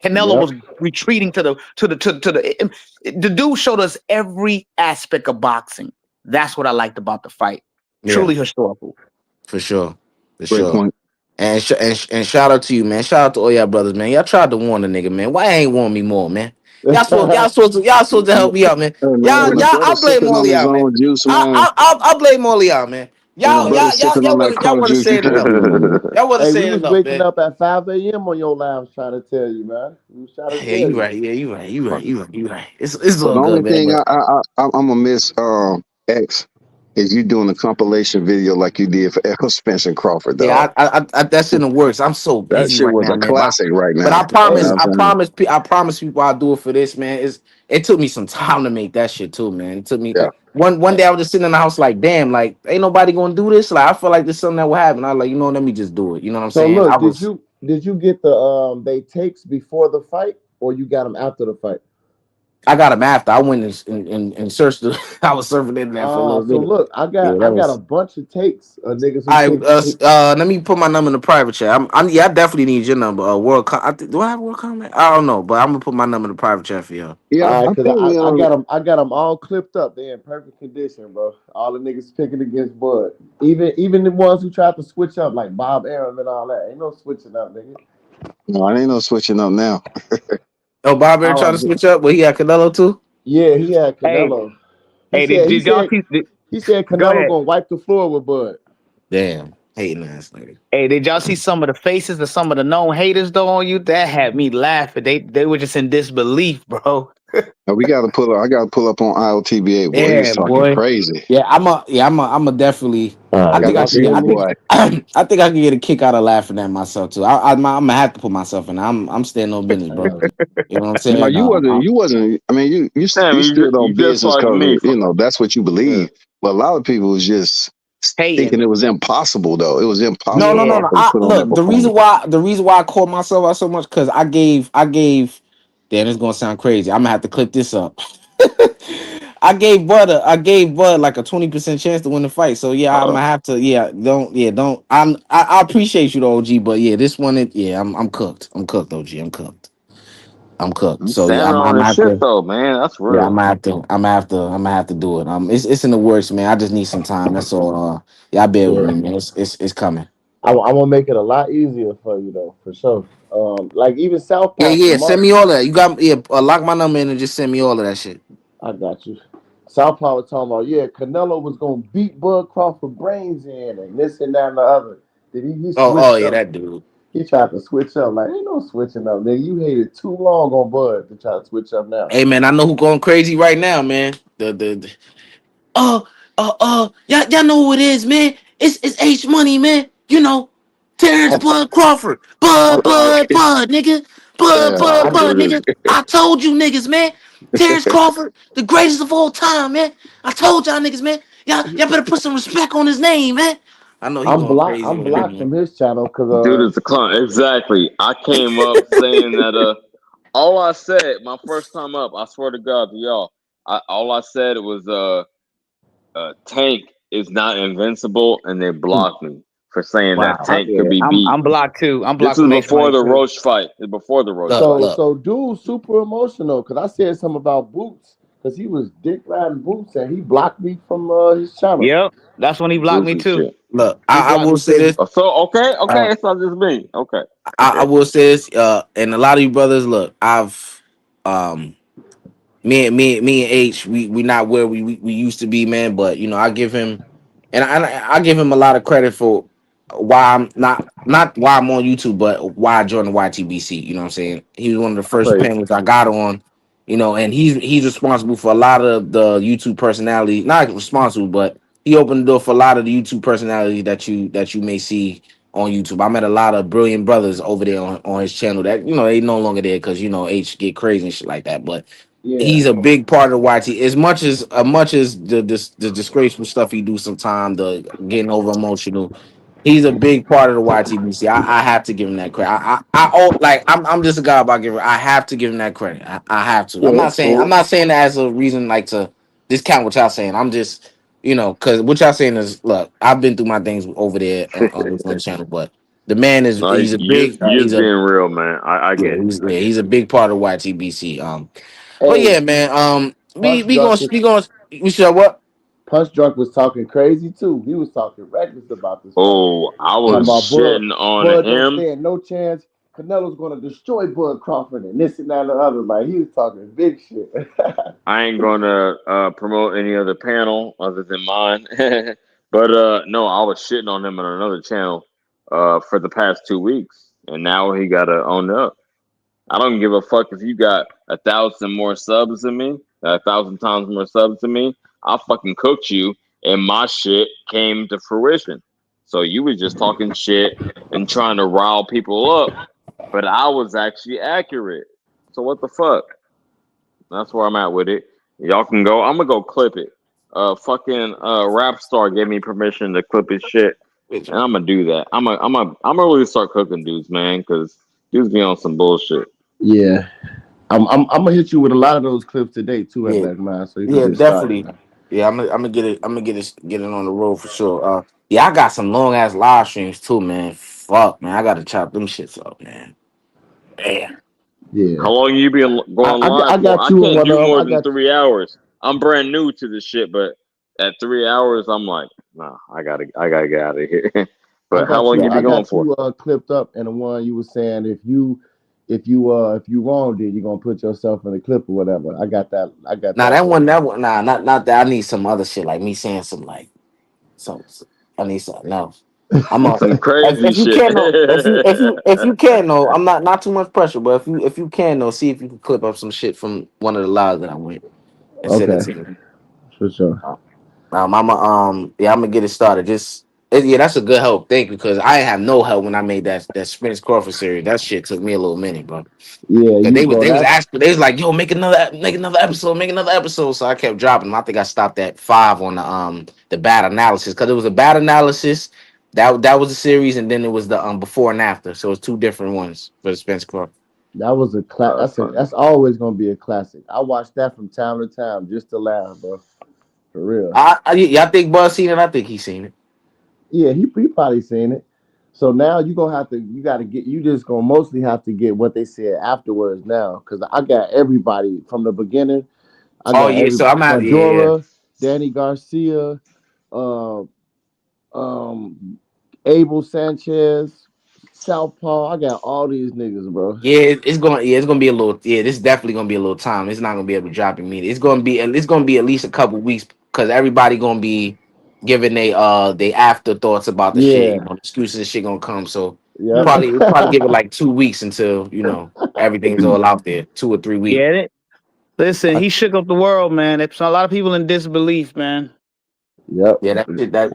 Canelo Yep. was retreating to the dude showed us every aspect of boxing. That's what I liked about the fight. Yeah, Truly historical. for sure, for Great sure. point. And shout out to you, man. Shout out to all y'all brothers, man. Y'all tried to warn the nigga, man. Why ain't warn me more, man? Y'all supposed to help me out, man. Hey man, Y'all, when the y'all, I brother's blame sipping all on of his y'all, man. own juice, man, I blame all of y'all, man. when the brother's sipping on that Y'all crunk wasn't juice, you saying can't enough. be man. Y'all wasn't Hey, we saying was enough, waking man. up at 5 a.m. on your lounge trying to tell you, man. We was trying to Yeah, tell you you. right. Yeah, you right. You right. It's But all the only good, man. thing But I'm gonna miss X is you doing a compilation video like you did for Echo Spence and Crawford, yeah, dog. that's in the works. I'm so That busy shit right was now, a man. classic right But now. You know Hey, what I'm saying? I promise people I'll do it for this, man. It took me some time to make that shit too, man. It took me Yeah. one day I was just sitting in the house like, damn, like ain't nobody gonna do this. Like I feel like there's something that will happen. I was like, you know, let me just do it. You know what I'm so saying? look, did you get the they takes before the fight or you got them after the fight? I got him after. I went and searched. I was surfing the internet for a little So minute. look, Yeah, I that got a was. bunch of takes of niggas who I take. let me put my number in the private chat. I definitely need your number. Do I have World Comment? I don't know, but I'm gonna put my number in the private chat for y'all. Yeah, All right, I because think we I got them all clipped up. They're in perfect condition, bro. All the niggas picking against Bud. Even the ones who tried to switch up, like Bob Arum and all that. Ain't no switching up, nigga. no, I ain't no switching up now. Oh, Bob Arum All trying to of it. switch up, but he had Canelo too. Yeah, he had Hey, Canelo. He hey, said he did y'all said see? he said Go Canelo ahead. gonna wipe the floor with Bud. Damn, hating ass nigga. Hey, did y'all see some of the faces of some of the known haters though on you? That had me laughing. They were just in disbelief, bro. Now we got to pull up. I got to pull up on IOTBA. Boy, he was Yeah, talking boy. crazy. Yeah, I'm a definitely. I Got think to I see can. I him, think. boy. I think I can get a kick out of laughing at myself too. I'm gonna have to put myself in. I'm staying on business, bro. You know what I'm No, saying? you wasn't. I mean, Damn, you stood you on just business like me. because you know that's what you Yeah. believe. But a lot of people was just thinking Hating. it was impossible, though. It was impossible for Yeah. No. Crawford to I put on that look. performance. The reason why I called myself out so much because I gave. Damn, it's gonna sound crazy. I'm gonna have to clip this up. I gave Bud like a 20% chance to win the fight. So yeah, I'm Uh, gonna have to. Don't. I appreciate you, though, OG. But yeah, this one, I'm cooked. I'm cooked, OG. I'm cooked. I'm cooked. I'm So yeah, standing I'm on gonna this have shit to. though, man. That's Yeah, real. I'm gonna have to do it. It's in the works, man. I just need some time. That's all. Y'all bear with Yeah. me, man. It's coming. I'm gonna make it a lot easier for you though, for sure. Like even Yeah, Southpaw yeah. tomorrow. Send me all that. You got lock my number in and just send me all of that shit. I got you. Southpaw was talking about, yeah, Canelo was gonna beat Bud Crawford brains in and this and that and the other. Did he Oh switched yeah, up? that dude. He tried to switch up. Like, ain't no switching up, nigga. You hated too long on Bud to try to switch up now. Hey man, I know who going crazy right now, man. Uh, y'all know who it is, man. It's H Money, man. You know, Terrence Bud Crawford. Bud, nigga. Yeah, I Bud, dude. nigga. I told you niggas, man. Terrence Crawford, the greatest of all time, man. I told y'all niggas, man. Y'all better put some respect on his name, man. I know he going crazy I'm right now, blocked man. from his channel because Dude is a clown. Exactly. I came up saying that all I said my first time up, I swear to God to y'all, all I said was Tank is not invincible and they blocked me for saying that Wow. Tank could Yeah, be beat. I'm blocked too. I'm This blocked was from H before Money the too. Roach fight. Before the Roach Look, fight. So look. so dude super emotional because I said something about Boots because he was dick riding Boots and he blocked me from his channel. Yep, that's when he blocked me Goofy too. shit. Look, He I blocked will me say too. this. So okay, Uh, it's not just me. Okay, I okay. will say this. And a lot of you brothers, look, I've um me and H, we not where we used to be, man. But you know, I give him, and I give him a lot of credit for why I'm not why I'm on YouTube, but why I joined the YTBC. You know what I'm saying? He was one of the first Praise. panelists I got on. You know, and he's responsible for a lot of the YouTube personality. Not responsible, but he opened the door for a lot of the YouTube personalities that you may see on YouTube. I met a lot of brilliant brothers over there on his channel that they no longer there because H get crazy and shit like that. But Yeah. he's a big part of YT. As much as the disgraceful stuff he do sometimes, the getting over emotional. He's a big part of the YTBC. I have to give him that credit. I'm just a guy about giving. I have to give him that credit. I have to. Yeah, it's I'm cool. not saying that as a reason like to discount what y'all saying. I'm just because what y'all saying is look. I've been through my things over there on this one channel, but the man is No, he's a big you he's just a being real, man. I yeah get it. he's a big part of YTBC. But Hey, yeah, man. We Punch we Drunk gonna was we gonna we should what? Punch Drunk was talking crazy too. He was talking reckless about this fight. Oh, I Talking was about shitting on Bud don't him. stand no chance. Canelo's gonna destroy Bud Crawford and this and that and the other. Like he was talking big shit. I ain't gonna promote any other panel other than mine. But no, I was shitting on him on another channel for the past 2 weeks, and now he gotta own up. I don't give a fuck if you got 1,000 more subs than me, 1,000 times more subs than me. I fucking cooked you, and my shit came to fruition. So you was just talking shit and trying to rile people up, but I was actually accurate. So what the fuck? That's where I'm at with it. Y'all can go. I'm gonna go clip it. Fucking Rap Star gave me permission to clip his shit, and I'm gonna do that. I'm gonna really start cooking dudes, man, because dudes be on some bullshit. Yeah. I'm gonna hit you with a lot of those clips today too at Yeah, Black Mind, so you can yeah, get started, definitely. man. Yeah, I'm gonna get it. I'm gonna get it on the road for sure. Yeah, I got some long ass live streams too, man. Fuck, man, I gotta chop them shits up, man. Damn. Yeah. How long you been going live I for? got I you in can't one do of them. more I than got 3 hours. I'm brand new to this shit, but at 3 hours, I'm like, nah, I gotta get out of here. But how long you I been going got for? you clipped up in the one you were saying if you wronged it, you're gonna put yourself in the clip or whatever. I got Nah, that that for one, you. nah, not that. I need some other shit like me saying some like some. I need something else. I'm a Some crazy if you shit. can know if you can know I'm not too much pressure, but if you can know see if you can clip up some shit from one of the lives that I went and send it Okay, to me. for sure. I'm gonna get it started. Yeah, that's a good help. Thank you, because I didn't have no help when I made that Spence Crawford series. That shit took me a little minute, bro. Yeah, Cause you bro. they was That's asking, they was like, "Yo, make another episode, make another episode." So I kept dropping them. I think I stopped at 5 on the bad analysis because it was a bad analysis. That was the series, and then it was the before and after. So it's two different ones for the Spence Crawford. that was a class. That's funny. That's always gonna be a classic. I watch that from time to time just to laugh, bro. For real. Y'all think Buzz seen it? I think he seen it. Yeah, he probably seen it. So now you gotta get you just gonna mostly have to get what they said afterwards now. Cause I got everybody from the beginning. I Oh got yeah, every so I'm out. Yeah, yeah. Majora, Danny Garcia, uh, um, Abel Sanchez, Southpaw. I got all these niggas, bro. It's gonna be a little. Yeah, this is definitely gonna be a little time. It's not gonna be able to drop immediately. It's gonna be at least a couple weeks because everybody gonna be giving they afterthoughts about the shit. Yeah. Excuses and shit gonna come. So Yep. probably give it like 2 weeks until everything's all out there. 2 or 3 weeks. Get it? Listen, I, he shook up the world, man. There's a lot of people in disbelief, man. yep. Yeah,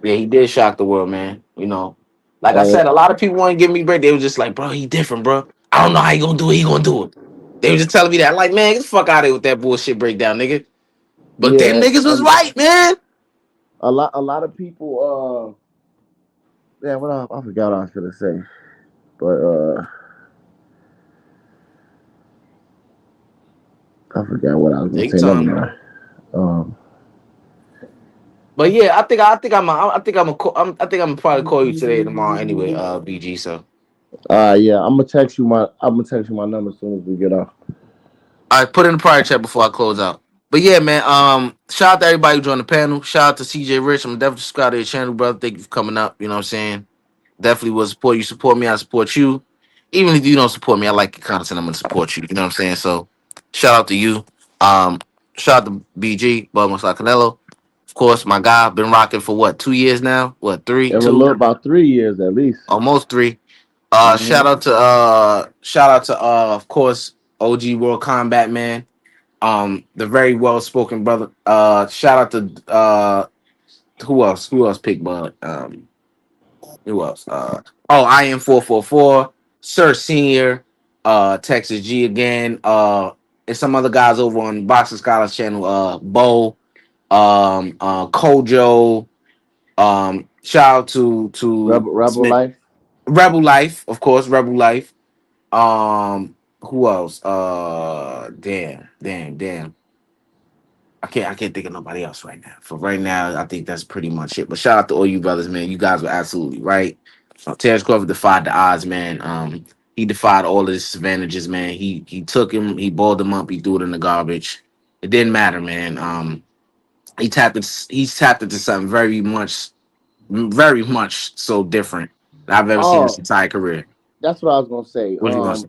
he did shock the world, man. Like I And said, a lot of people want to give me break. They was just like, bro, he different, bro. I don't know how he gonna do it. He gonna do it. They were just telling me that. Like, man, get the fuck out of here with that bullshit breakdown, nigga. But yeah, them niggas was and right, man. a lot of people yeah, I forgot what I was gonna say. But I forgot what I was gonna Take say. Never time, bro. mind. Um But yeah, I think I'm probably call you today or tomorrow anyway, BG. So Yeah, I'm gonna text you my number as soon as we get off. I put in the prior chat before I close out. But yeah, man. Shout out to everybody who joined the panel. Shout out to CJ Rich. I'm definitely subscribed to your channel, brother. Thank you for coming up. You know what I'm saying? Definitely will support you. Support me, I support you. Even if you don't support me, I like your content. I'm gonna support you. You know what I'm saying? So shout out to you. Um, shout out to BG, Bud Muscle Canelo. Of course, my guy, been rocking for what, 2 years now? What, three, It will two, look about 3 years at least. almost three. Hmm Shout out to of course, OG World Combat Man. The very well spoken brother. Shout out to who else? Who else picked Bud? Who else? I am 444, Sir Senior, Texas G again. And some other guys over on Boxing Scholars channel, Bo, Kojo, shout out to Rebel Life. Rebel Life, of course, Rebel Life. Who else? Damn. I can't think of nobody else right now. For right now, I think that's pretty much it. But shout out to all you brothers, man. You guys were absolutely right. Terence Crawford defied the odds, man. He defied all of his disadvantages, man. He took him, he balled him up, he threw it in the garbage. It didn't matter, man. He's tapped into something very much so different that I've ever seen in his Oh, entire career. that's what I was gonna say. What you gonna say?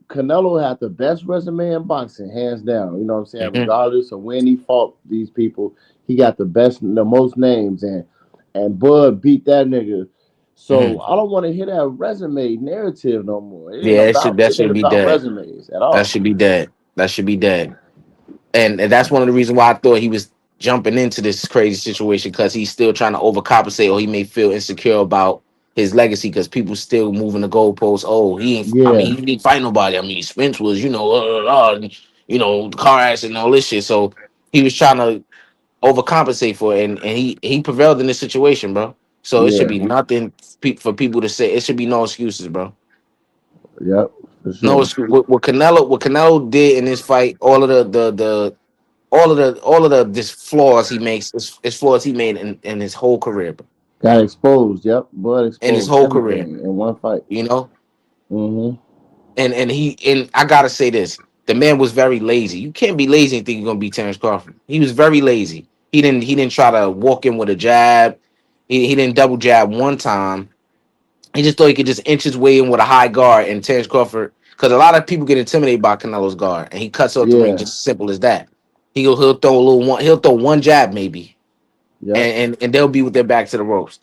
Canelo had the best resume in boxing, hands down. You know what I'm saying? Hmm. Regardless of when he fought these people, he got the most names, and Bud beat that nigga. Hmm. So I don't want to hear that resume narrative no more. Yeah, that It ain't should be about dead. resumes at That all. should be dead. That should be dead. And that's one of the reasons why I thought he was jumping into this crazy situation because he's still trying to overcompensate, or he may feel insecure about his legacy because people still moving the goalposts. Oh, he ain't. I Yeah, mean, he didn't fight nobody. I mean, Spence was, car accident and all this shit. So he was trying to overcompensate for it, and he prevailed in this situation, bro. So it should yeah, be nothing for people to say. It should be no excuses, bro. yep, for No sure. excuse. What Canelo did in this fight, all of the just flaws he makes is flaws he made in his whole career, bro. Got exposed. Yep, Bud In his exposed whole career, everything in one fight. you know. Hmm And I gotta say this: the man was very lazy. You can't be lazy and think you're gonna beat Terence Crawford. He was very lazy. He didn't try to walk in with a jab. He didn't double jab one time. He just thought he could just inch his way in with a high guard and Terence Crawford. Because a lot of people get intimidated by Canelo's guard, and he cuts off the ring Yeah, just simple as that. He'll throw a little one. He'll throw one jab maybe, yep, and they'll be with their back to the ropes.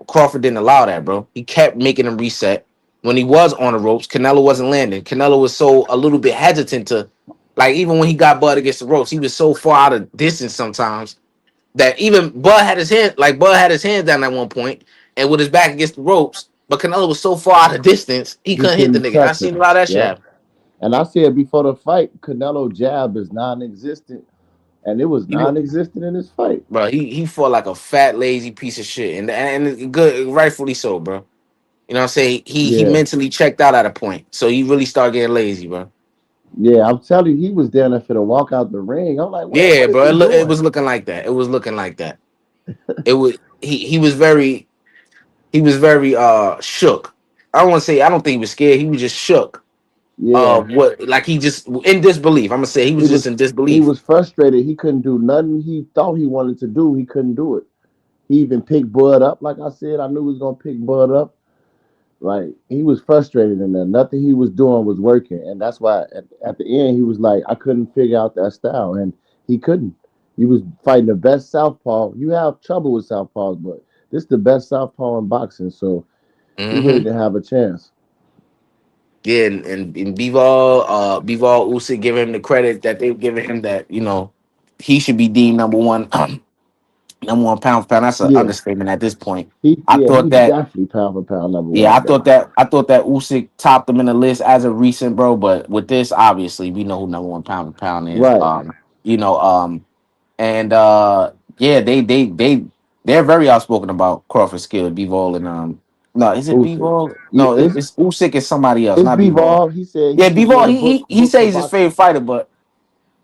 Crawford didn't allow that, bro. He kept making him reset. When he was on the ropes, Canelo wasn't landing. Canelo was so a little bit hesitant to, like, even when he got Bud against the ropes, he was so far out of distance sometimes that even Bud had his hands down at one point and with his back against the ropes, but Canelo was so far out of distance he he couldn't hit the couldn't nigga. And I touch seen a him. lot of that shit Yep. happen. And I said before the fight, Canelo jab is non-existent, and it was He was, non-existent in this fight. bro, he fought like a fat lazy piece of shit, and good, rightfully so, bro. You know what I'm saying? He Yeah, mentally checked out at a point, so he really started getting lazy, bro. yeah. I'm telling you, he was down there for to walk out the ring. I'm like, Yeah, what is bro. he It doing? was looking like that. It was looking like that. It was he was very shook. I don't want to say I don't think he was scared. He was just shook. Yeah, What like he just in disbelief. I'm gonna say he he was just was in he disbelief. was frustrated. He couldn't do nothing he thought he wanted to do. He couldn't do it. He even picked Bud up. Like I said, I knew he was gonna pick Bud up. Like he was frustrated and then nothing he was doing was working. And that's why at the end he was like, I couldn't figure out that style. And he couldn't. He was fighting the best southpaw. You have trouble with southpaws, but this is the best southpaw in boxing. So he really Hmm. didn't have a chance. Yeah, and Bivol Usyk giving him the credit that they've given him that he should be deemed number one, number one pound for pound. That's an Yeah. understatement at this point. He I yeah, thought he's that. definitely pound for pound number Yeah, one guy. I thought that Usyk topped him in the list as a recent, bro. But with this, obviously, we know who number one pound for pound is. Right. You know, and yeah, they're very outspoken about Crawford's skill, Bivol and no, is it Usyk. Bivol? Yeah, No, it's Usyk is somebody else, it's not Bivol. Bivol. He said Yeah, he was Bivol, reading he books says for he's his boxing. favorite fighter, but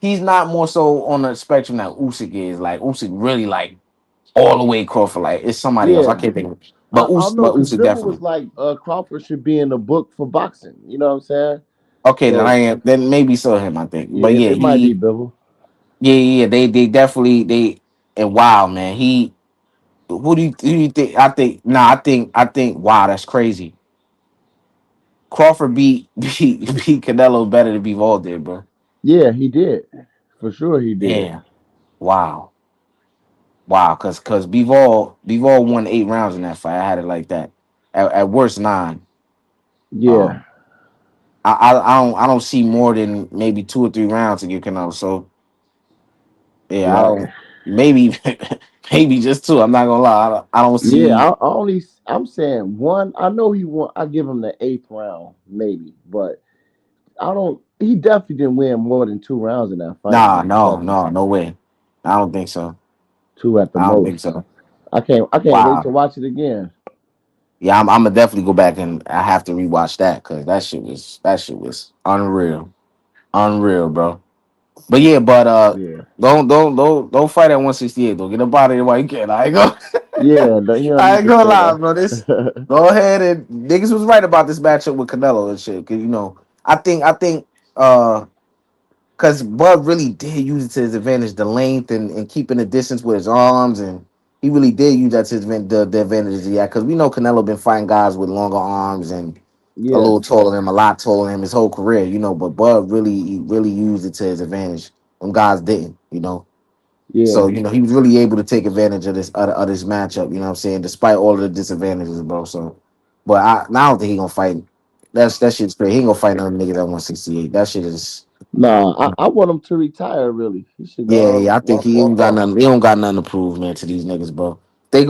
he's not more so on the spectrum that Usyk is. Like Usyk really like all the way Crawford. Like it's somebody else. I Yeah, can't think of it. I don't know But because Usyk Bibble definitely. was like Crawford should be in the book for boxing. You know what I'm saying? Okay, then I So am then maybe so him, I think. yeah, But yeah, it might be he Bibble. they definitely they and wow man, he who do you think I think wow, that's crazy. Crawford beat Canelo better than Bivol did, bro. Yeah, he did for sure. He did. Yeah. Wow. Wow, cause Bivol won 8 rounds in that fight. I had it like that. At worst 9. Yeah, Um I don't see more than maybe 2 or 3 rounds to get Canelo. So yeah, I right. don't maybe maybe just 2. I'm not gonna lie. I don't Yeah, see I'm saying one. I know he won. I give him the eighth round, maybe, but I don't. He definitely didn't win more than 2 rounds in that fight, nah, man. I'm no, telling you, no, no way. I don't think so. two at the I don't think most. so. I can't wait to Wow. watch it again. Yeah, I'm gonna definitely go back and I have to rewatch that because that shit was unreal. Unreal, bro. But yeah, but Yeah, don't fight at 168 though. Get up out of there while you can. I ain't gonna yeah. He don't I need ain't to gonna say lie, bro. This that. go ahead and niggas was right about this matchup with Canelo and shit. Cause I think because Bud really did use it to his advantage, the length and keeping the distance with his arms, and he really did use that to his the advantages he had. Because we know Canelo been fighting guys with longer arms and a Yeah, little taller than him, a lot taller than him his whole career, But Bud really he really used it to his advantage. Them guys didn't. So yeah. he was really able to take advantage of this matchup. You know what I'm saying, despite all of the disadvantages, bro. So, but I don't think he gonna fight. That shit's crazy. He ain't gonna fight another nigga at 168. That shit is. Nah, I want him to retire. Really, he should go Yeah, on yeah. I think he ain't walk got off. nothing. He don't got nothing to prove, man, to these niggas, bro. They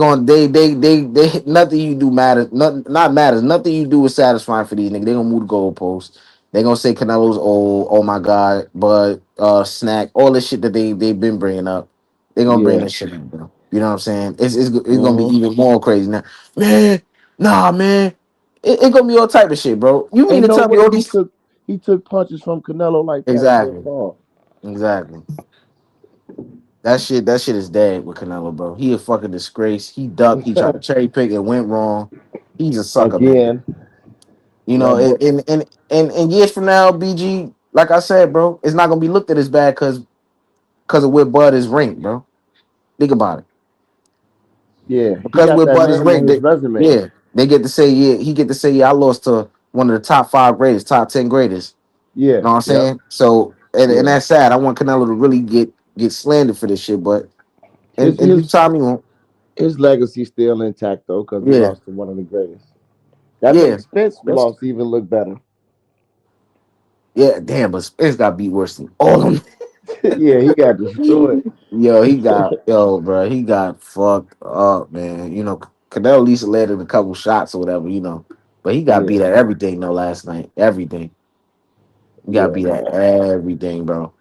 nothing you do matters. Not matters. Nothing you do is satisfying for these niggas. They gonna move the goalposts. They gonna say Canelo's old. Oh my god, but snack. All this shit that they've been bringing up. They gonna bring Yeah. this shit up, bro. You know what I'm saying? It's gonna be hmm even more crazy now, man. Nah, man. It gonna be all type of shit, bro. You mean Ain't to no tell me way all these? he took punches from Canelo like that so Exactly. far. Exactly. That shit is dead with Canelo, bro. He a fucking disgrace. He ducked. He tried to cherry pick. It went wrong. He's a sucker, man. Again, that boy. And years from now, BG, like I said, bro, it's not gonna be looked at as bad because of where Bud is ranked, bro. Think about it. Yeah, he Because got where that Bud is name on ranked, his resume. yeah, they get to say yeah. He get to say yeah. I lost to one of the top 5 greatest, top 10 greatest. Yeah, You know what I'm yep, saying? So and yeah. that's sad. I want Canelo to really get slandered for this shit, but His in due his time he won't. his legacy still intact though, because he Yeah, lost to one of the greatest. That yeah. makes Spence That's loss even look better. Yeah, damn, but Spence got beat worse than all of Yeah, he got destroyed. them. Bro, he got fucked up, man. Canelo at least led in a couple shots or whatever. But he got beat Yeah, at everything though last night. Everything. He got yeah, beat at man. everything, bro.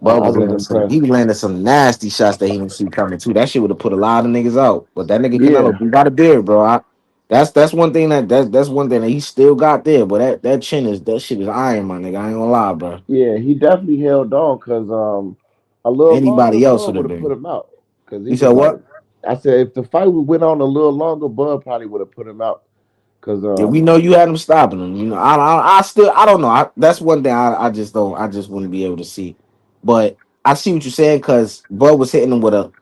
Bub I was was landing some. He impressed. was landing some nasty shots that he didn't see coming too. That shit would have put a lot of niggas out. But that nigga Canelo, Yeah, he got a beard, bro. That's one thing that's one thing that he still got there. But that chin is that shit is iron, my nigga. I ain't gonna lie, bro. yeah. He definitely held on because a little longer, Anybody else Bud would have would have put been. him out. Because he You said was like, what? I said, if the fight went on a little longer, Bud probably would have put him out. Because Yeah, we know you had him stopping him. I don't know. That's one thing I just don't. I just wouldn't be able to see. But I see what you're saying because Bud was hitting him with a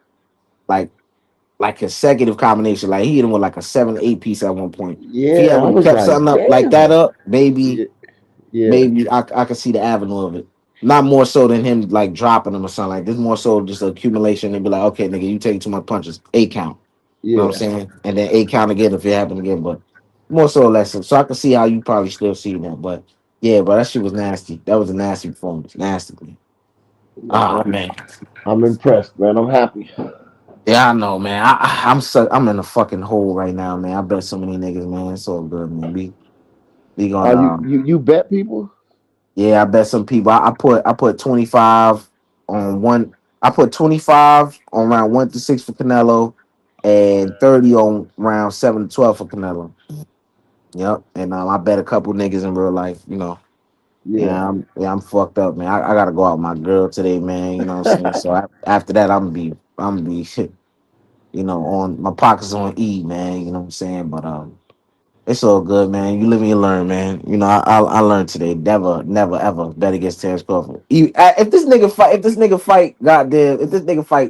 like consecutive combination. Like he hit him with like a 7-8 piece at one point. If he yeah, had I would have was kept like, something up like that damn. up, maybe Yeah, yeah, maybe I could see the avenue of it. Not more so than him like dropping him or something like this. More so just accumulation and be like, okay, nigga, you take too much punches. 8 count. You know what I'm yeah. saying? And then 8 count again if it happened again. But more so or less. So I can see how you probably still see that. But yeah, but that shit was nasty. That was a nasty performance. Nasty. Nah, Oh man. I'm impressed, man. I'm happy. Yeah, I know, man. I'm in a fucking hole right now, man. I bet so many niggas, man. It's all good, man. We Oh, gonna you bet people? yeah, I bet some people. I put 25 on one. I put 25 on round 1 to 6 for Canelo, and 30 on round 7 to 12 for Canelo. Yep, and I bet a couple niggas in real life. Yeah. I'm fucked up, man. I gotta go out with my girl today, man. You know what I'm saying? So after that, I'm gonna be on my pockets on E, man. You know what I'm saying? But it's all good, man. You live and you learn, man. I learned today. Never, ever bet against Terence Crawford. If this nigga fight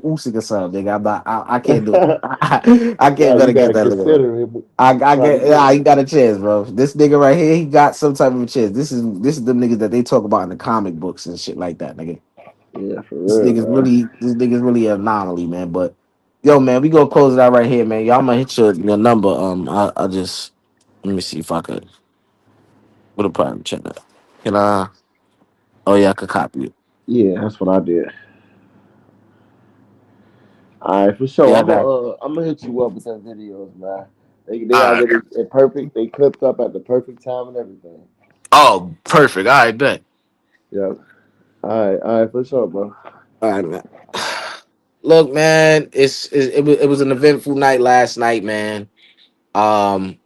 Usyk or something, nigga, I can't do it. I Nah, can't bet you gotta against that nigga. consider him I trying to get, get. he got a chance, bro. This nigga right here, he got some type of a chance. This is the niggas that they talk about in the comic books and shit like that, nigga. Yeah, for real, man. This nigga's really an anomaly, man. But yo, man, we gonna close it out right here, man. Y'all, I'm gonna hit your number. I just let me see if I could. What a private chat. Can I? Oh yeah, I could copy it. Yeah, that's what I did. All right, for sure. Yeah, I got. I'm gonna hit you up with them videos, man. They All right. already perfect. They clipped up at the perfect time and everything. Oh, perfect. All right, bet. Yeah. All right, for sure, bro. All right, man. Look, man, it was an eventful night last night, man. Um,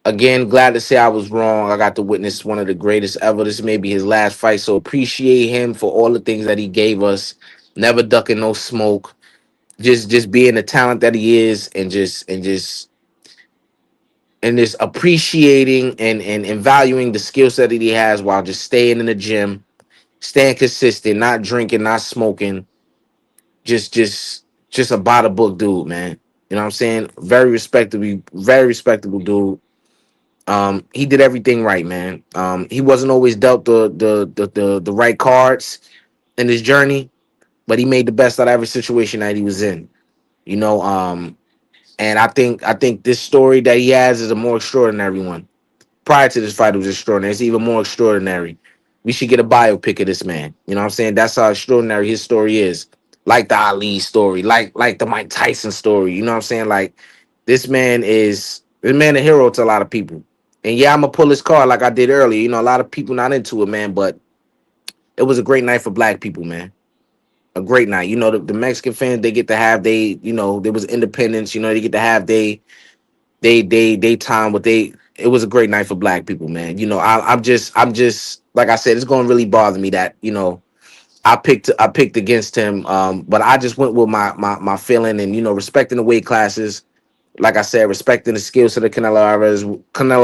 Again, glad to say I was wrong. I got to witness one of the greatest ever. This may be his last fight, so appreciate him for all the things that he gave us. Never ducking no smoke. Just being the talent that he is, and just appreciating and valuing the skill set that he has while just staying in the gym, staying consistent, not drinking, not smoking. Just a by the book dude, man. You know what I'm saying? Very respectable dude. He did everything right, man. He wasn't always dealt the right cards in his journey, but he made the best out of every situation that he was in. You know, and I think this story that he has is a more extraordinary one. Prior to this fight, it was extraordinary. It's even more extraordinary. We should get a biopic of this man. You know what I'm saying? That's how extraordinary his story is. Like the Ali story, like the Mike Tyson story. You know what I'm saying? Like this man a hero to a lot of people. And yeah, I'm gonna pull his card like I did earlier. A lot of people not into it, man, but it was a great night for black people, man. A great night. The Mexican fans, they get to have there was independence, they get to have they time what they it was a great night for black people, man. I'm just like I said, it's gonna really bother me that I picked against him. But I just went with my feeling and respecting the weight classes. Like I said, respecting the skills of the Canelo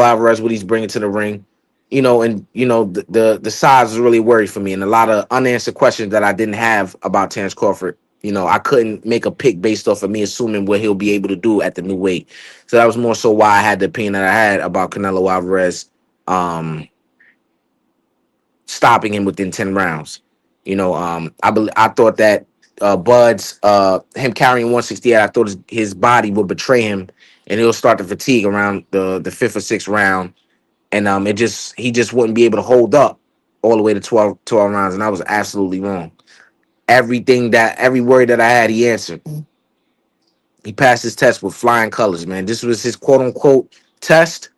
Alvarez, what he's bringing to the ring. And the size was really worried for me, and a lot of unanswered questions that I didn't have about Terence Crawford. I couldn't make a pick based off of me assuming what he'll be able to do at the new weight. So that was more so why I had the opinion that I had about Canelo Alvarez stopping him within 10 rounds. I thought that Bud's him carrying 168, I thought his body would betray him and he'll start to fatigue around the fifth or sixth round. And he just wouldn't be able to hold up all the way to 12 rounds. And I was absolutely wrong. Every word that I had, he answered. He passed his test with flying colors, man. This was his quote unquote test.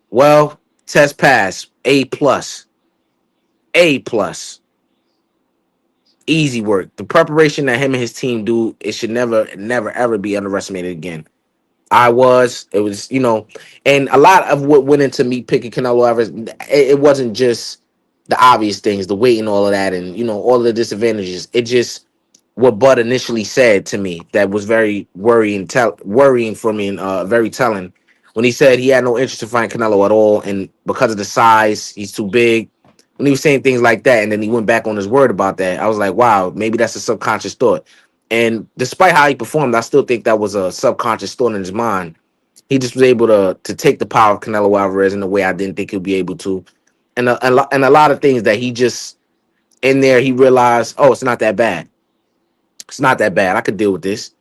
Well, test pass, A plus, A plus. Easy work. The preparation that him and his team do, it should never, never, ever be underestimated again. It was, and a lot of what went into me picking Canelo Alvarez, it wasn't just the obvious things, the weight and all of that, and all of the disadvantages. It just what Bud initially said to me that was very worrying for me and very telling when he said he had no interest in fighting Canelo at all, and because of the size, he's too big. When he was saying things like that, and then he went back on his word about that, I was like, wow, maybe that's a subconscious thought. And despite how he performed, I still think that was a subconscious thought in his mind. He just was able to take the power of Canelo Alvarez in a way I didn't think he'd be able to, and a lot of things that he just in there he realized, oh, it's not that bad. It's not that bad. I could deal with this.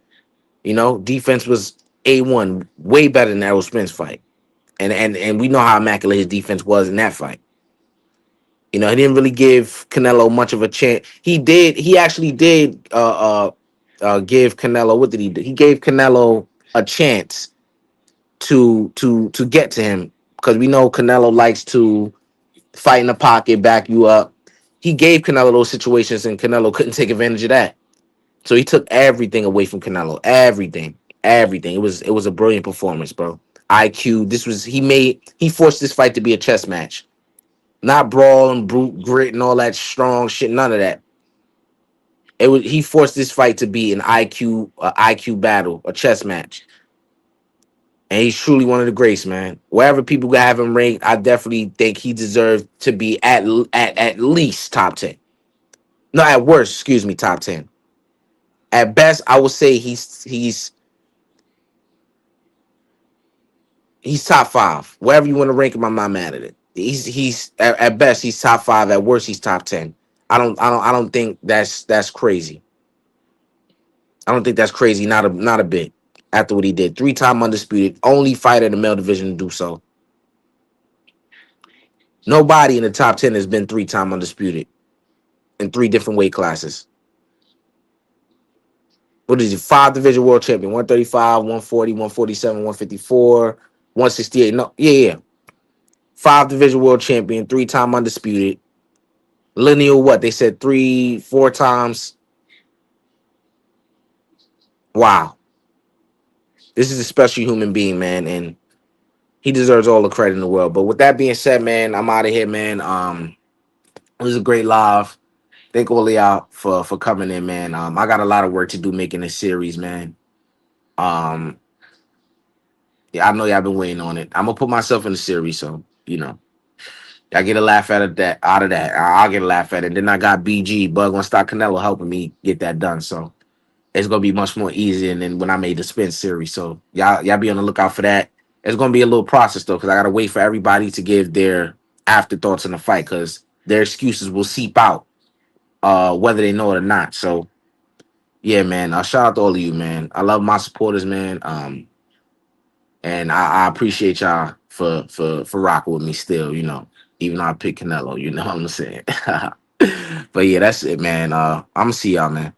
Defense was A1, way better than Errol Spence fight. And we know how immaculate his defense was in that fight. He didn't really give Canelo much of a chance. He actually did give Canelo, what did he do? He gave Canelo a chance to get to him because we know Canelo likes to fight in the pocket, back you up. He gave Canelo those situations and Canelo couldn't take advantage of that. So he took everything away from Canelo. Everything. Everything. It was a brilliant performance, bro. IQ. He forced this fight to be a chess match. Not brawl and brute grit and all that strong shit. None of that. He forced this fight to be an IQ battle, a chess match. And he's truly one of the greats, man. Wherever people have him ranked, I definitely think he deserves to be at least top 10. No, at worst, excuse me, top 10. At best, I would say he's top 5. Wherever you want to rank him, I'm not mad at it. He's at best he's top 5. At worst, he's top 10. I don't think that's crazy. I don't think that's crazy. Not a bit. After what he did, 3-time undisputed, only fighter in the male division to do so. Nobody in the top 10 has been 3-time undisputed in 3 different weight classes. What is he? 5 division world champion, 135, 140, 147, 154, 168. No, yeah. 5 division world champion, 3-time undisputed. Lineal, what? They said 3, 4 times. Wow. This is a special human being, man, and he deserves all the credit in the world. But with that being said, man, I'm out of here, man. It was a great live. Thank all of y'all for coming in, man. I got a lot of work to do making this series, man. Yeah, I know y'all been waiting on it. I'm gonna put myself in the series, so y'all get a laugh out of that. I'll get a laugh at it. Then I got BG, Bug on Stock Canelo, helping me get that done. So it's gonna be much more easier than when I made the Spence series. So y'all be on the lookout for that. It's gonna be a little process though, because I gotta wait for everybody to give their afterthoughts on the fight, because their excuses will seep out, whether they know it or not. So yeah, man. Shout out to all of you, man. I love my supporters, man. And I appreciate y'all for rocking with me still, even though I picked Canelo, you know what I'm saying? But yeah, that's it, man. I'm gonna see y'all, man.